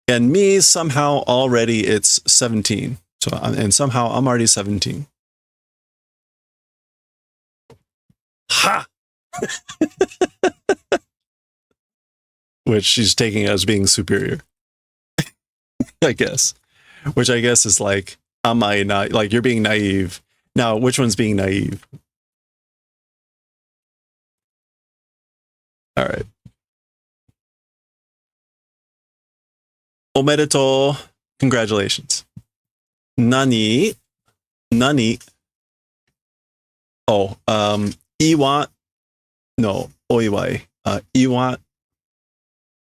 And me, somehow already it's 17. So, and somehow I'm already 17. Ha! Which she's taking as being superior. I guess. Which I guess is like, am I not, like, you're being naive. Now, which one's being naive? All right. Omedetou. Congratulations. Nani. Oh, iwa. No, oiwai. Iwa.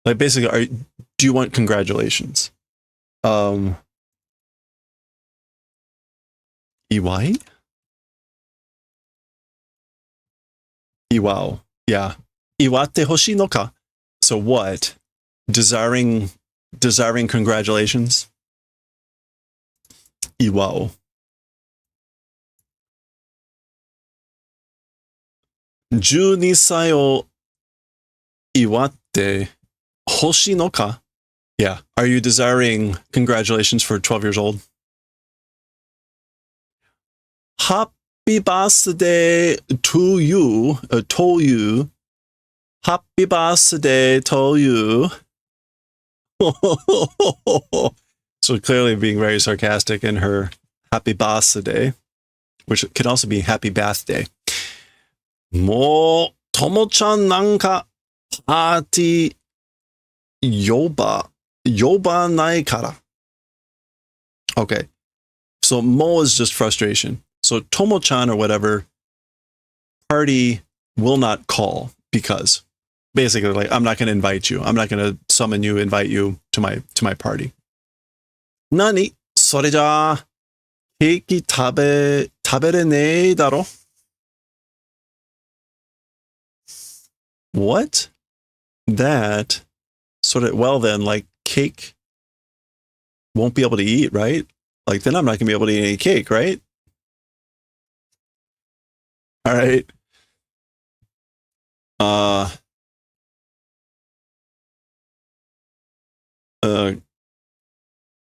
Like, basically, do you want congratulations? Iwai? Iwao. Yeah. Iwate hoshi no ka. So what? Desiring congratulations? Iwao. 12歳を祝って欲しいのか? Yeah. Are you desiring congratulations for 12 years old? Happy birthday to you. To you. Happy birthday to you. So clearly being very sarcastic in her happy birthday, which can also be happy birthday. もう、ともちゃんなんか、パーティー呼ばないから。Okay. So mo is just frustration. So Tomo-chan or whatever, party will not call because basically like I'm not going to invite you. I'm not going to summon you, invite you to my party. Nani? それじゃあケーキ食べれねえだろ? What? That sort of, well then, like cake won't be able to eat, right? Like then I'm not gonna be able to eat any cake, right? All right.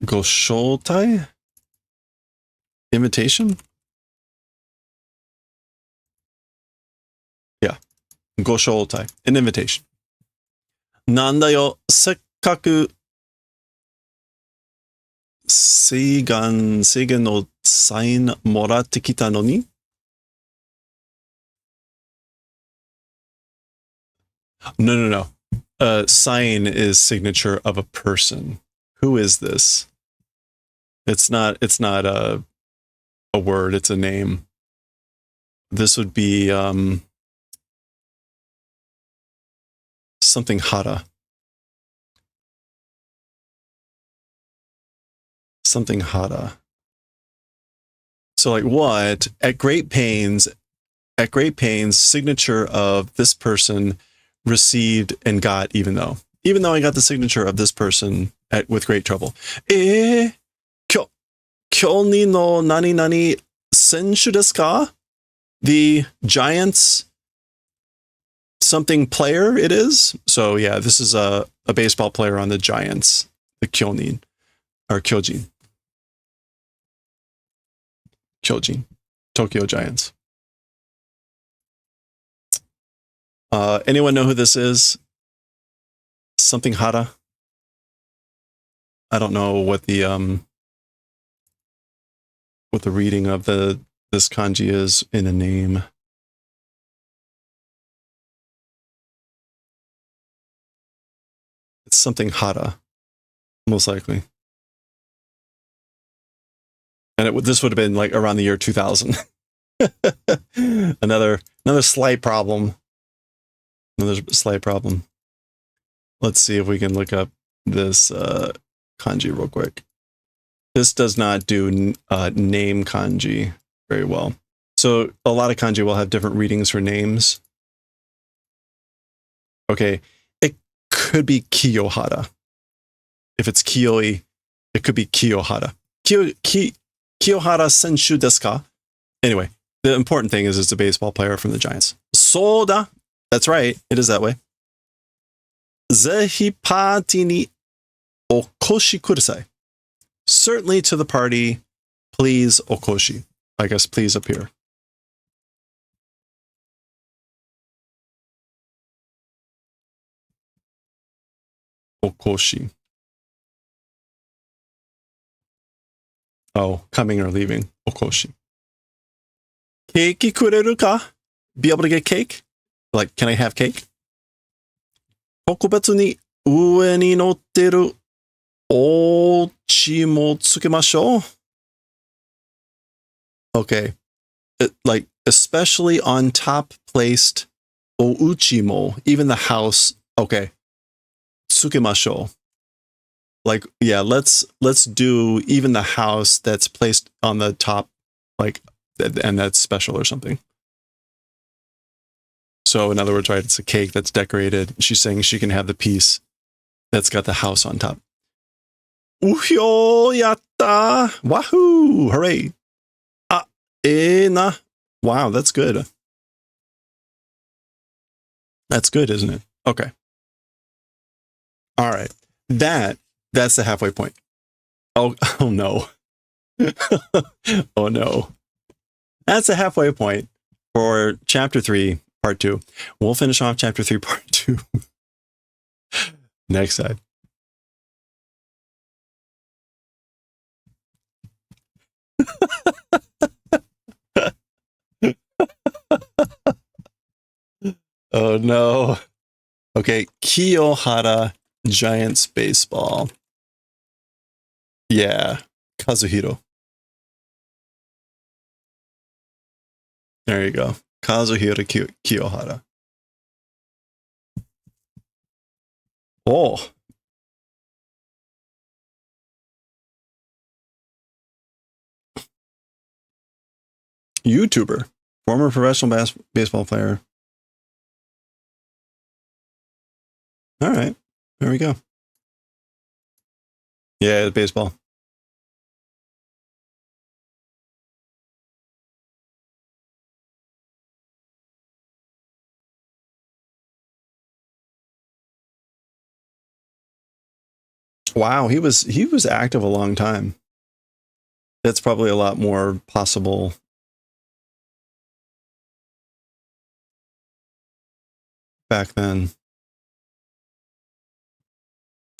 Goshotai? Invitation? Yeah. Goshotai. An invitation. なんだよ、せっかく制限のサインもらってきたのに? No. Sign is signature of a person. Who is this? It's not a word, it's a name. This would be something hara. Something hara. So like what? At great pains, signature of this person received and got even though I got the signature of this person with great trouble. 今日の何々選手ですか? The Giants something player it is. So yeah, this is a baseball player on the Giants, the Kyojin or Kyojin, Tokyo Giants. Anyone know who this is? Something hara? I don't know what the reading of this kanji is in a name. It's something hara, most likely. And this would have been like around the year 2000. Another slight problem. Another slight problem. Let's see if we can look up this kanji real quick. This does not do name kanji very well. So a lot of kanji will have different readings for names. Okay, it could be Kiyohara. If it's Kiyoi, it could be Kiyohara. Kiyohara Senshu desu ka? Anyway, the important thing is it's a baseball player from the Giants. Soda. That's right. It is that way. Zehi party ni okoshi kudasai. Certainly to the party, please okoshi. I guess please appear. Okoshi. Oh, coming or leaving. Okoshi. Keiki kureru ka? Be able to get cake? Like, can I have cake? Tokubetsu ni ue ni notteru ochi mo tsukemashou. Okay. Like, especially on top placed ouchi mo, even the house. Okay. Tsukemashou. Like, yeah, let's do even the house that's placed on the top, like, and that's special or something. So in other words, right, it's a cake that's decorated. She's saying she can have the piece that's got the house on top. Uhyo yatta! Wahoo! Hooray! Ah, na. Wow, that's good. That's good, isn't it? Okay. All right. That's the halfway point. Oh no. Oh no. That's the halfway point for chapter 3. Part 2. We'll finish off chapter 3, part 2 next time. Oh no. Okay, Kiyohara Giants Baseball. Yeah, Kazuhiro. There you go. Kazuhiro Kiyohara. Oh. YouTuber. Former professional baseball player. All right. There we go. Yeah, baseball. Wow, he was active a long time. That's probably a lot more possible. Back then.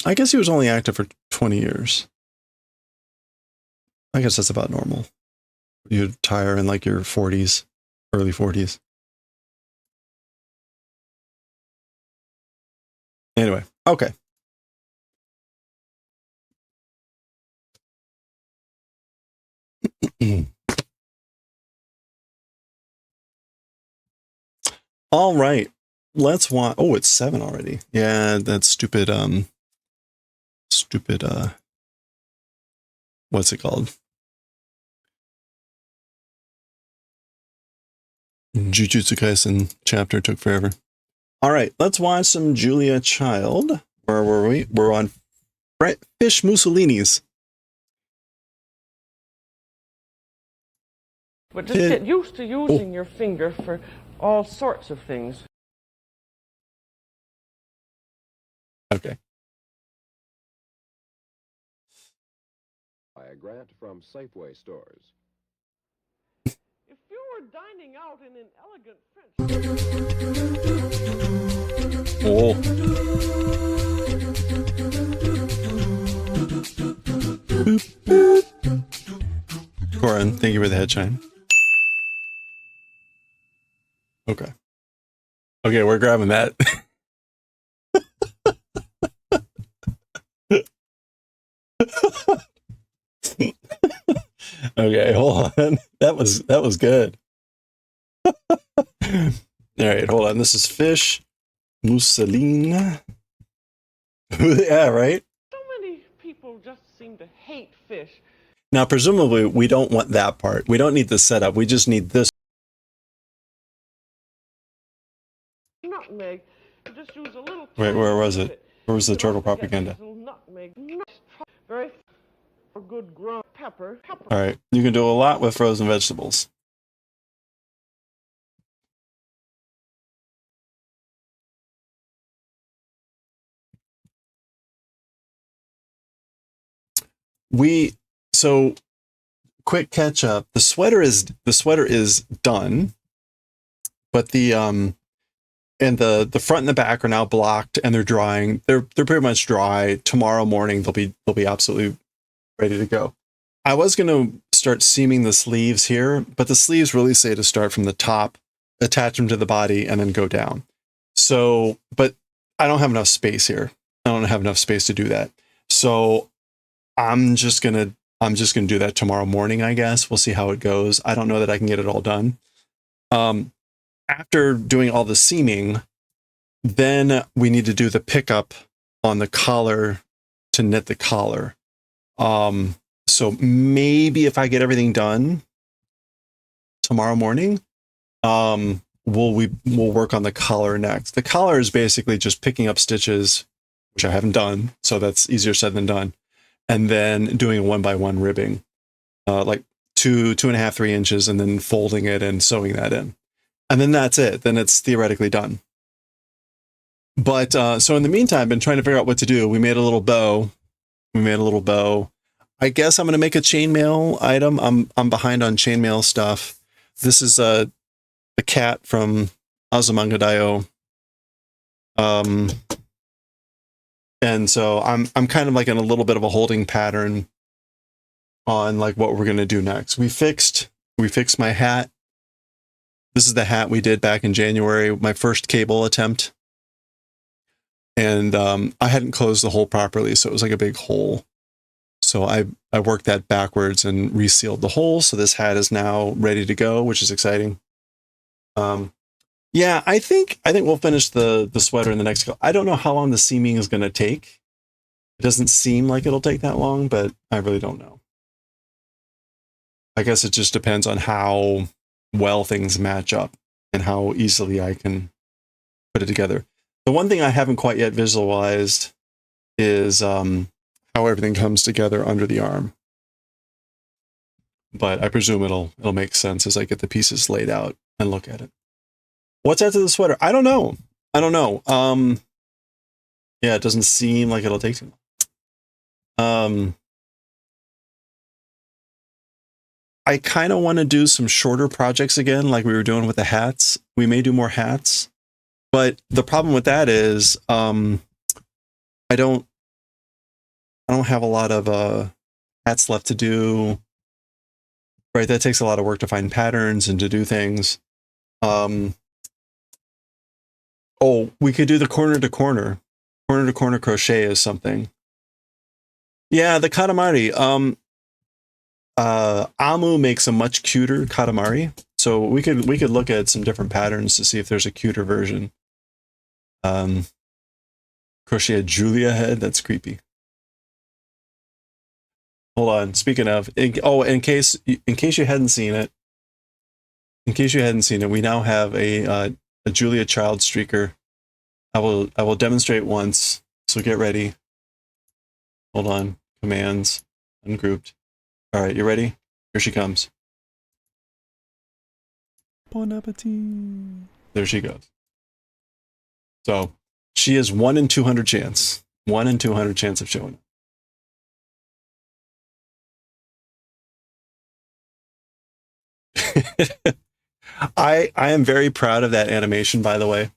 I guess he was only active for 20 years. I guess that's about normal. You retire in like your 40s, early 40s. Anyway, okay. All right. Let's watch. Oh, it's 7 already. Yeah, that's stupid. What's it called? Jujutsu Kaisen chapter took forever. All right, let's watch some Julia Child. Where were we? We're on Fish Mussolini's. But just get used to using your finger for all sorts of things. Okay. By a grant from Safeway stores. If you were dining out in an elegant French... Oh. Boop, boop. Corin, thank you for the headshine. Okay. Okay, we're grabbing that. Okay, hold on. That was good. All right, hold on. This is Fish Mussolini. Yeah, right? So many people just seem to hate fish. Now, presumably, we don't want that part. We don't need the setup. We just need this. Nutmeg. You just use a little... Wait, where was it? Where was the turtle propaganda? Nutmeg. Very good ground pepper. All right, you can do a lot with frozen vegetables. So quick catch up. The sweater is done, but the and the front and the back are now blocked and they're drying. They're pretty much dry. Tomorrow morning they'll be absolutely ready to go. I was going to start seaming the sleeves here, but the sleeves really say to start from the top, attach them to the body, and then go down. So, but I don't have enough space here. I don't have enough space to do that. So I'm just gonna do that tomorrow morning, I guess. We'll see how it goes. I don't know that I can get it all done. After doing all the seaming, then we need to do the pickup on the collar to knit the collar. So maybe if I get everything done tomorrow morning, we'll work on the collar next. The collar is basically just picking up stitches, which I haven't done, so that's easier said than done, and then doing a 1x1 ribbing, like 2.5, 3 inches, and then folding it and sewing that in, and then that's it. Then it's theoretically done. But so in the meantime, I've been trying to figure out what to do. We made a little bow. I guess I'm going to make a chainmail item. I'm behind on chainmail stuff. This is the cat from Azumanga Daioh. And so I'm kind of like in a little bit of a holding pattern on like what we're going to do next. We fixed my hat. This is the hat we did back in January, my first cable attempt. And I hadn't closed the hole properly, so it was like a big hole. So I worked that backwards and resealed the hole. So this hat is now ready to go, which is exciting. Yeah, I think we'll finish the sweater in the next I don't know how long the seaming is going to take. It doesn't seem like it'll take that long, but I really don't know. I guess it just depends on how well things match up and how easily I can put it together. The one thing I haven't quite yet visualized is how everything comes together under the arm. But I presume it'll make sense as I get the pieces laid out and look at it. What's after the sweater? I don't know. Yeah, it doesn't seem like it'll take too long. I kind of want to do some shorter projects again, like we were doing with the hats. We may do more hats, but the problem with that is I don't have a lot of hats left to do. Right, that takes a lot of work to find patterns and to do things. Oh, we could do the corner to corner crochet is something. Yeah, the katamari. Amu makes a much cuter katamari, so we could look at some different patterns to see if there's a cuter version. Crochet a Julia head. That's creepy. Hold on. Speaking of, in case you hadn't seen it, we now have a Julia child streaker. I will demonstrate once. So get ready. Hold on. Commands ungrouped. All right, you ready? Here she comes. Bon appetit. There she goes. So she is 1 in 200 chance. 1 in 200 chance of showing up. I am very proud of that animation, by the way.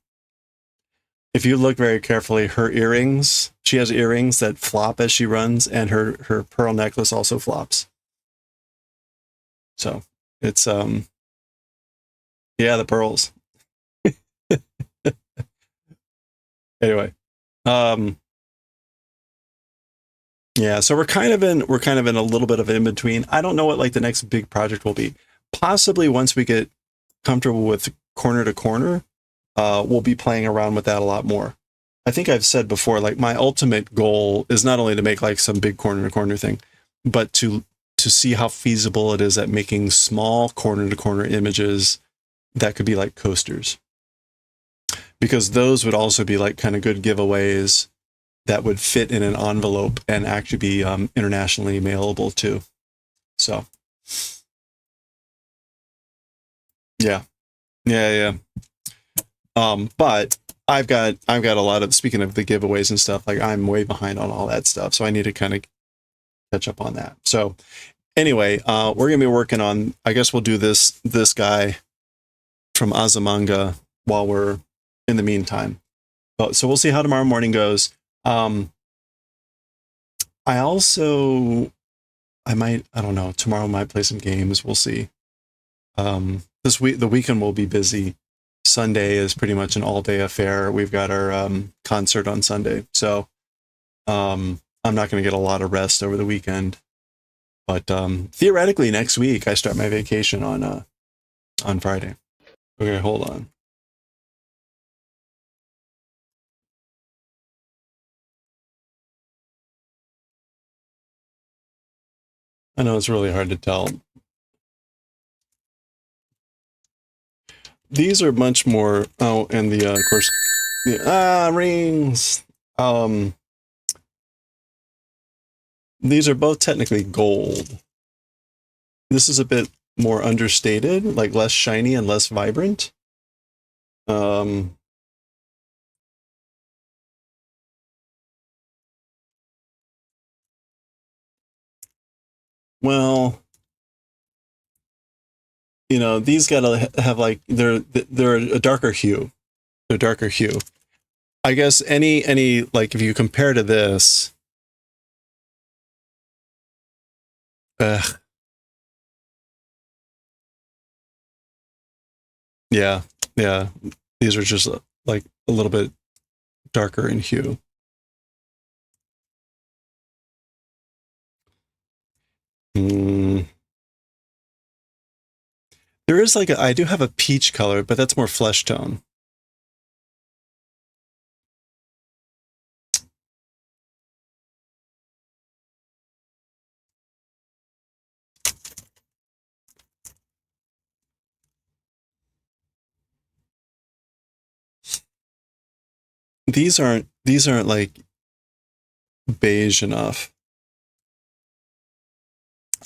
If you look very carefully, her earrings, she has earrings that flop as she runs, and her pearl necklace also flops. So it's yeah, the pearls. Anyway, yeah, so we're kind of in a little bit of in between. I don't know what like the next big project will be. Possibly once we get comfortable with corner to corner, we'll be playing around with that a lot more. I think I've said before, like my ultimate goal is not only to make like some big corner to corner thing, but to see how feasible it is at making small corner to corner images that could be like coasters. Because those would also be like kind of good giveaways that would fit in an envelope and actually be internationally mailable too. So yeah. But I've got a lot of, speaking of the giveaways and stuff, like I'm way behind on all that stuff. So I need to kind of catch up on that. So anyway, we're going to be working on, I guess we'll do this guy from Azumanga while we're in the meantime. But so we'll see how tomorrow morning goes. I don't know, tomorrow I might play some games. We'll see. The weekend will be busy. Sunday is pretty much an all-day affair. We've got our concert on Sunday, so I'm not going to get a lot of rest over the weekend. But theoretically, next week I start my vacation on Friday. Okay, hold on. I know it's really hard to tell. These are much more. Oh, and of course, the rings. These are both technically gold. This is a bit more understated, like less shiny and less vibrant. Well, you know, these gotta have like they're a darker hue. They're darker hue. I guess any like if you compare to this, Yeah, yeah. These are just like a little bit darker in hue. Mm. There is like I do have a peach color, but that's more flesh tone. These aren't like beige enough.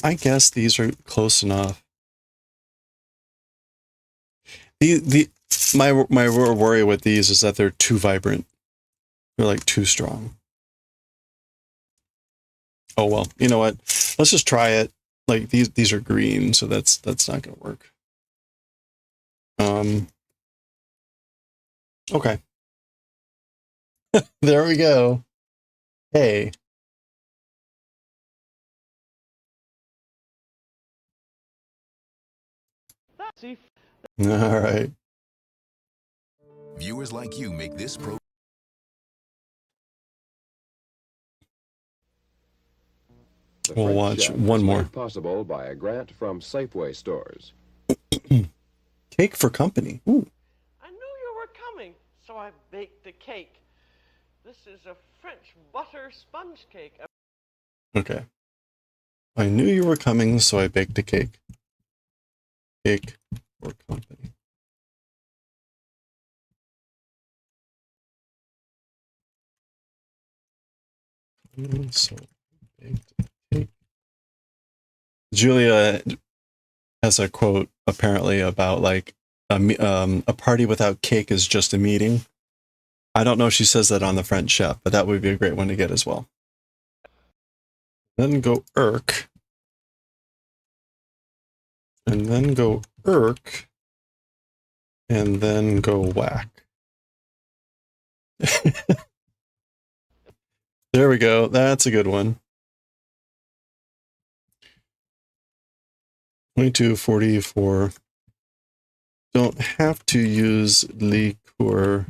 I guess these are close enough. My worry with these is that they're too vibrant. They're like too strong. Oh well, you know what? Let's just try it. Like these are green, so that's not gonna work. Okay. There we go. Hey. See, All right. Viewers like you make this program. The We'll French watch chef one is more. made possible by a grant from Safeway stores. Cake for company. Ooh. I knew you were coming, so I baked the cake. This is a French butter sponge cake. Okay. I knew you were coming, so I baked a cake. Cake for company. So baked a cake. Julia has a quote apparently about like a party without cake is just a meeting. I don't know if she says that on the French Chef, but that would be a great one to get as well. Then go irk. And then go irk. And then go whack. There we go. That's a good one. 2244. Don't have to use liqueur,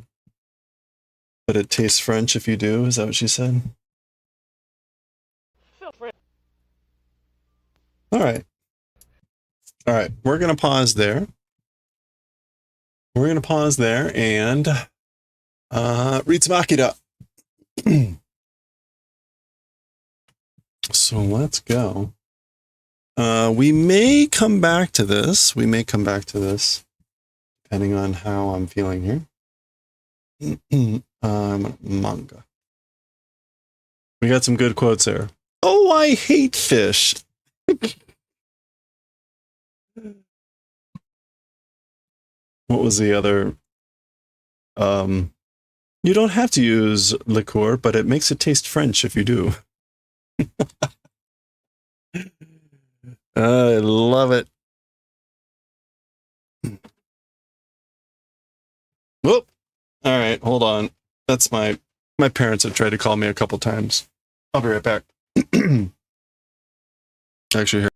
but it tastes French if you do. Is that what she said? Feel free. All right. All right. We're going to pause there. We're going to pause there and read some Akira. So let's go. We may come back to this. We may come back to this, depending on how I'm feeling here. Manga. We got some good quotes there. Oh, I hate fish. What was the other? You don't have to use liqueur, but it makes it taste French if you do. I love it. Whoop. All right, hold on. That's my parents have tried to call me a couple times. I'll be right back. Actually, here.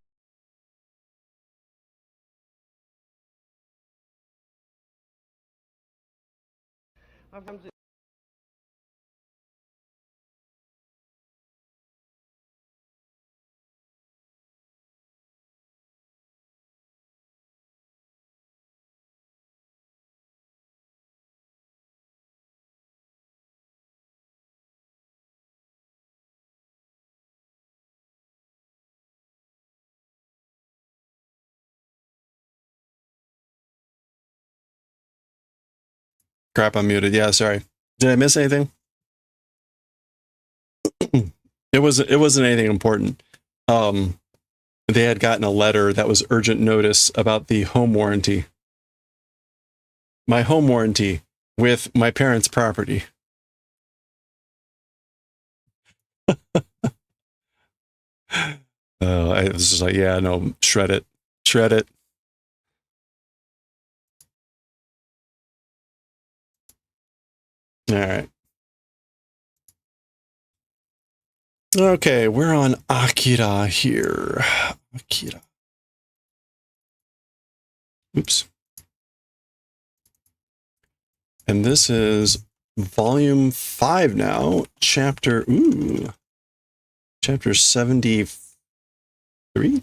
Crap, I'm muted. Yeah, sorry. Did I miss anything? It wasn't anything important. They had gotten a letter that was urgent notice about the home warranty. My home warranty with my parents' property. I was just like, yeah, no, shred it. Shred it. All right. Okay, we're on Akira here. Akira. Oops. And this is volume 5 now, chapter 73. I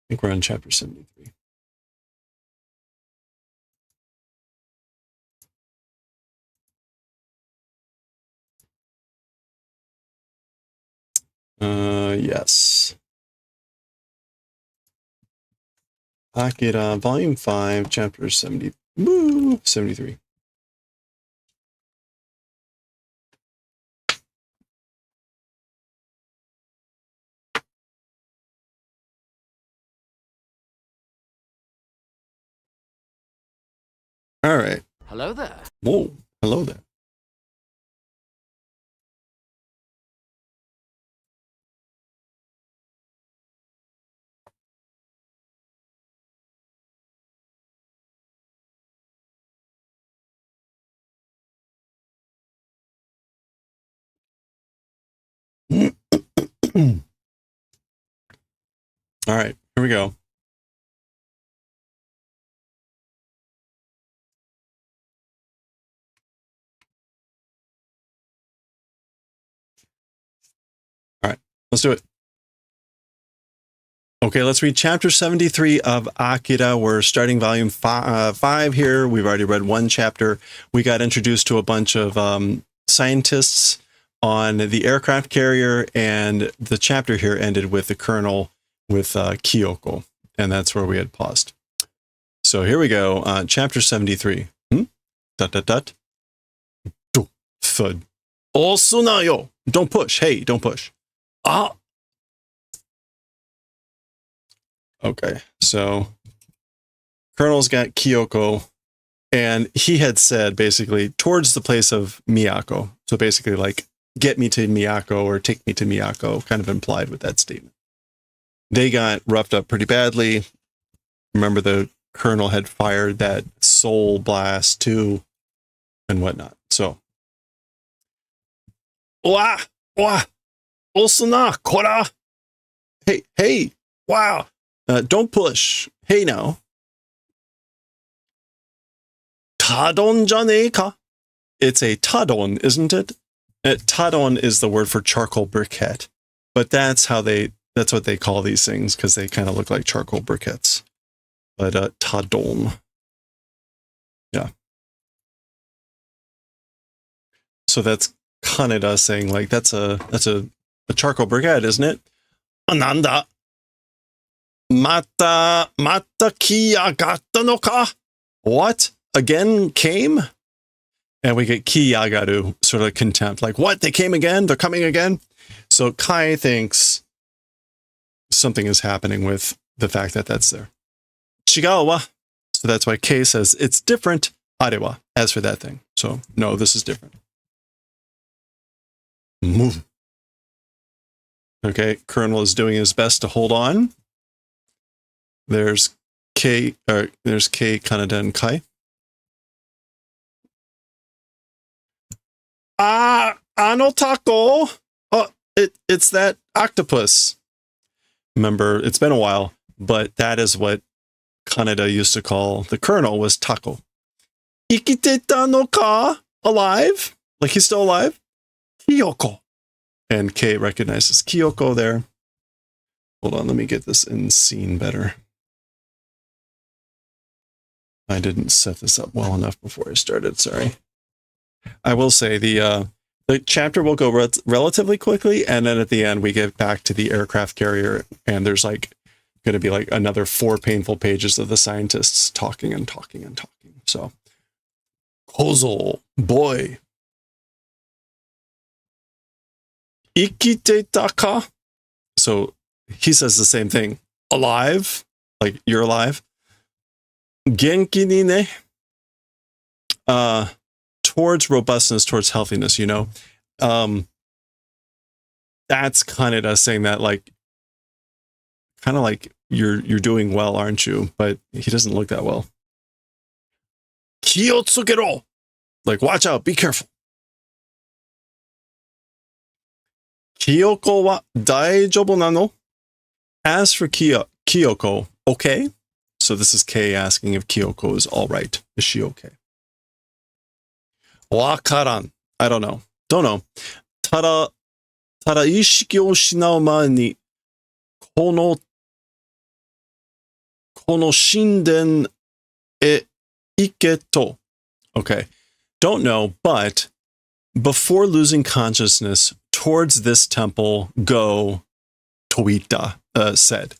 think we're on chapter 73. Yes. Akira, volume 5, chapter 73. All right. Hello there. Whoa. Hello there. All right, here we go. All right, let's do it. Okay, let's read chapter 73 of Akira. We're starting volume 5 here. We've already read one chapter. We got introduced to a bunch of scientists on the aircraft carrier, and the chapter here ended with the colonel with Kyoko, and that's where we had paused. So here we go, chapter 73. Dot, dot, dot. Do, thud. Osunayo. Don't push. Hey, don't push. Ah. Okay, so Colonel's got Kyoko, and he had said basically towards the place of Miyako. So basically like, get me to Miyako or take me to Miyako, kind of implied with that statement. They got roughed up pretty badly. Remember, the Colonel had fired that soul blast too and whatnot. So, wah, wah, osuna, kora. Hey, wow. Don't push. Hey now. Tadon janeka. It's a tadon, isn't it? Tadon is the word for charcoal briquette, but that's what they call these things because they kind of look like charcoal briquettes. But tadon. Yeah. So that's Kaneda saying like that's a charcoal briquette, isn't it? Ananda. Mata kiyagatta no ka? What? Again came? And we get kiyagaru, sort of contempt. Like, what? They came again? They're coming again? So Kai thinks something is happening with the fact that that's there. Chigawa. So that's why Kei says it's different. Arewa. As for that thing. So no, this is different. Move. Okay, Colonel is doing his best to hold on. There's Kaneda and Kai. Ano taco. Oh, it's that octopus. Remember, it's been a while, but that is what Kaneda used to call the Colonel was taco. Ikiteta no ka? Alive? Like he's still alive? Kyoko. And Kei recognizes Kyoko there. Hold on, let me get this in scene better. I didn't set this up well enough before I started, sorry. I will say the chapter will go relatively quickly, and then at the end we get back to the aircraft carrier, and there's like going to be like another 4 painful pages of the scientists talking and talking and talking. So, Kozo, boy. Ikiteta ka? So he says the same thing. Alive? Like you're alive? Genki ni ne? Towards robustness, towards healthiness, you know? That's kind of us saying that, like, kind of like you're doing well, aren't you? But he doesn't look that well. Kiyotsukero! Like, watch out, be careful. Kyoko wa daijoubu nano? As for Kyoko, okay? So this is Kei asking if Kyoko is all right. Is she okay? Wakaran. I don't know. Don't know. Tada ishiki o shinau mae ni kono shinden e iketo. Okay. Don't know, but before losing consciousness, towards this temple go, Toita said.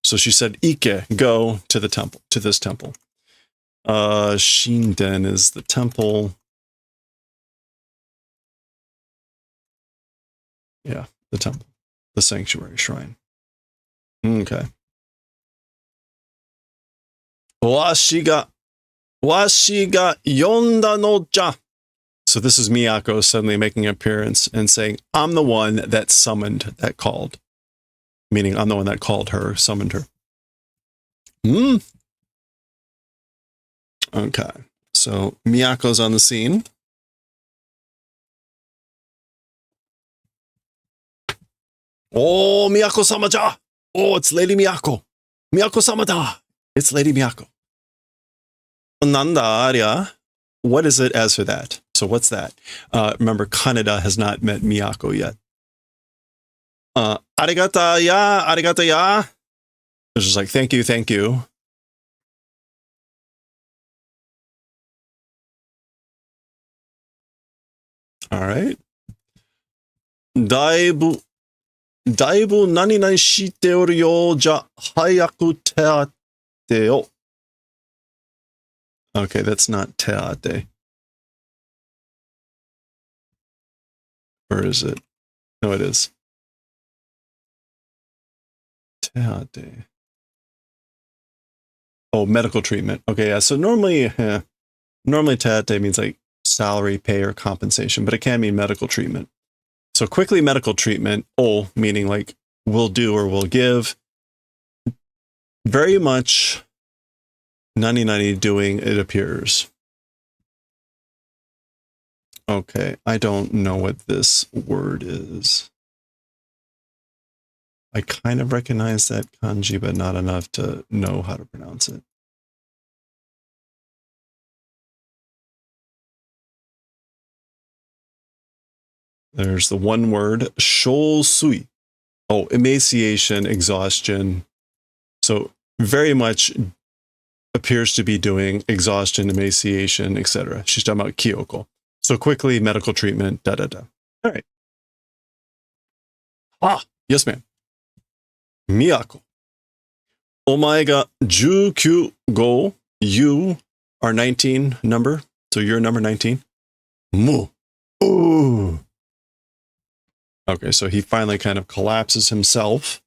So she said, Ike, go to the temple, to this temple. Shinden is the temple. Yeah, the temple, the sanctuary shrine. Okay. Washi ga yonda no ja. So this is Miyako suddenly making an appearance and saying, I'm the one that summoned, that called. Meaning I'm the one that called her, summoned her. Okay. So Miyako's on the scene. Oh, Miyako-sama ja! Oh, it's Lady Miyako. Miyako-sama da! It's Lady Miyako. Nanda aria. What is it as for that? So what's that? Remember, Kaneda has not met Miyako yet. Arigata ya, arigata ya. It's just like, thank you, thank you. All right. Daibu nani nani shite oru yo ja hayaku teate o. Okay, that's not teate. Or is it? No, it is. Teate. Oh, medical treatment. Okay, yeah. So normally teate means like salary, pay, or compensation, but it can mean medical treatment. So quickly medical treatment, oh, meaning like will do or will give. Very much nani doing, it appears. Okay, I don't know what this word is. I kind of recognize that kanji, but not enough to know how to pronounce it. There's the one word, shōsui. Oh, emaciation, exhaustion. So very much appears to be doing exhaustion, emaciation, etc. She's talking about Kyoko. So quickly, medical treatment, da-da-da. All right. Ah, yes, ma'am. Miyako. Omae ga 19 go. You are 19 number. So you're number 19. Mu. Ooh. Okay, so he finally kind of collapses himself.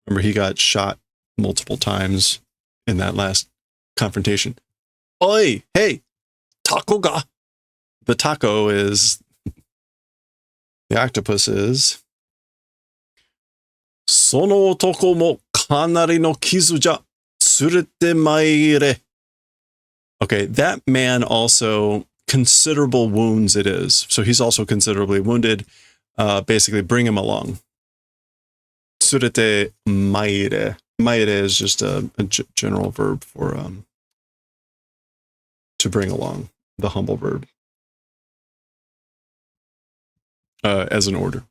Remember, he got shot multiple times in that last confrontation. Oi, hey, taco ga. The taco is, the octopus is, sono otoko mo kanari no kizu ja tsurete maire. Okay, that man also, considerable wounds it is. So he's also considerably wounded. Basically, bring him along. Tsurete maire. Maire is just a general verb for to bring along, the humble verb. As an order.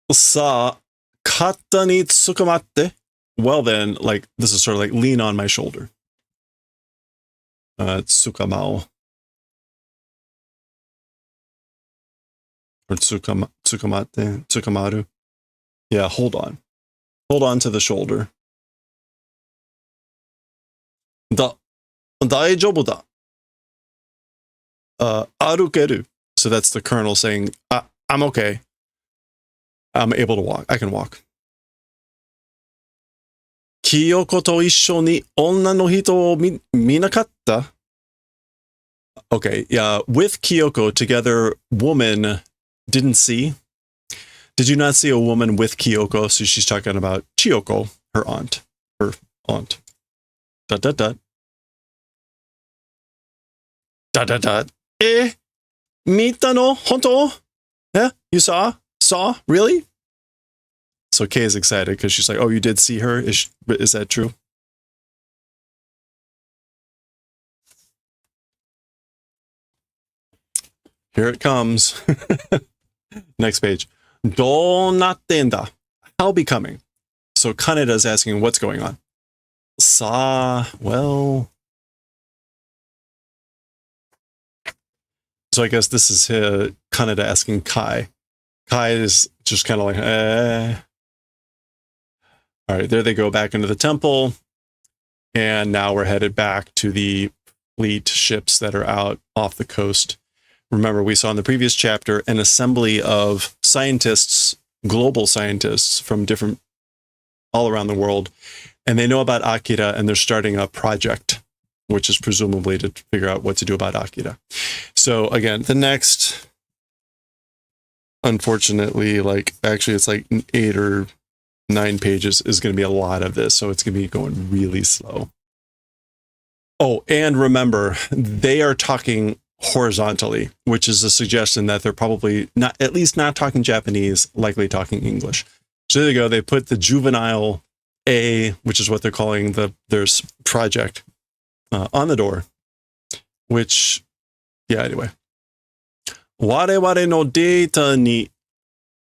Sa kata ni tsukumatte. Well then, like, this is sort of like lean on my shoulder. Tsukamao. Or tsukamate, tsukamaru. Yeah, hold on. Hold on to the shoulder. Daioh da. Arukeru. So that's the colonel saying, I'm okay. I'm able to walk. I can walk. Kyoko to issho ni onna no hito o minakatta. Okay, yeah, with Kyoko together, woman didn't see. Did you not see a woman with Kyoko? So she's talking about Chiyoko, her aunt. Her aunt. Dot, dot, dot. Dot, dot, dot. Mita no? Honto? Yeah? You saw? Saw? Really? So Kay is excited because she's like, oh, you did see her? Is that true? Here it comes. Next page. Do nattenda. How becoming? So Kaneda is asking what's going on. Sa, well. So I guess this is Kaneda asking Kai. Kai is just kind of like, All right, there they go back into the temple. And now we're headed back to the fleet ships that are out off the coast. Remember, we saw in the previous chapter an assembly of scientists, global scientists from different, all around the world. And they know about Akira and they're starting a project, which is presumably to figure out what to do about Akira. So again, the next, unfortunately, like actually it's like 8 or 9 pages is going to be a lot of this. So it's going to be going really slow. Oh, and remember, they are talking horizontally, which is a suggestion that they're probably not, at least not talking Japanese, likely talking English. So there you go. They put the juvenile A, which is what they're calling their project, on the door, which, yeah, anyway. 我々のデータに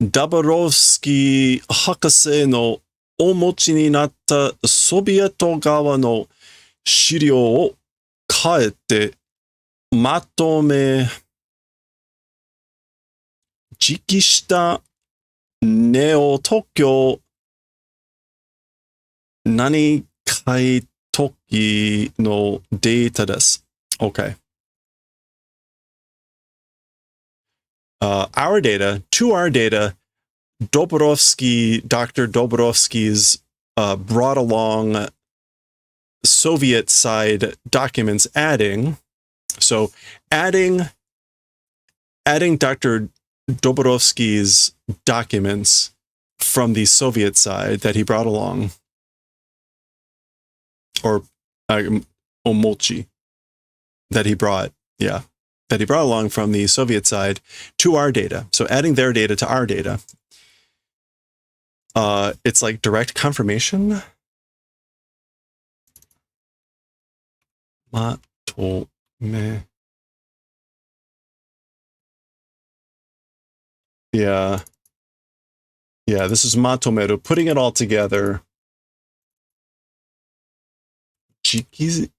ダブロフスキー博士のお持ちになったソビエト側の資料を変えてまとめ直記したネオ特許何回時のデータです。Okay. Our data, to our data, Dr. Dobrovsky's brought along Soviet side documents adding Dr. Dobrovsky's documents from the Soviet side that he brought along, or Omochi that he brought along from the Soviet side to our data. So adding their data to our data. It's like direct confirmation. Matome. Yeah. Yeah, this is matomeru, putting it all together. Jikisuru?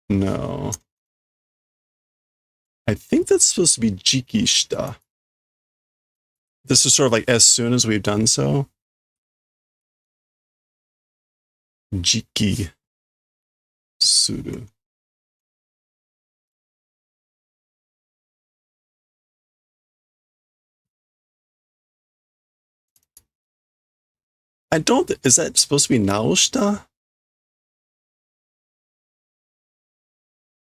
No. I think that's supposed to be jikishita. This is sort of like as soon as we've done so. Jiki suru. Is that supposed to be naoshita?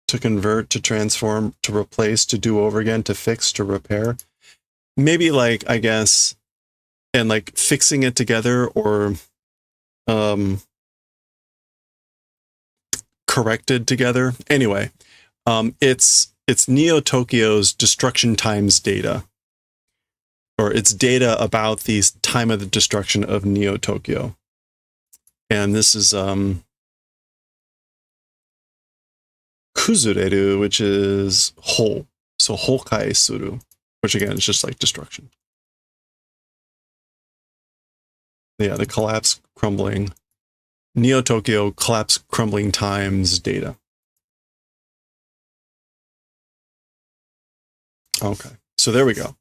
To convert, to transform, to replace, to do over again, to fix, to repair. Maybe like, I guess, and like fixing it together or corrected together. Anyway, it's Neo Tokyo's destruction times data. Or it's data about the time of the destruction of Neo Tokyo. And this is kuzureru, which is whole. So hokai suru, which again is just like destruction. Yeah, the collapse, crumbling. Neo Tokyo collapse, crumbling times data. Okay, so there we go.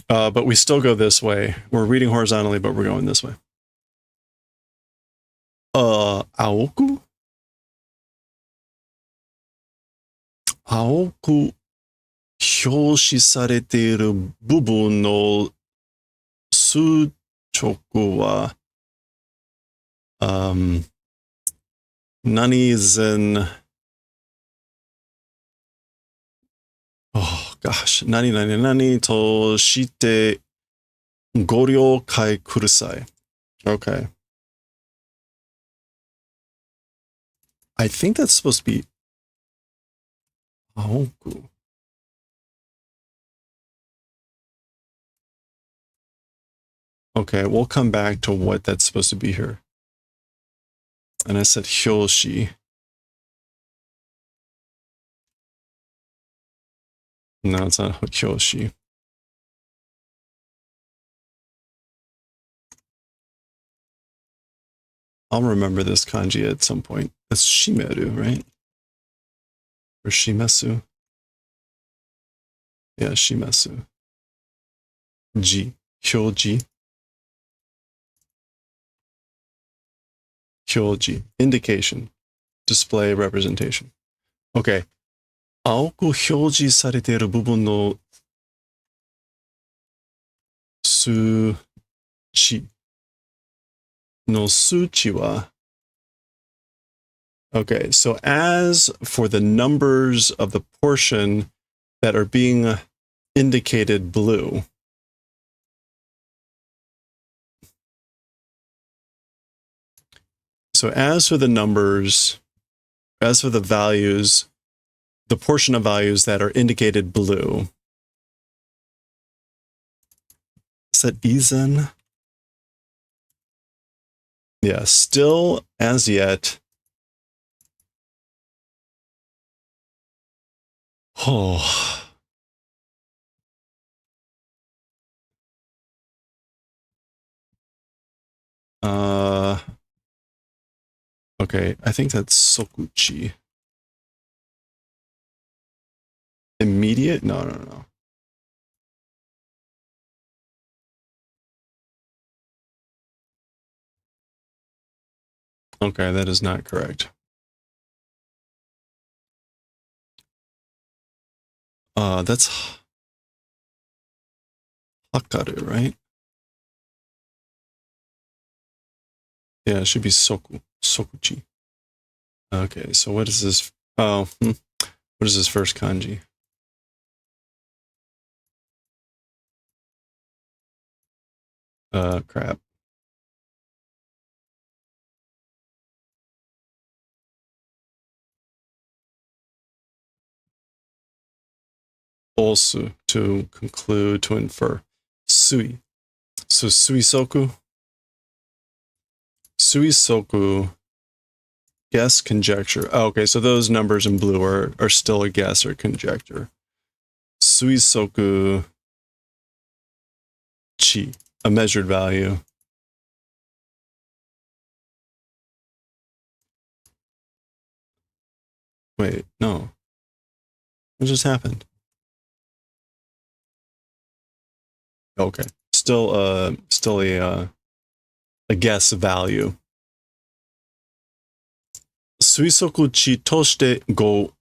But we still go this way. We're reading horizontally, but we're going this way. Aoku? Aoku 表示されている部分の数直は、何前 Oh gosh, 何々何としてご了解ください. Okay. I think that's supposed to be Aoku. Okay, we'll come back to what that's supposed to be here. And I said Hyoshi. No, it's not Hyoshi. I'll remember this kanji at some point. That's Shimeru, right? Or Shimesu? Yeah, Shimesu. Ji. Hyoji. Hyoji. Indication. Display representation. Okay. 青く表示されている部分の数値の数値は Okay, so as for the numbers of the portion that are being indicated blue, so as for the numbers, as for the values, the portion of values that are indicated blue, is that Izen? Yeah, still as yet. Oh. Okay, I think that's Sokuchi. Immediate? No. Okay, that is not correct. That's Hakaru, right? Yeah, it should be Sokuchi. Okay, so what is this? Oh, what is this first kanji? Crap. Also, to conclude, to infer. Sui. So Suisoku. Suisoku. Guess, conjecture. Oh, okay, so those numbers in blue are still a guess or conjecture. Suisoku chi, a measured value. Wait, no. What just happened? Okay, still a guess value. 推測値としてご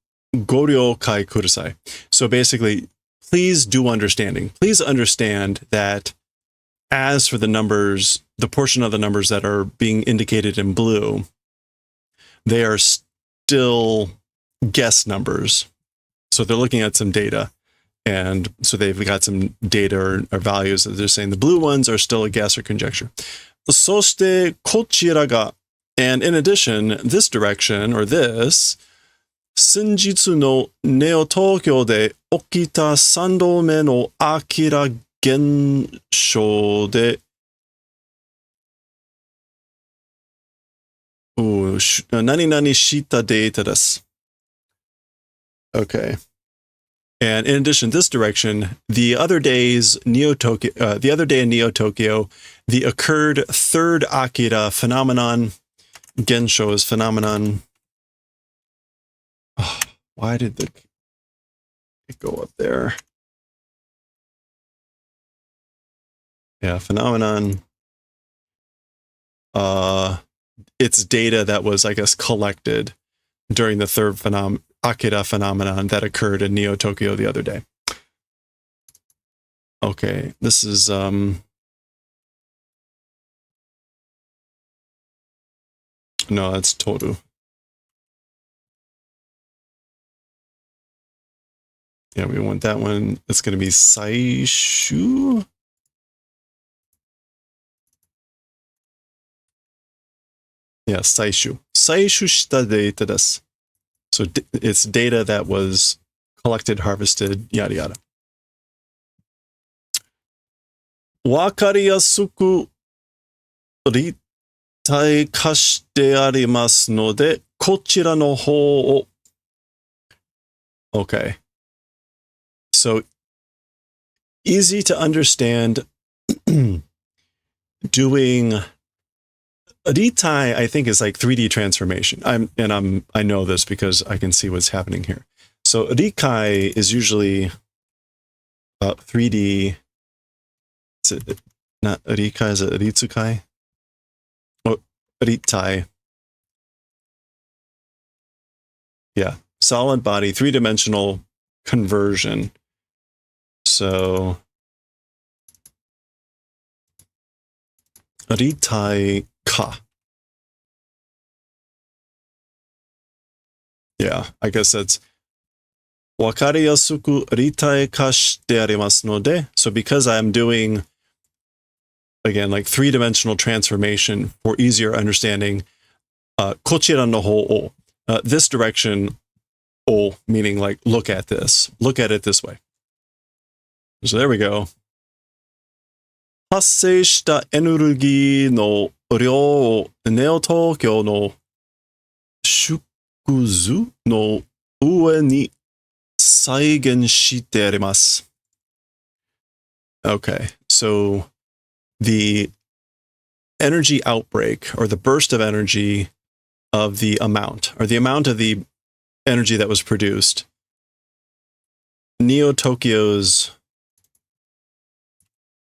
了解ください. So basically, please do understanding. Please understand that as for the numbers, the portion of the numbers that are being indicated in blue, they are still guess numbers. So they're looking at some data. And so they've got some data or values that they're saying the blue ones are still a guess or conjecture. そしてこちらが And in addition, this direction, or this, 先日のネオ東京で起きた3度目のアキラ現象で、何々したデータです。Okay. And in addition, this direction, the other day in Neo Tokyo, the occurred third Akira phenomenon, Gensho is phenomenon. Oh, why did it go up there? Yeah, phenomenon. It's data that was, I guess, collected during the third Akira phenomenon that occurred in Neo Tokyo the other day. Okay, this is no, that's Toru. Yeah, we want that one. It's going to be Saishu. Yeah, Saishu. Saishu shita data desu. So it's data that was collected, harvested, yada yada. わかりやすく立体化してありますので、こちらの方を。Okay. So easy to understand. Doing Ritai, I think, is like 3D transformation. I know this because I can see what's happening here. So Rikai is usually 3D. Is it not Rikai? Is it Ritsukai? Oh, Ritai. Yeah, solid body, 3-dimensional conversion. So Ritai ka. Yeah, I guess that's Wakariyasuku ritai ka shite arimasu node. So because I'm doing, again, like 3-dimensional transformation for easier understanding, kochira no hou o. This direction, o, meaning like look at this. Look at it this way. So there we go. 発生したエネルギーの量をネオ東京の縮図の上に再現してあります。Okay, so the energy outbreak, or the burst of energy of the amount, or the amount of the energy that was produced, Neo Tokyo's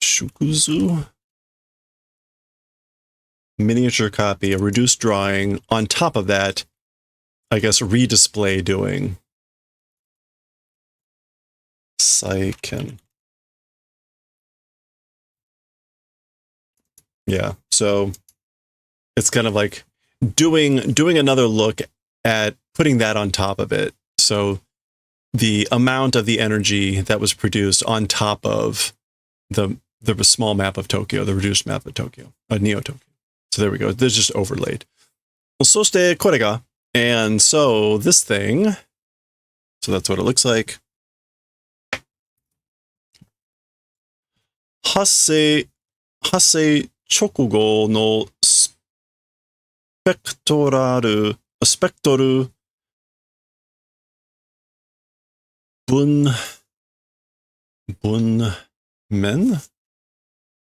Shukuzu miniature copy, a reduced drawing, on top of that, I guess, redisplay doing. Saiken. Yeah, so it's kind of like doing another look at putting that on top of it. So the amount of the energy that was produced on top of the small map of Tokyo, the reduced map of Tokyo, Neo Tokyo. So there we go. They're just overlaid. Well, そしてこれが, and so this thing, so that's what it looks like. 発生直後のスペクトル分面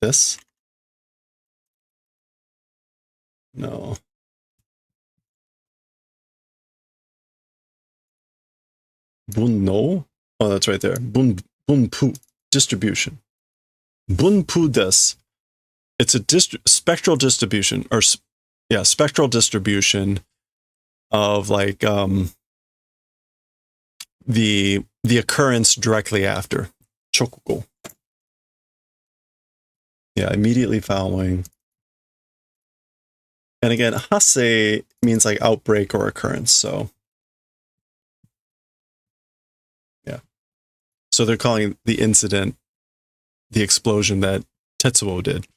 This? No. Bunno? Oh, that's right there. Bunpu. Distribution. Bunpu des. It's a spectral distribution, or yeah, spectral distribution of like the occurrence directly after. Chokugo. Yeah, immediately following. And again, hase means like outbreak or occurrence, so yeah. So they're calling the incident the explosion that Tetsuo did.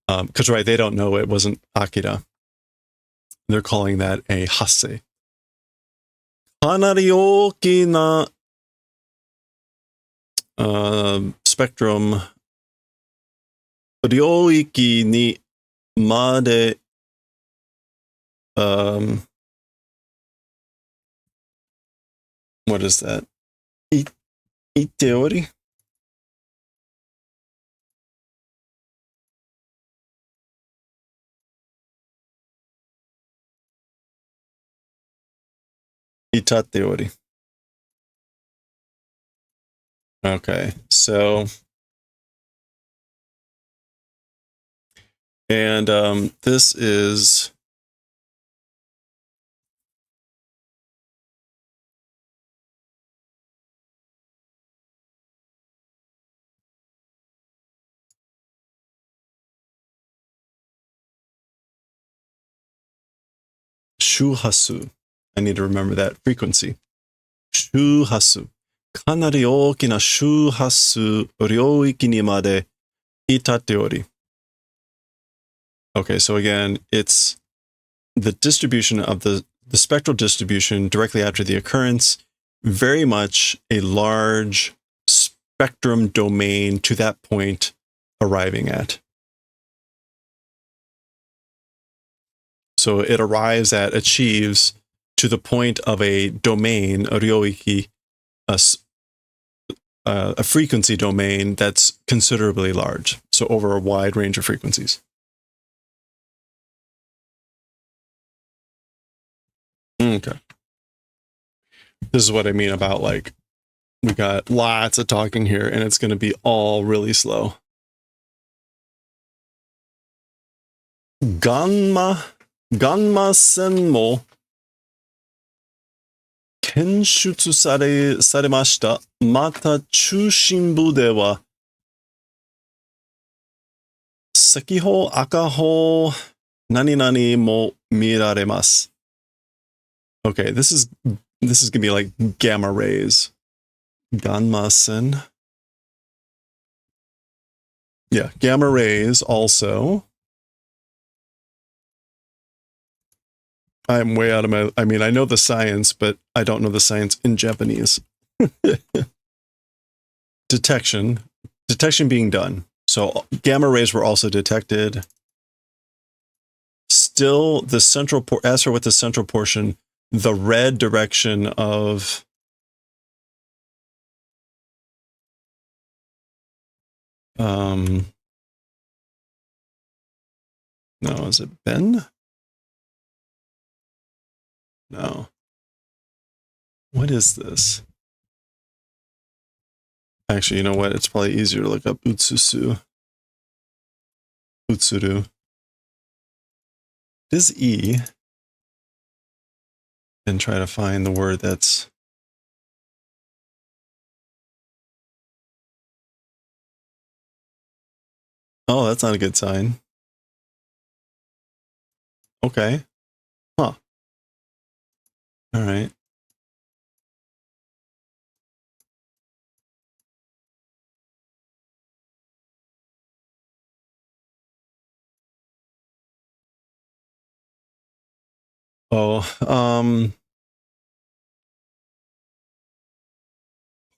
Because right, they don't know it wasn't Akira. They're calling that a hase. かなり大きな spectrum 領域にまで what is that? いっており? Itateori. Okay, so and this is Shuhasu. I need to remember that frequency. Shuhasu. かなり大きな周波数領域にまで至っており. Okay, so again, it's the distribution of the spectral distribution directly after the occurrence, very much a large spectrum domain to that point arriving at. So it achieves to the point of a domain, a ryoiki, a frequency domain that's considerably large. So over a wide range of frequencies. Okay. This is what I mean about like, we got lots of talking here and it's going to be all really slow. Ganma-sen mo kenshutsu saremashita. Mata chushinbu de wa sekiho, akaho, nani mo miraremasu. Okay, this is gonna be like gamma rays. Ganma-sen. Yeah, gamma rays also. I'm way out of my, I mean, I know the science, but I don't know the science in Japanese. Detection being done. So gamma rays were also detected. Still, the central, as for with the central portion, the red direction of no, is it Ben? No. What is this? Actually, you know what? It's probably easier to look up Utsuru. This is E. And try to find the word that's... Oh, that's not a good sign. Okay. Huh. All right. Oh,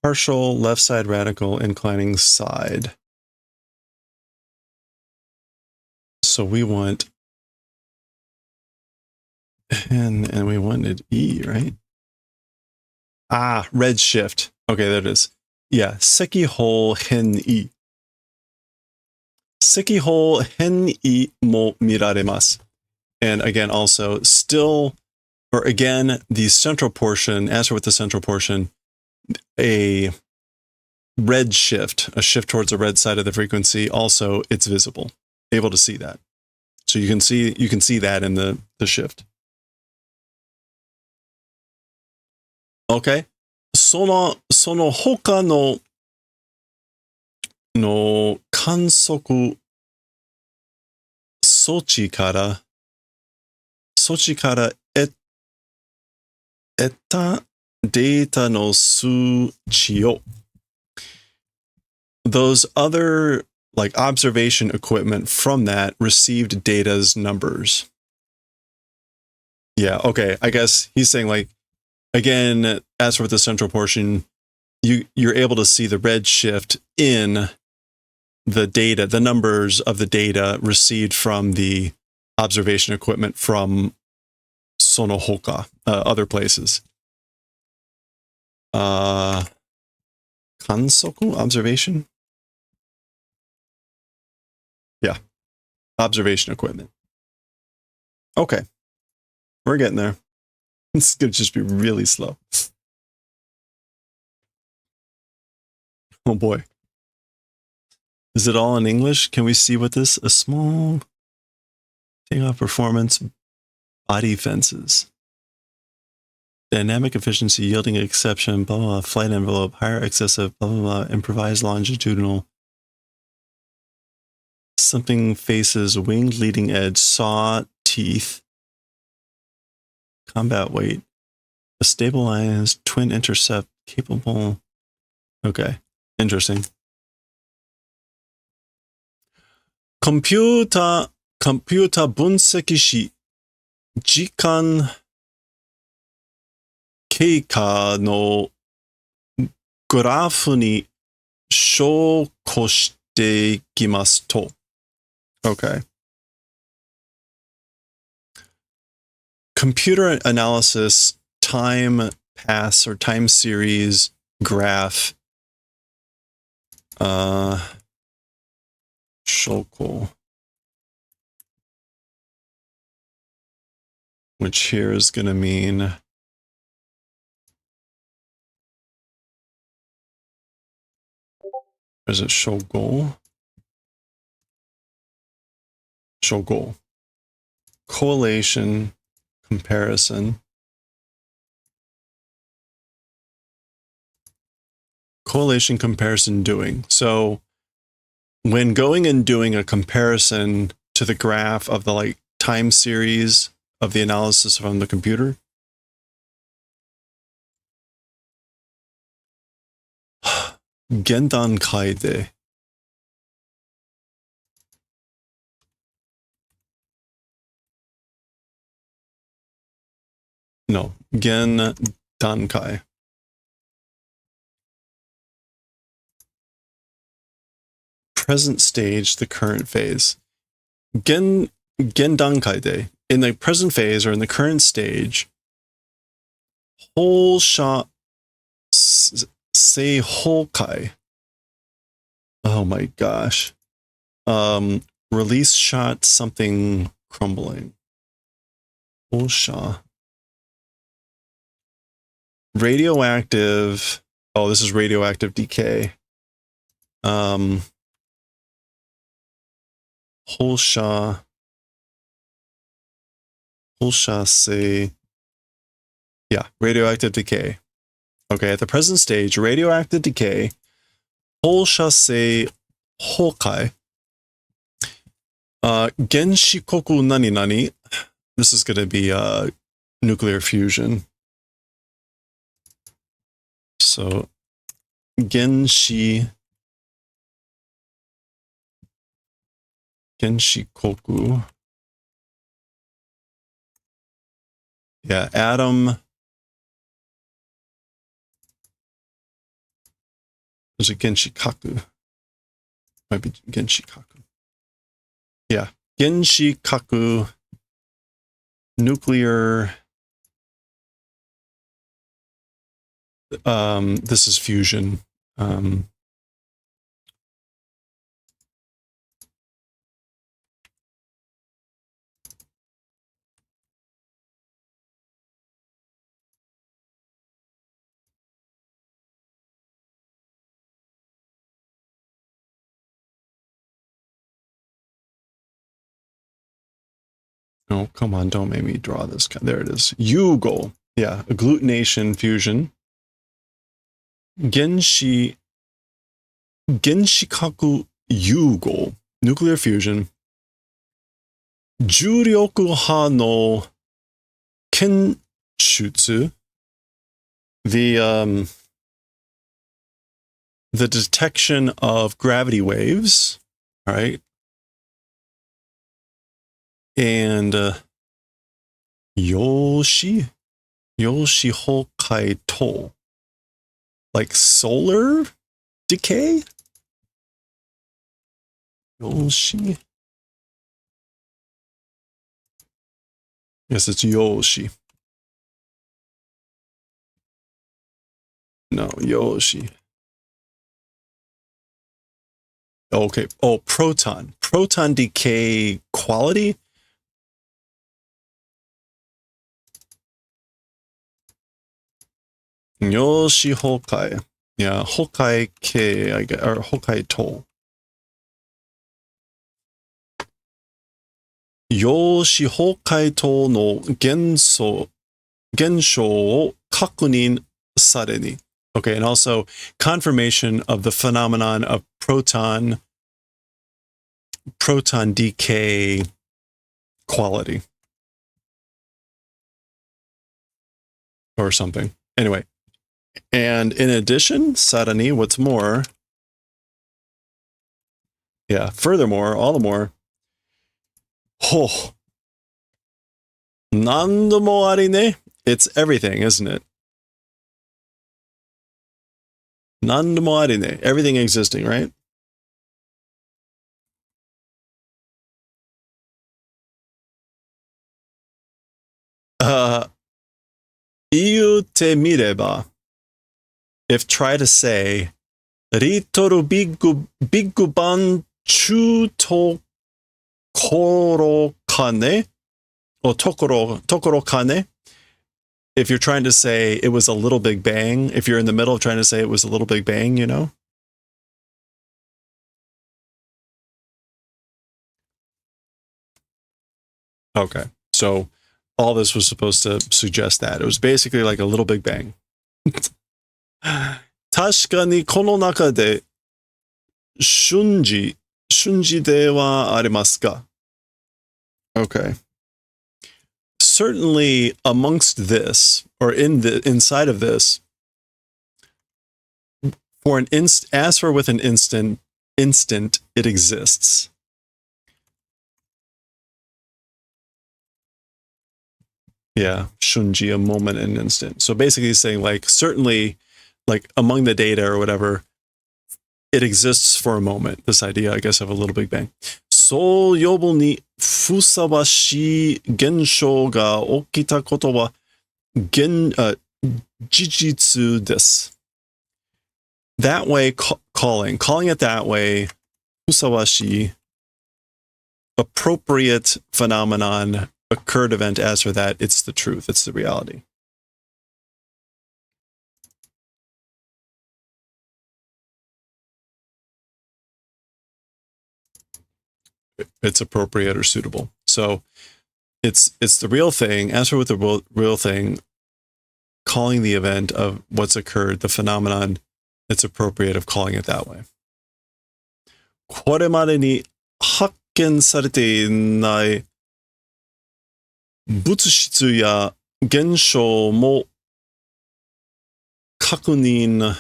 partial left side radical inclining side. So we want, and we wanted E, right? Ah, red shift. Okay, there it is. Yeah, sekiho hen I. Sekiho hen I mo miraremasu. And again, also still, or again, the central portion, as with the central portion, a red shift, a shift towards the red side of the frequency, also it's visible, able to see that. So you can see that in the shift. Okay. その他の観測措置から得たデータの数値を those other like observation equipment from that received data's numbers. Yeah, okay. I guess he's saying like, again, as for the central portion, you're able to see the red shift in the data, the numbers of the data received from the observation equipment from Sonohoka, other places. Kansoku, observation? Yeah, observation equipment. Okay, we're getting there. This is going to just be really slow. Oh boy. Is it all in English? Can we see what this? A small takeoff performance, body fences. Dynamic efficiency yielding exception, blah, blah, blah, flight envelope, higher excessive, blah, blah, blah, improvised longitudinal. Something faces winged leading edge, saw teeth. Combat weight. A stabilized twin intercept capable. Okay, interesting. Computer 分析し、時間経過のグラフに証拠していきますと。Okay. Computer analysis, time pass or time series graph Shoko. Which here is going to mean is it shogo? Shogo. Correlation, comparison. Correlation, comparison, doing. So when going and doing a comparison to the graph of the like time series of the analysis from the computer, gendankai de. No, gendankai. Present stage, the current phase. Gendankai de. In the present phase or in the current stage, whole shot say hokai. Oh my gosh. Release shot something crumbling. Whole shot. Radioactive. Oh, this is radioactive decay. Holsha say, yeah, radioactive decay. Okay, at the present stage, radioactive decay, Holsha say Hokai, Genshikoku nani nani. This is going to be nuclear fusion. So, Genshikoku. Yeah, atom. There's a Genshikaku. Might be Genshikaku. Yeah, Genshikaku. Nuclear. This is fusion. Oh, come on, don't make me draw this. There it is. Yugo. Yeah, agglutination fusion. Genshikaku Yugo. Nuclear fusion. Juryoku ha no kenshutsu. The detection of gravity waves. All right. And Yoshi Hokai to. Like solar decay? Yoshi. Yes, it's Yoshi. No, Yoshi. Okay. Oh, proton. Proton decay quality? Yoshi Hokai. Yeah, Hokai K, I guess, or Hokai To. Yoshi Hokai To no gensho wo kakunin sare ni. Okay, and also confirmation of the phenomenon of proton decay quality. Or something. Anyway. And in addition, sarani, what's more, yeah, furthermore, all the more, oh, nandomo arine, it's everything, isn't it? Nandomo arine, everything existing, right? Iute mireba. If try to say, Ritoru Big Bang Chu Tokoro Kane or Tokoro Kane. If you're trying to say it was a little big bang, if you're in the middle of trying to say it was a little big bang, you know? Okay, so all this was supposed to suggest that. It was basically like a little big bang. 確かにこの中で瞬時ではありますか? Okay. Certainly amongst this, or inside of this, for an as for with an instant, it exists. Yeah, shunji, a moment, an instant. So basically saying like, certainly, like among the data or whatever, it exists for a moment. This idea, I guess, of a little big bang. そう呼ぶにふさわしい現象が起きたことは事実です。That way, calling it that way, ふさわしい, appropriate phenomenon, occurred event. As for that, it's the truth, it's the reality. It's appropriate or suitable. So it's the real thing. As for with the real thing, calling the event of what's occurred, the phenomenon, it's appropriate of calling it that way. これまでに発見されていない物質や現象も確認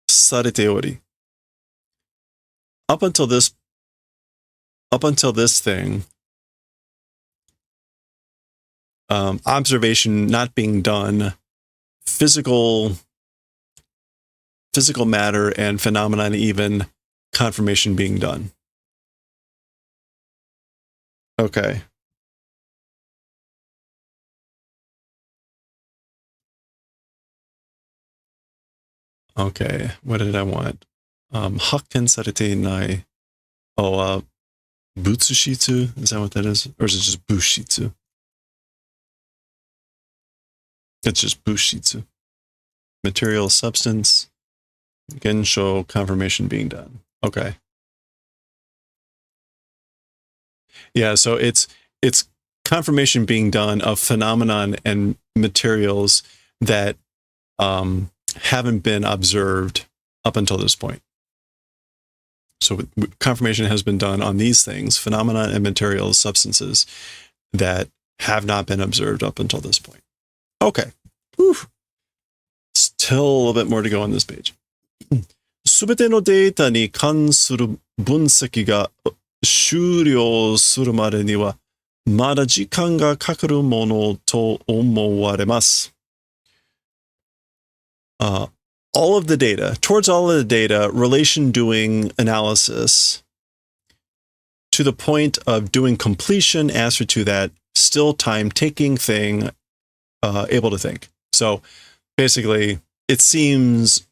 されており、up until this thing, observation not being done, physical matter and phenomenon, even confirmation being done. Okay. Okay, what did I want? 発見されていない。Oh, Butsushitsu? Is that what that is? Or is it just Bushitsu? It's just Bushitsu. Material, substance, Gensho, confirmation being done. Okay. Yeah, so it's confirmation being done of phenomenon and materials that haven't been observed up until this point. So confirmation has been done on these things, phenomena and materials, substances that have not been observed up until this point. Okay. Whew. Still a little bit more to go on this page. すべてのデータに関する分析が終了するまでにはまだ時間がかかるものと思われます。All of the data, towards all of the data, relation doing analysis to the point of doing completion, answer to that, still time taking thing, able to think. So basically, it seems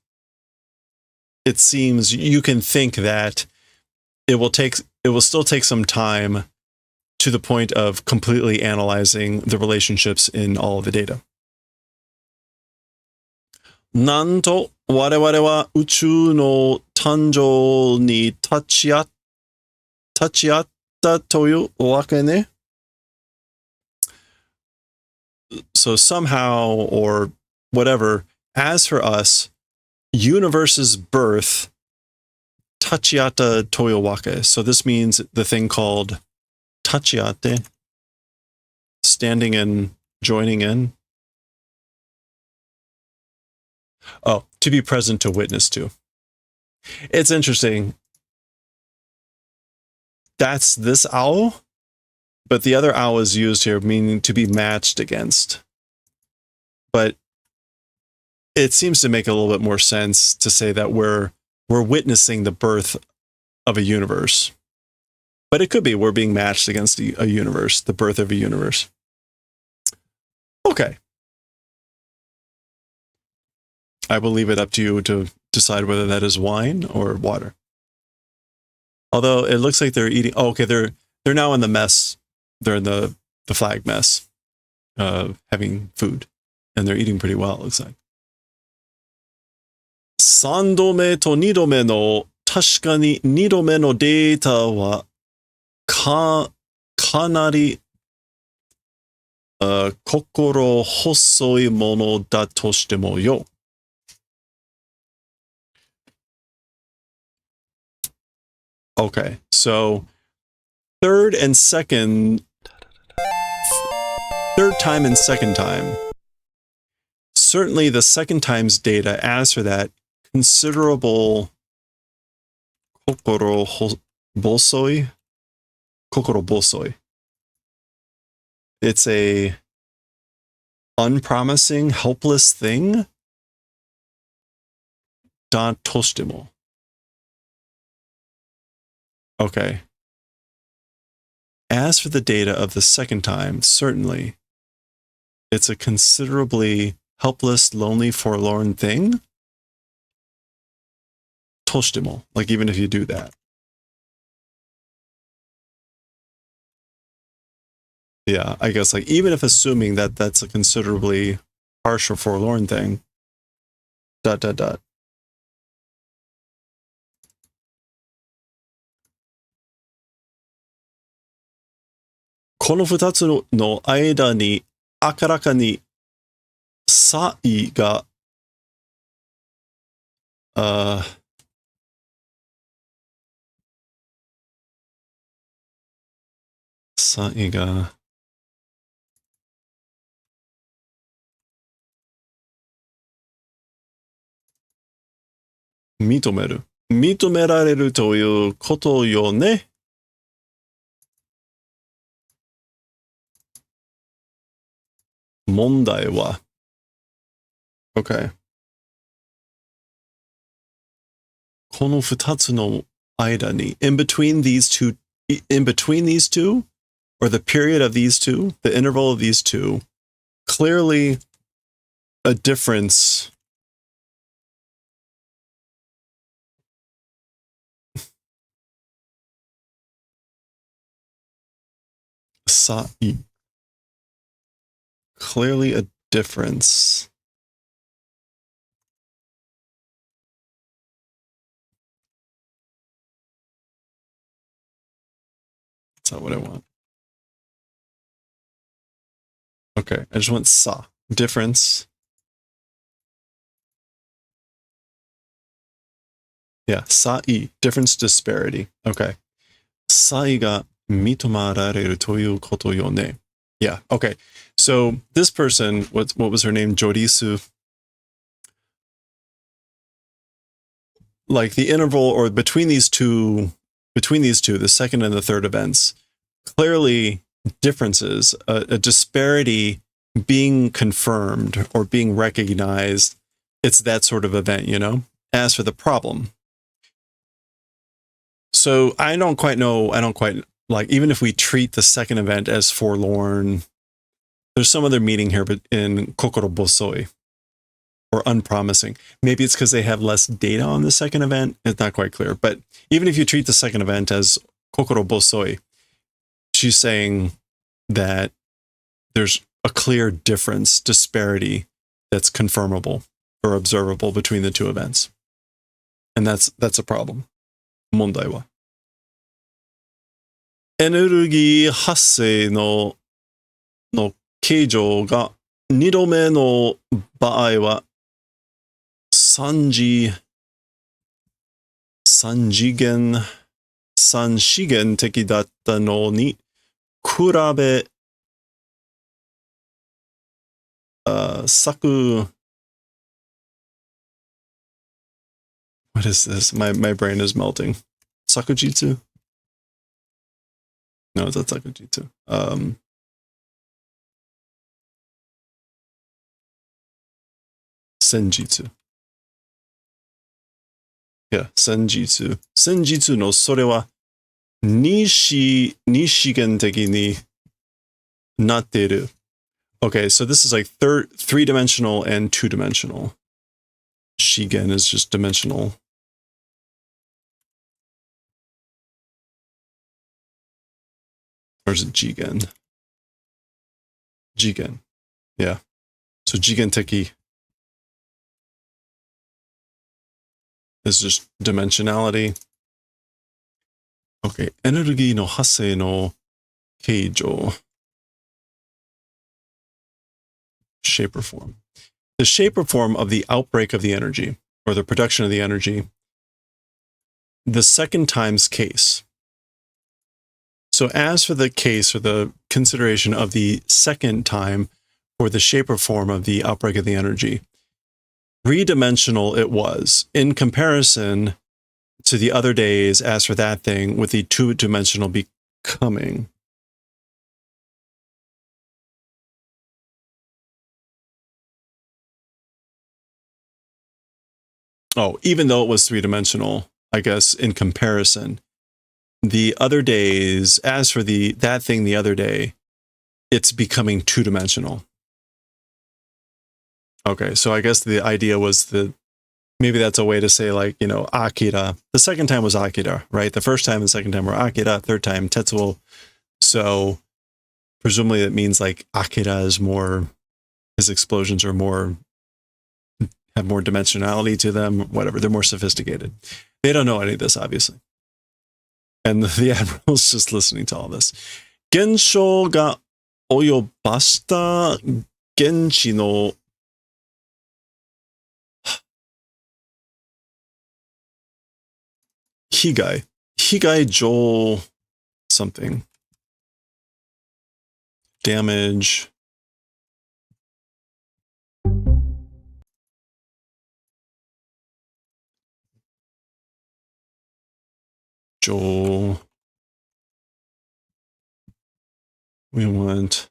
you can think that it will still take some time to the point of completely analyzing the relationships in all of the data. なんと我々は宇宙の誕生に立ち会ったというわけね。So somehow or whatever, as for us, universe's birth, 立ち会ったというわけ. So this means the thing called 立ち会って, standing in, joining in. Oh, to be present to witness to. It's interesting. That's this owl, but the other owl is used here, meaning to be matched against. But it seems to make a little bit more sense to say that we're witnessing the birth of a universe. But it could be we're being matched against a universe, the birth of a universe. Okay. I will leave it up to you to decide whether that is wine or water. Although it looks like they're eating. Oh, okay, they're now in the mess. They're in the flag mess, having food, and they're eating pretty well. It looks like. 3度目と2度目の確かに2度目のデータはかなり心細いものだとしてもよ。Okay, so third time and second time. Certainly the second time's data, as for that, considerable kokoro bosoi. It's a unpromising, helpless thing. Da toshitemo. Okay. As for the data of the second time, certainly, it's a considerably helpless, lonely, forlorn thing. Toshitemo, like even if you do that. Yeah, I guess like even if assuming that that's a considerably harsh or forlorn thing. ... この二つの間に明らかに差異が、差異が、認められるということよね。問題は。Okay. この二つの間に in between these two, or the period of these two, the interval of these two, clearly a difference. Clearly a difference. That's not what I want. Okay, I just want sa. Difference. Yeah, sai. Difference, disparity. Okay. Sai ga mitomareru toyu koto yo ne. Yeah, okay. So this person, what was her name? Jorisu. Like the interval or between these two, the second and the third events, clearly differences, a disparity being confirmed or being recognized. It's that sort of event, you know? As for the problem. So I don't quite like, even if we treat the second event as forlorn, there's some other meaning here, but in kokoro bosoi, or unpromising. Maybe it's because they have less data on the second event. It's not quite clear. But even if you treat the second event as kokoro bosoi, she's saying that there's a clear difference, disparity that's confirmable or observable between the two events. And that's a problem. 問題は。エネルギー発生の形状が2度目の場合は三次元的だったのに比べwhat is this? My brain is melting. Sakujitsu? No, it's not Sakujitsu. Senjutsu. Yeah, Senjutsu. Senjutsu no それは二次元的になっている. Okay, so this is like three-dimensional and two-dimensional. Shigen is just dimensional. Or is it Jigen? Jigen. Yeah. So Jigen Teki is just dimensionality. Okay. Energy no hase no keijo. Shape or form. The shape or form of the outbreak of the energy, or the production of the energy, the second times case. So as for the case, or the consideration of the second time, or the shape or form of the outbreak of the energy, three-dimensional it was, in comparison to the other days, as for that thing, with the two-dimensional becoming. Oh, even though it was three-dimensional, I guess, in comparison, the other days, as for that thing the other day, it's becoming two-dimensional. Okay, so I guess the idea was that maybe that's a way to say, like, you know, Akira. The second time was Akira, right? The first time and the second time were Akira, third time Tetsuo. So presumably it means like Akira is more, his explosions are more, have more dimensionality to them, whatever. They're more sophisticated. They don't know any of this, obviously. And the admiral's just listening to all this. Gensho ga oyobashita genshi no higai. Higai jo something. Damage. Jo. We want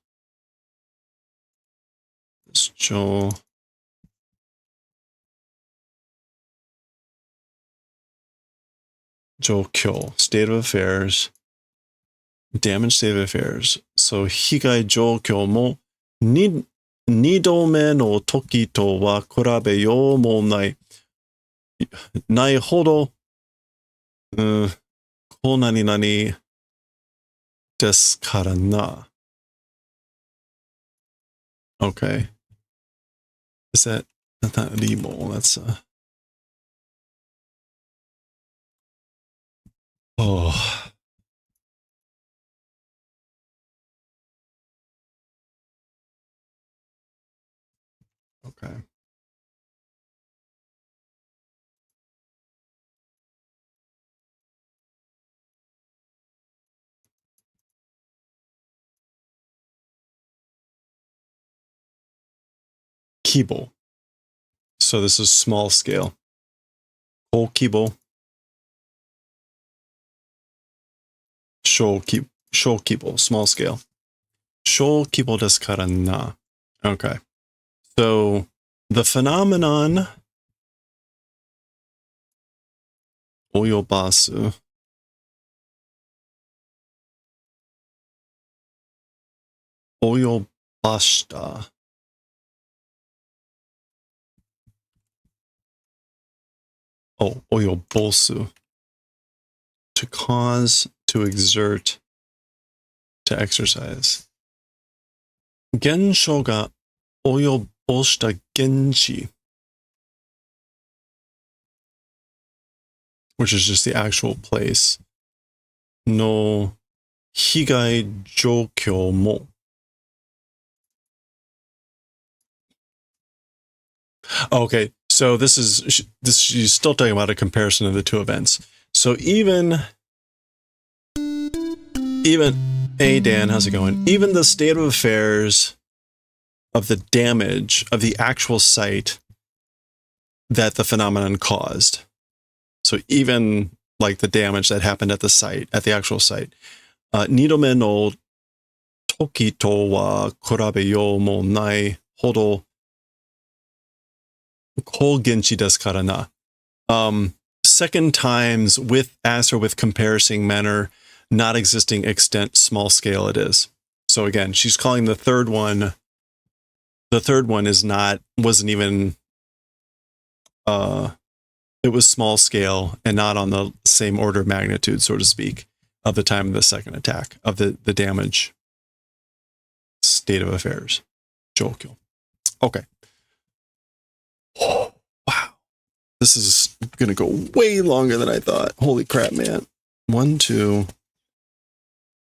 this Jo. Jokyo, state of affairs. Damage state of affairs. So, higai jokyo mo nidome no toki to wa kurabe yo mo nai. Nai hodo. Ko nani nani desu kara na. Okay. Is that not Rimo? That's oh. Okay. Kibo. So this is small scale. Whole kibo. Shou kibo, small scale. Shou kibo desu kara na. Okay. So the phenomenon oyobasu oyobashita. Oh, oyobosu. To cause, to exert, to exercise. Gensho ga oyoboshita genshi. Which is just the actual place. No higai jokyo mo. Okay, so she's still talking about a comparison of the two events. So even hey Dan, how's it going? Even the state of affairs of the damage of the actual site that the phenomenon caused. So even like the damage that happened at the site, at the actual site. Nidome no toki to wa kurabe yo mo nai hodo ko genshi desu kara na. Second times with comparison manner, not existing extent, small scale it is. So again, she's calling the third one is wasn't even it was small scale and not on the same order of magnitude, so to speak, of the time of the second attack, of the damage state of affairs. Jokyo. Okay. Oh, wow. This is going to go way longer than I thought. Holy crap, man. 1, 2.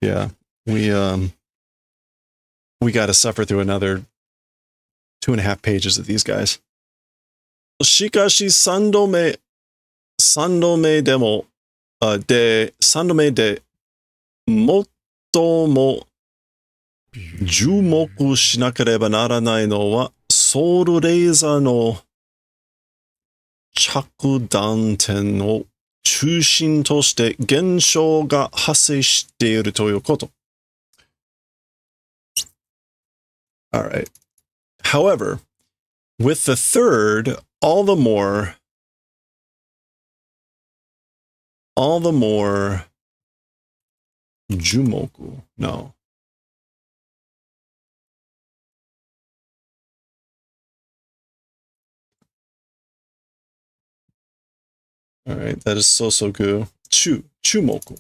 Yeah. We got to suffer through another 2.5 pages of these guys. Shikashi sandome demo, 3度目で最も注目しなければならないのは、ソウルレーザーの着弾点を中心として現象が発生しているということ。Alright. However, with the third, all the more jumoku. No. All right, that is sosoku. Chumoku.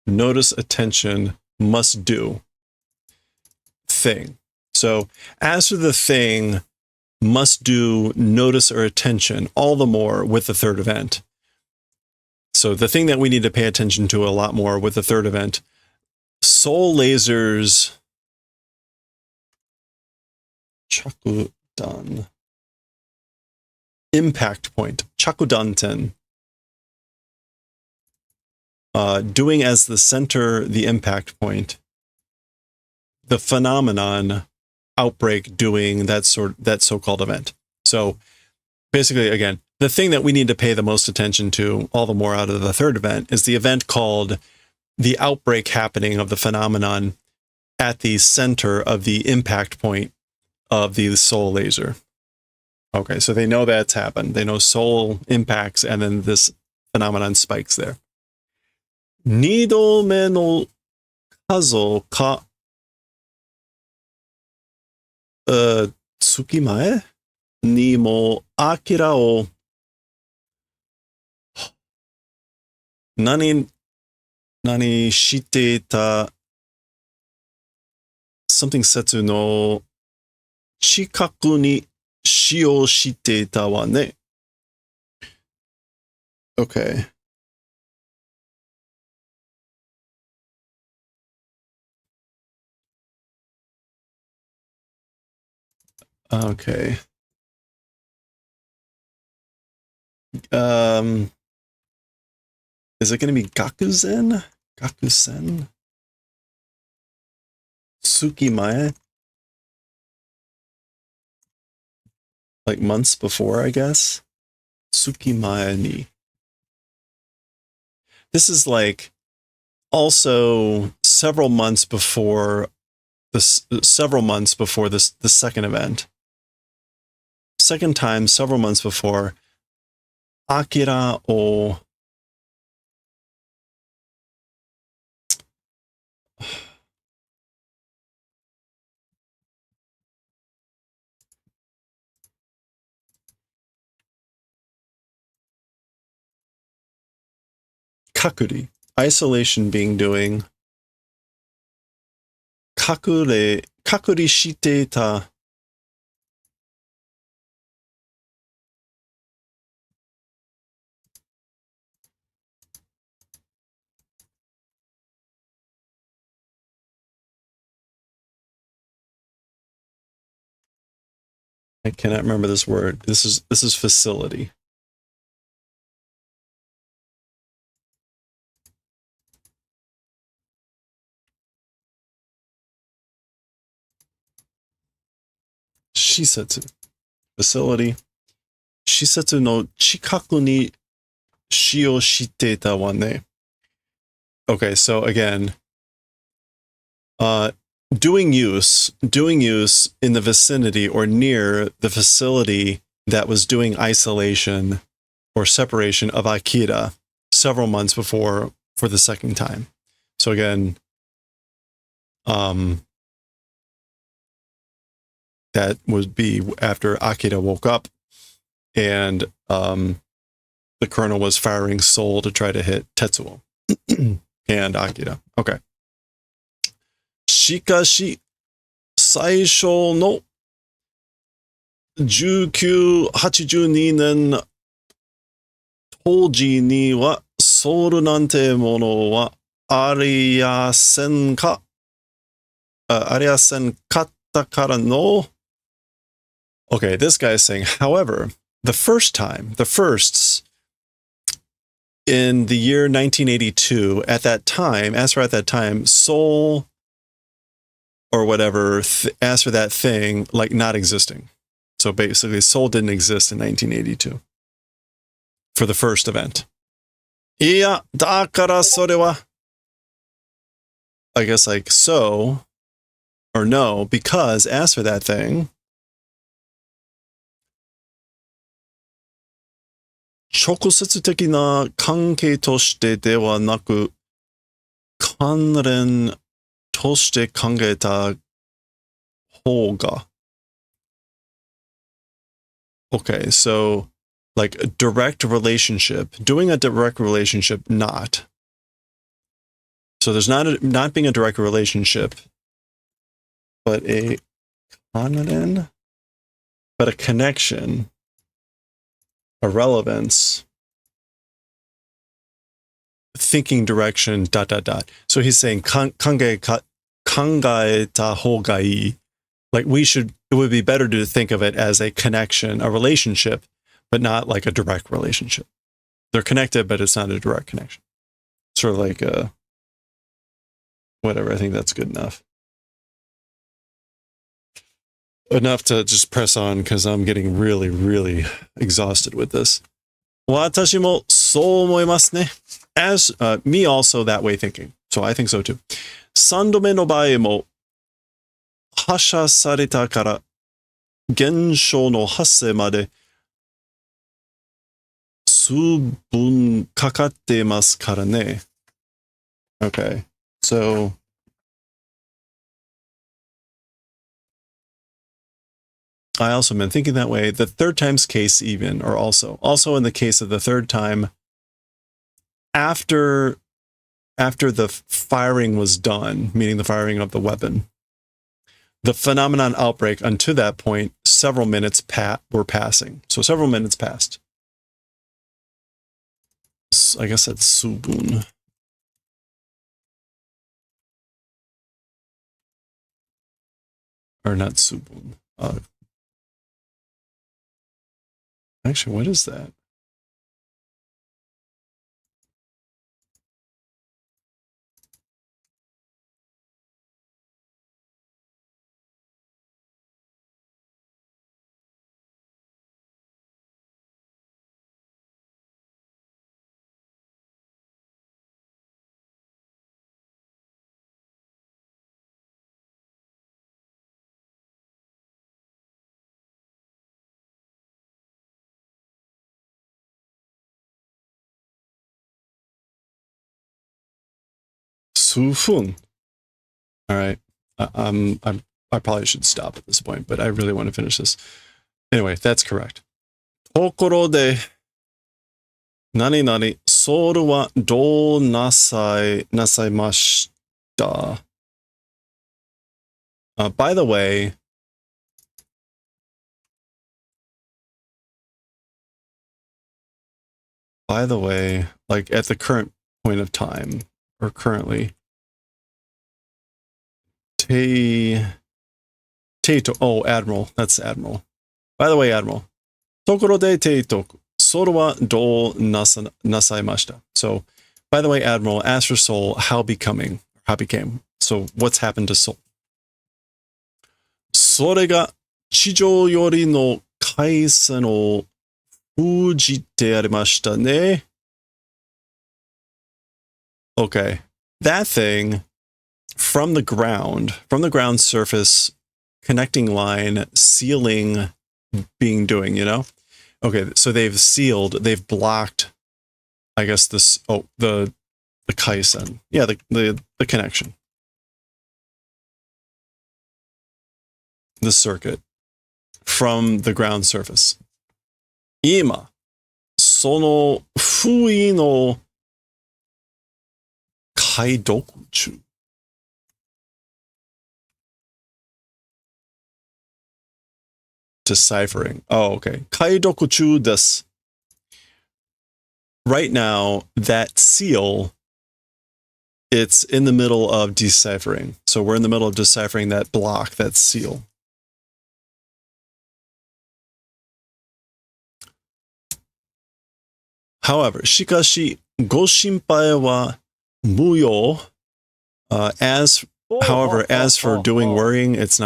Notice, attention, must do. Thing. So, as for the thing, must do, notice, or attention, all the more with the third event. So, the thing that we need to pay attention to a lot more with the third event, soul lasers, chakudan, impact point, chakudanten, doing as the center, the impact point, the phenomenon, outbreak, doing that so-called event. So basically, again, the thing that we need to pay the most attention to, all the more out of the third event, is the event called the outbreak happening of the phenomenon at the center of the impact point of the soul laser. Okay, so they know that's happened. They know soul impacts, and then this phenomenon spikes there. 2度目の数か、月前にもアキラを何していた something 節の近くに使用していたわね。Okay. Okay. Is it going to be Gakuzen? Gakusen? Tsukimae? Like months before, I guess? Tsukimae ni. This is like also several months before the second event. Second time, several months before, Akira o kakuri, isolation being doing, kakuri shite ita. I cannot remember this word. This is facility. Shisetsu. Facility. Shisetsu no chikaku ni shio shite ita wa ne. Okay, so again, doing use in the vicinity or near the facility that was doing isolation or separation of Akira several months before for the second time. So again, that would be after Akira woke up and the colonel was firing Soul to try to hit Tetsuo and Akira. Okay. Shikashi, 最初の1982年当時にはソウルなんてものはありやせんか、ありやせんかったからの Okay, this guy is saying, however, the firsts in the year 1982, at that time, as for at that time, Soul or whatever, as for that thing, like not existing. So basically, Soul didn't exist in 1982 for the first event. いや、だからそれは I guess like so, or no, because as for that thing, 直接的な関係としてではなく、関連として考えた方が。Okay, so like a direct relationship, doing a direct relationship, not. So there's not being a direct relationship, but a connection, but a connection, a relevance, thinking direction, ... So he's saying, 考えた方がいい. Like it would be better to think of it as a connection, a relationship, but not like a direct relationship. They're connected, but it's not a direct connection. Sort of like whatever, I think that's good enough. Enough to just press on because I'm getting really, really exhausted with this. 私もそう思いますね. As me also that way thinking. So I think so too. 3度目の場合も発射されたから現象の発生まで数分かかってますからね. Okay. So I also been thinking that way. The third time's case even, or also in the case of the third time, after the firing was done, meaning the firing of the weapon, the phenomenon outbreak unto that point, several minutes were passing. So several minutes passed. I guess that's subun. Or not subun. Actually, what is that? Sufun. All right. I probably should stop at this point, but I really want to finish this. Anyway, that's correct. ところで、何々、ソウルはどうなさいました? By the way, like at the current point of time, or currently, Admiral. That's Admiral. By the way, Admiral. ところで、提督。ソウルはどうなさいました? So, by the way, Admiral, as for Soul, how became. So, what's happened to Soul? それが地上よりの回線を封じてありましたね. Okay. That thing from the ground surface, connecting line, sealing doing, you know? Okay, so they've blocked, I guess the Kaisen. Yeah, the connection. The circuit. from the ground surface. 今、その不意の解読中。Deciphering. Oh, okay. 解読中です。Right now, that seal, it's in the middle of deciphering. So we're in the middle of deciphering that block, that seal. However, しかし、ご心配は無用. However, as for doing worrying, it's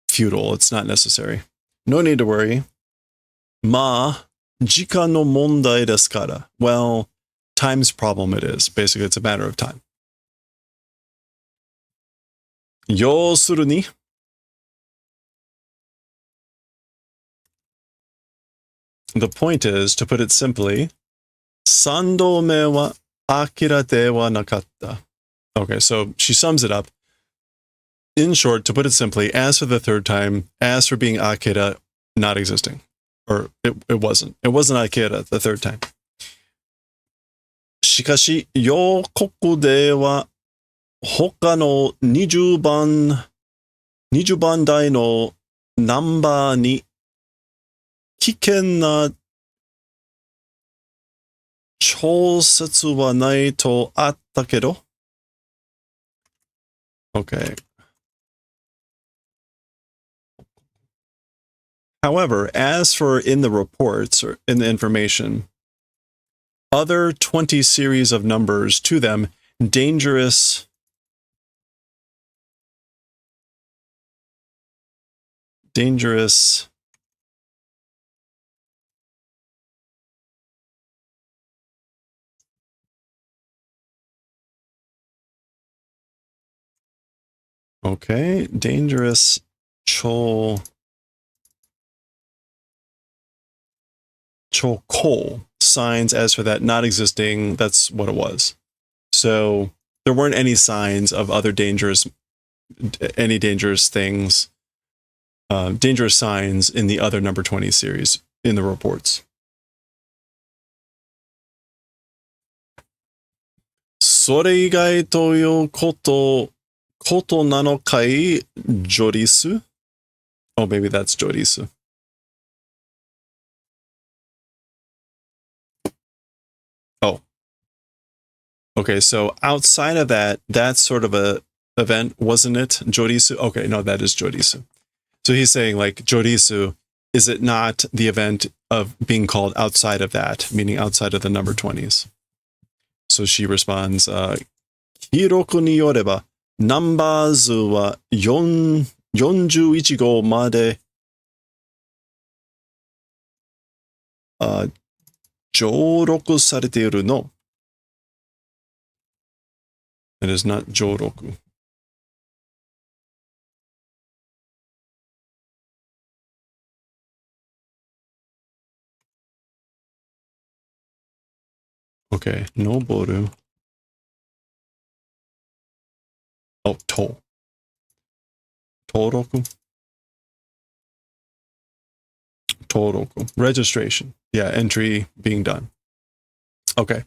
futile. It's not necessary. No need to worry. まあ、時間の問題ですから. Well, time's problem it is. Basically, it's a matter of time. 要するに, the point is, to put it simply, 三度目はアキラではなかった. Okay, so she sums it up. In short, to put it simply, as for the third time, as for being Akira, not existing. Or it wasn't. It wasn't Akira the third time. しかし、予告では他の20番台のナンバーに危険な調節はないとあったけど Okay. However, as for in the reports or in the information, other 20 series of numbers to them, dangerous okay, dangerous chokol signs. As for that not existing, that's what it was. So there weren't any signs of other dangerous things, dangerous signs in the other number 20 series in the reports. それ以外ということなのかい、ジョリス? Oh, maybe that's ジョリス. Oh. Okay, so outside of that, that's sort of a event, wasn't it? Jorisu? Okay, no, that is Jorisu. So he's saying, like, Jorisu, is it not the event of being called outside of that, meaning outside of the number 20s? So she responds, 記録によれば、ナンバー数は41号まで上録されているの。It is not 上録。Okay, 登る。Oh, 登録 registration. Yeah, entry being done. Okay.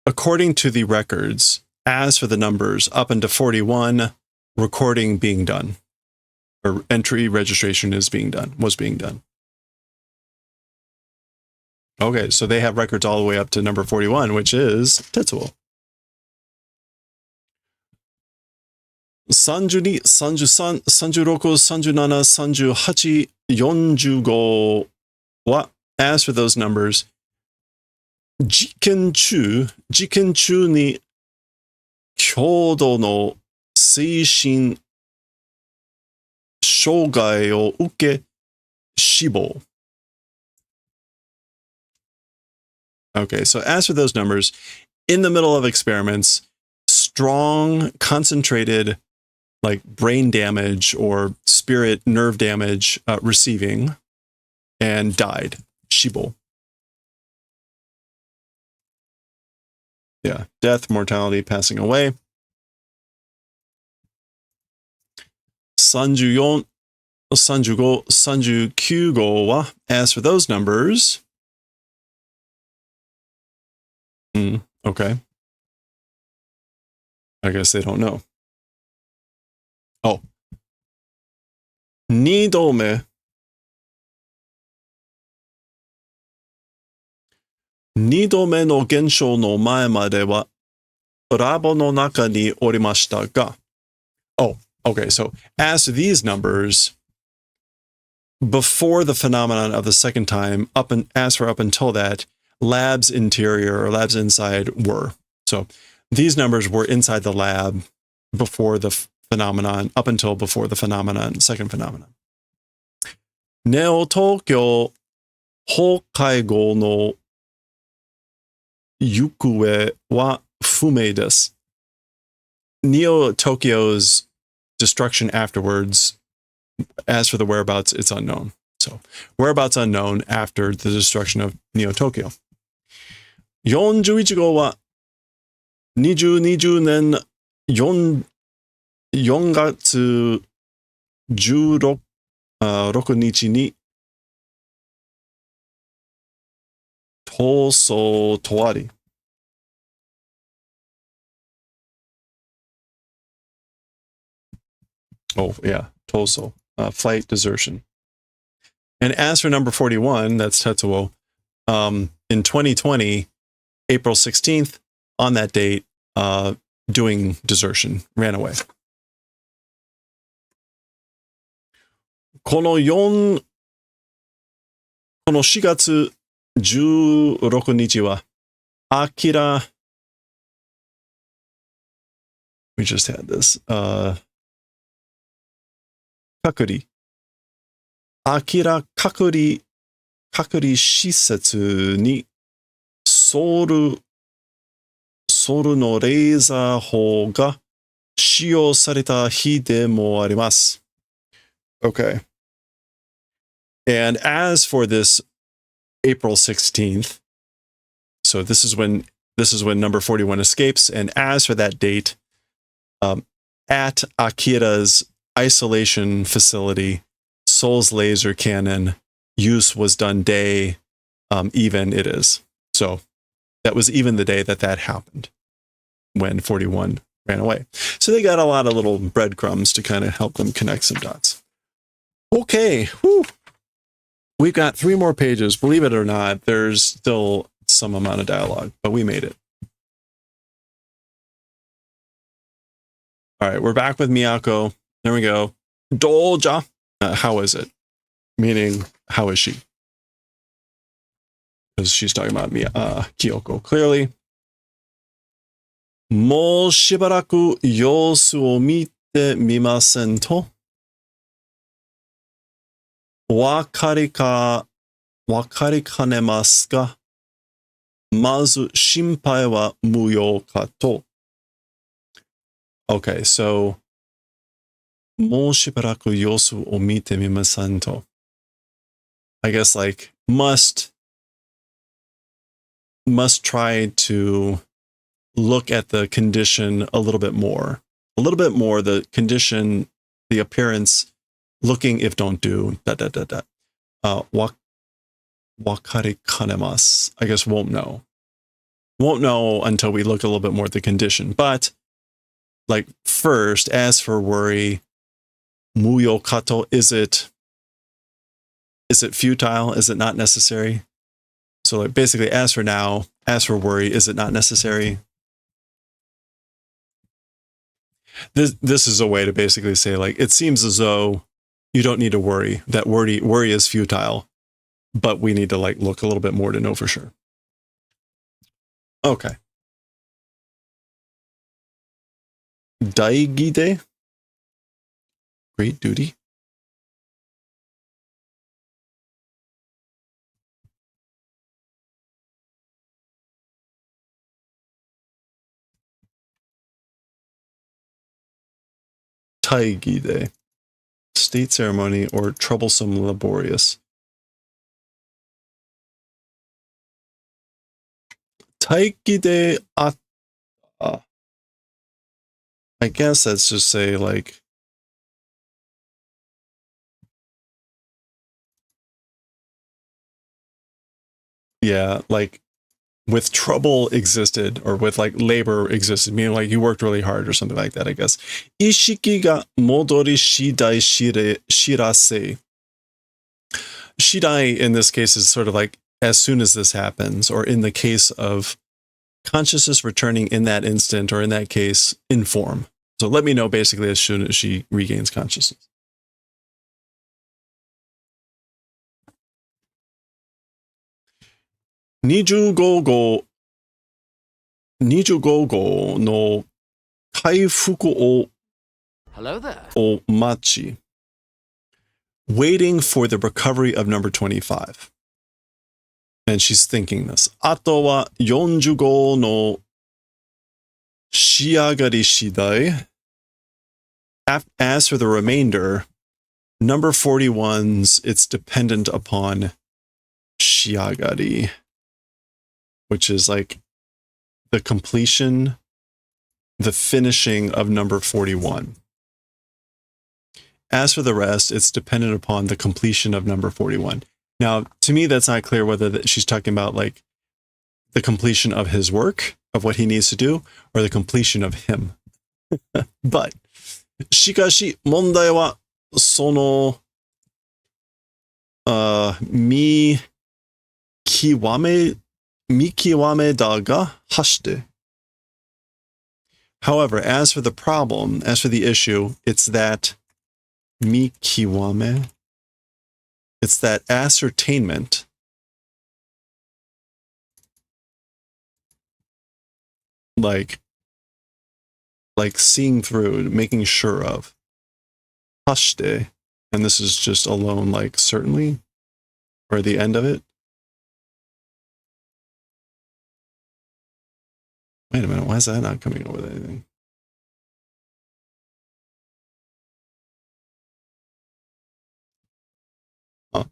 According to the records, as for the numbers up into 41, recording being done, or entry registration was being done. Okay, so they have records all the way up to number 41, which is Tetsuo. 32、33、36、37、38、45は、as for those numbers, 事件中に強度の精神障害を受け死亡。Okay, so as for those numbers, in the middle of experiments, strong, concentrated, like brain damage or spirit nerve damage receiving, and died. Shibo. Yeah, death, mortality, passing away. 34 35、39号は, as for those numbers, okay. I guess they don't know. Oh. 2度目。2度目の現象の前までは、ラボの中におりましたが。Oh, okay, so as to these numbers, before the phenomenon of the second time, as for up until that, lab's interior or lab's inside were. So these numbers were inside the lab before the phenomenon, up until before the phenomenon, second phenomenon. Neo Tokyo Hokkaigo no Yukue wa fumei desu. Neo Tokyo's destruction afterwards, as for the whereabouts, it's unknown. So, whereabouts unknown after the destruction of Neo Tokyo. 41号は2020年4月16日に逃走とあり。Oh, yeah, Toso, flight desertion. And as for number 41, that's Tetsuo, in 2020, April 16th, on that date, doing desertion, ran away. この4月16日は、Akira, we just had this, 隔離。Akira 隔離施設にソウルのレーザー砲が使用された日でもあります。Okay. And as for this April 16th, so this is when number 41 escapes, and as for that date, at Akira's isolation facility, Seoul's laser cannon use was done day, even it is. So that was even the day that happened, when 41 ran away. So they got a lot of little breadcrumbs to kind of help them connect some dots. Okay, whew. We've got 3 more pages. Believe it or not, there's still some amount of dialogue, but we made it. All right, we're back with Miyako. There we go. Doja. How is it? Meaning, how is she? Because she's talking about Kyoko, clearly. もうしばらく様子を見てみませんと。わかりかねますが、まず心配は無用かと。Okay, so もうしばらく様子を見てみませんと。I guess like must try to look at the condition a little bit more. A little bit more, the condition, the appearance, looking if don't do, wakari kanemasu. I guess won't know. Won't know until we look a little bit more at the condition. But, like, first, as for worry, muyo kato, is it futile? Is it not necessary? So, like, basically, as for now, as for worry, is it not necessary? This is a way to basically say, like, it seems as though you don't need to worry, that worry is futile, but we need to, like, look a little bit more to know for sure. Okay. Daigide? Great duty. Taigide. State ceremony or troublesome laborious. Taigide atta. I guess that's just say like Yeah, like with trouble existed, or with like labor existed, meaning like you worked really hard or something like that, I guess. Ishiki ga modori shidai shirase. Shidai in this case is sort of like as soon as this happens, or in the case of consciousness returning in that instant, or in that case, in form. So let me know basically as soon as she regains consciousness. Nijugo no kaifuku Hello there. o machi. Waiting for the recovery of number 25. And she's thinking this. Ato wa 45 no shiagari shidai. As for the remainder, number 41's, it's dependent upon shiagari, which is like the completion, the finishing of number 41. As for the rest, it's dependent upon the completion of number 41. Now, to me, that's not clear whether she's talking about like the completion of his work, of what he needs to do, or the completion of him. But, shikashi, mondai wa sono mikiwame da ga hashite. However, as for the problem, as for the issue, it's that mikiwame, it's that ascertainment like seeing through, making sure of. Hashite, and this is just alone, like certainly, or the end of it. Wait a minute, why is that not coming over with anything? Huh.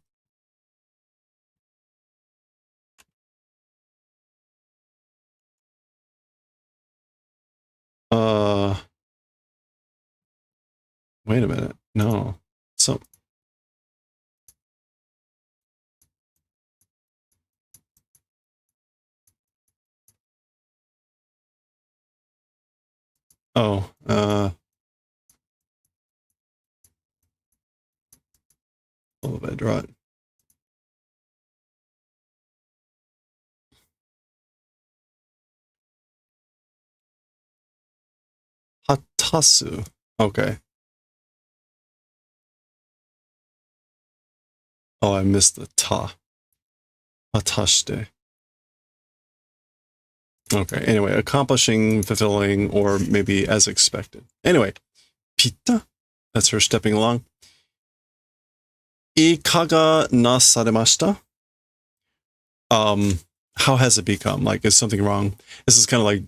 Wait a minute. No. So. Oh, a little bit, draw it. Hatasu. Okay. Oh, I missed the ta. Hatashite. Okay, anyway, accomplishing, fulfilling, or maybe as expected. Anyway, Pita, that's her stepping along. Ikaga nasaremashita? How has it become? Like, is something wrong? This is kind of like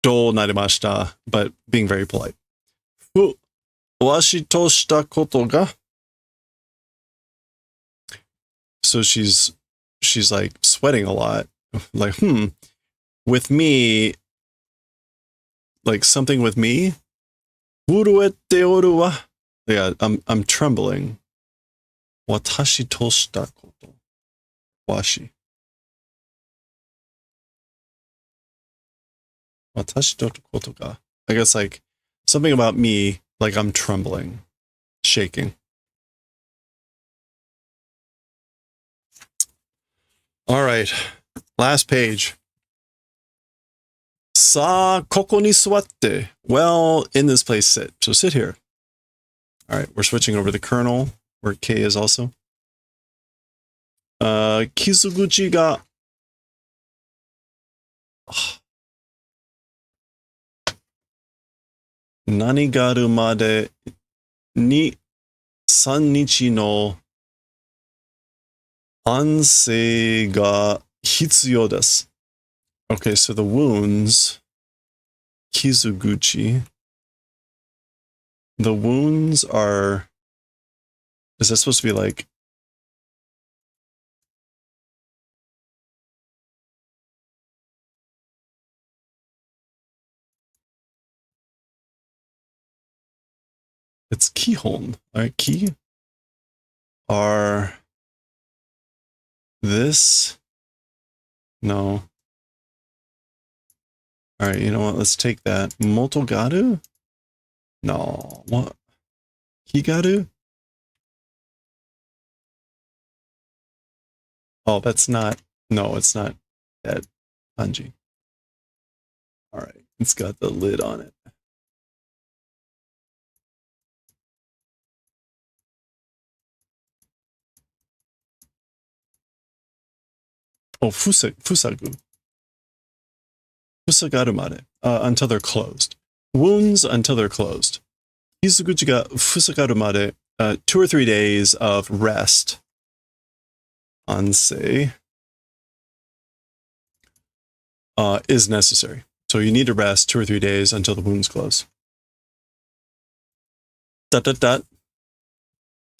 do narimashita, but being very polite. Fu washi to shita koto ga. So she's like sweating a lot. Like, with me, like something with me. Uruete oru wa. Yeah, I'm trembling. Watashi to shita koto. Washi. Watashi to koto ga. I guess like something about me, like I'm trembling, shaking. All right, last page. Sa koko ni suwatte. Well, in this place, sit. So sit here. All right, we're switching over to the kernel, where K is also. Kizuguchi ga. Nani garu made ni 3 nichi no ansei ga hitsuyou desu. Okay, so the wounds, Kizuguchi. The wounds are, is that supposed to be like, it's keyhole, right? Key are this No. Alright, you know what? Let's take that. Motogaru? No. What? Higaru? Oh, that's not. No, it's not that kanji. Alright, it's got the lid on it. Oh, fusagu. Fusagaru mare. Until they're closed. Wounds until they're closed. Kizuguchi ga fusagaru mare. 2 or 3 days of rest. Ansei. Is necessary. So you need to rest 2 or 3 days until the wounds close. ...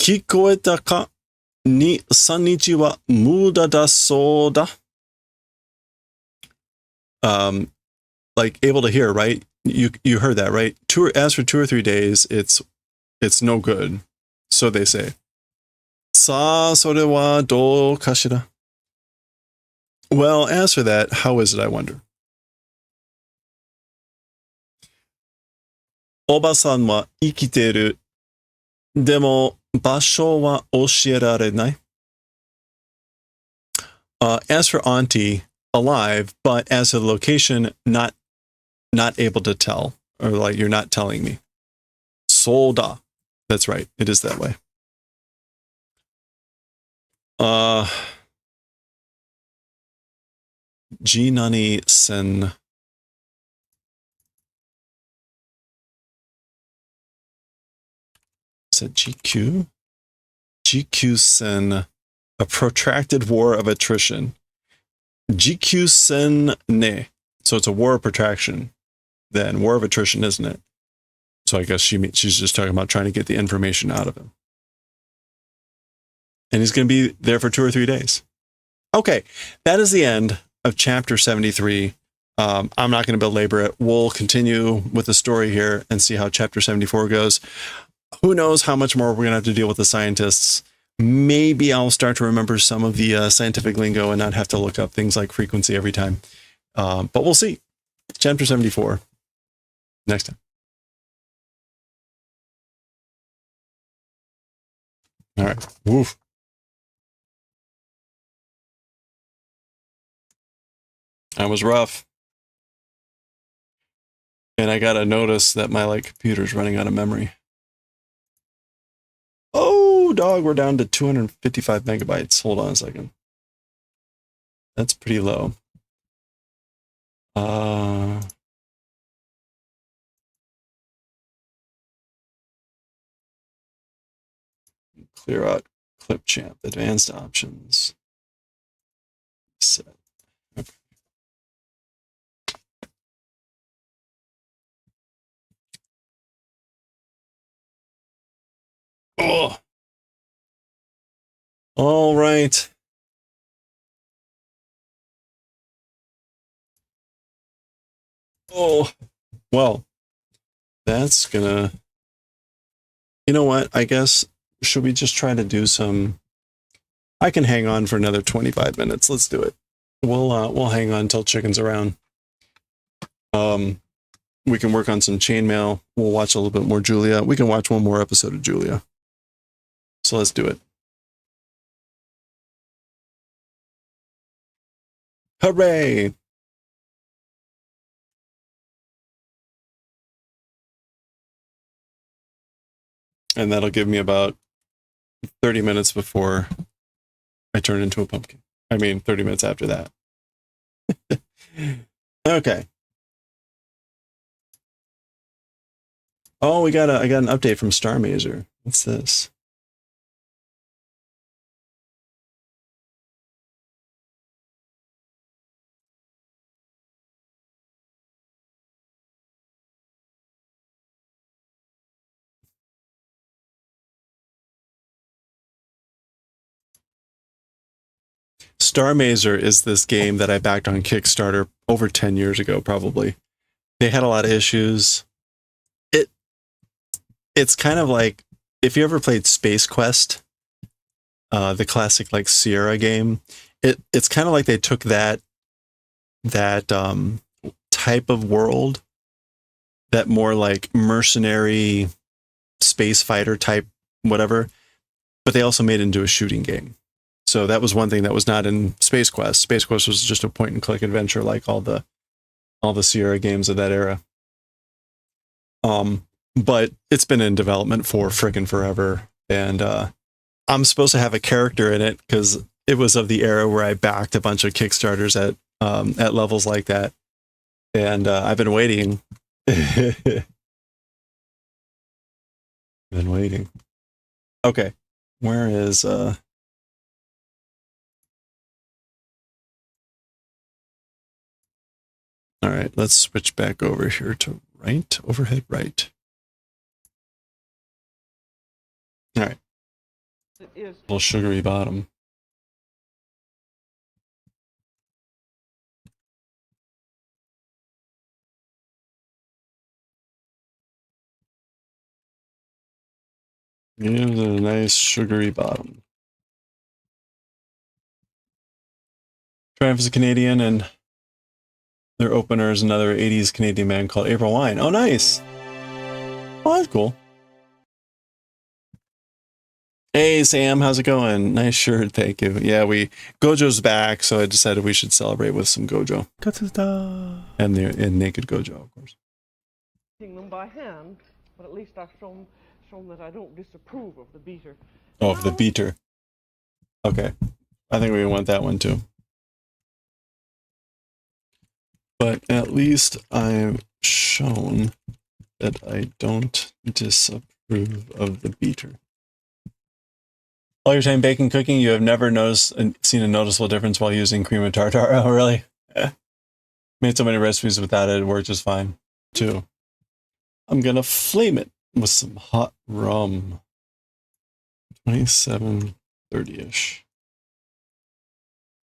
聞こえたか 2、3日は無駄だそうだ。Like able to hear, right? You heard that, right? As for 2 or 3 days, it's no good. So they say. さあ、それはどうかしら? Well, as for that, how is it, I wonder? おばさんは生きている。でも、場所は教えられない。As for Auntie, alive, but as for the location, not able to tell. Or like, you're not telling me. そうだ. That's right. It is that way. Jinani Sen. Is it GQ? GQ Sen. A protracted war of attrition. GQ Sen ne. So it's a war of protraction. Then war of attrition, isn't it? So I guess she's just talking about trying to get the information out of him. And he's going to be there for 2 or 3 days. Okay, that is the end of chapter 73. I'm not going to belabor it. We'll continue with the story here and see how chapter 74 goes. Who knows how much more we're going to have to deal with the scientists. Maybe I'll start to remember some of the scientific lingo and not have to look up things like frequency every time. But we'll see. Chapter 74. Next time. All right. Woof. That was rough. And I got to notice that my computer's running out of memory. Oh, dog, we're down to 255 megabytes. Hold on a second. That's pretty low. Clear out Clipchamp. Advanced options. Set. Okay. Oh. All right. Oh, well, that's gonna... You know what? I guess, should we just try to do some... I can hang on for another 25 minutes. Let's do it. We'll hang on until Chicken's around. We can work on some chainmail. We'll watch a little bit more Julia. We can watch one more episode of Julia. So let's do it. Hooray! And that'll give me about 30 minutes before I turn into a pumpkin. I mean, 30 minutes after that. Okay. Oh, I got an update from Star Mazer. What's this? Star Mazer is this game that I backed on Kickstarter over 10 years ago, probably. They had a lot of issues. It's kind of like, if you ever played Space Quest, the classic Sierra game, it's kind of like they took that that type of world, that more like mercenary space fighter type whatever, but they also made it into a shooting game. So that was one thing that was not in Space Quest. Space Quest was just a point and click adventure like all the Sierra games of that era. But it's been in development for frickin' forever, and I'm supposed to have a character in it because it was of the era where I backed a bunch of Kickstarters at levels like that, and I've been waiting. Been waiting. Okay, where is all right, let's switch back over here to right, overhead right. All right. It is. Little sugary bottom. Gives it a nice sugary bottom. Triumph is a Canadian, and their opener is another 80s Canadian band called April Wine. Oh, nice. Oh, that's cool. Hey, Sam, how's it going? Nice shirt, thank you. Yeah, Gojo's back, so I decided we should celebrate with some Gojo. And Naked Gojo, of course. Them by hand, but at least I've shown that I don't disapprove of the beater. Oh, of the beater. Okay. I think we want that one too. But at least I've shown that I don't disapprove of the beater. All your time baking, cooking, you have never seen a noticeable difference while using cream of tartar. Oh, really? Made so many recipes without it, it worked just fine, too. I'm gonna flame it with some hot rum. 27:30-ish.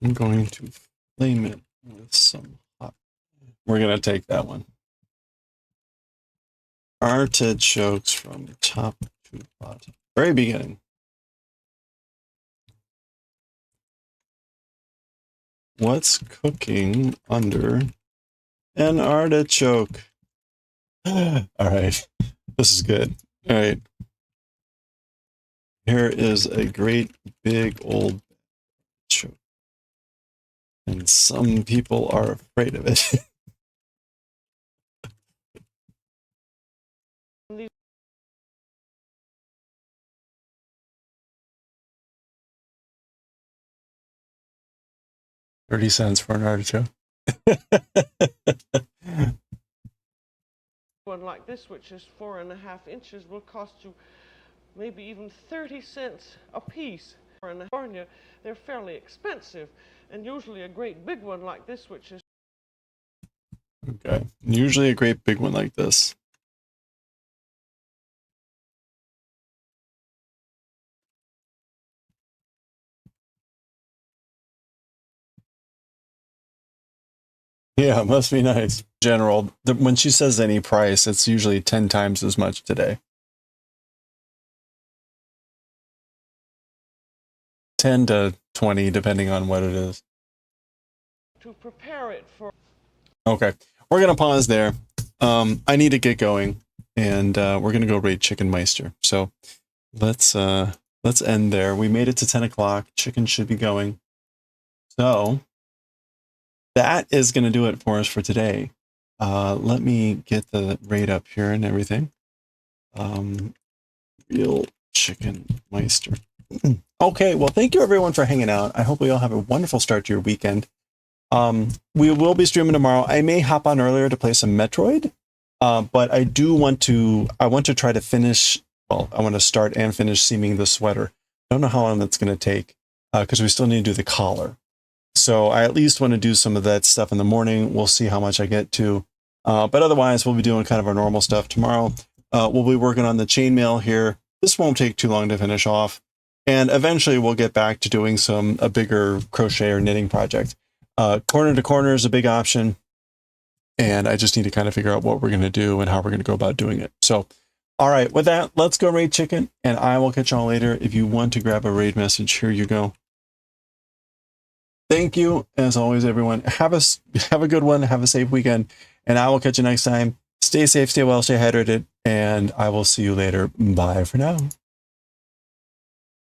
I'm going to flame it with some hot. We're gonna take that one. Artichokes from top to bottom. Very beginning. What's cooking under an artichoke? All right, this is good. All right, here is a great big old artichoke, and some people are afraid of it. 30 cents for an artichoke. One like this, which is 4.5 inches, will cost you maybe even 30 cents a piece. In California, they're fairly expensive, and usually a great big one like this, which is... Okay, usually a great big one like this. Yeah, it must be nice. General, when she says any price, it's usually 10 times as much today. 10 to 20, depending on what it is. To prepare it for... Okay, we're going to pause there. I need to get going, and we're going to go raid Chicken Meister. So let's end there. We made it to 10 o'clock. Chicken should be going. So that is going to do it for us for today. Let me get the raid up here and everything. Real Chicken Meister. Okay, well, thank you everyone for hanging out. I hope we all have a wonderful start to your weekend. We will be streaming tomorrow. I may hop on earlier to play some Metroid, but I want to try to finish, well, I want to start and finish seaming the sweater. I don't know how long that's going to take, because we still need to do the collar. So I at least want to do some of that stuff in the morning. We'll see how much I get to. But otherwise, we'll be doing kind of our normal stuff tomorrow. We'll be working on the chainmail here. This won't take too long to finish off. And eventually we'll get back to doing a bigger crochet or knitting project. Corner to corner is a big option. And I just need to kind of figure out what we're going to do and how we're going to go about doing it. So, all right, with that, let's go raid Chicken. And I will catch y'all later. If you want to grab a raid message, here you go. Thank you, as always, everyone. Have a good one. Have a safe weekend. And I will catch you next time. Stay safe, stay well, stay hydrated. And I will see you later. Bye for now.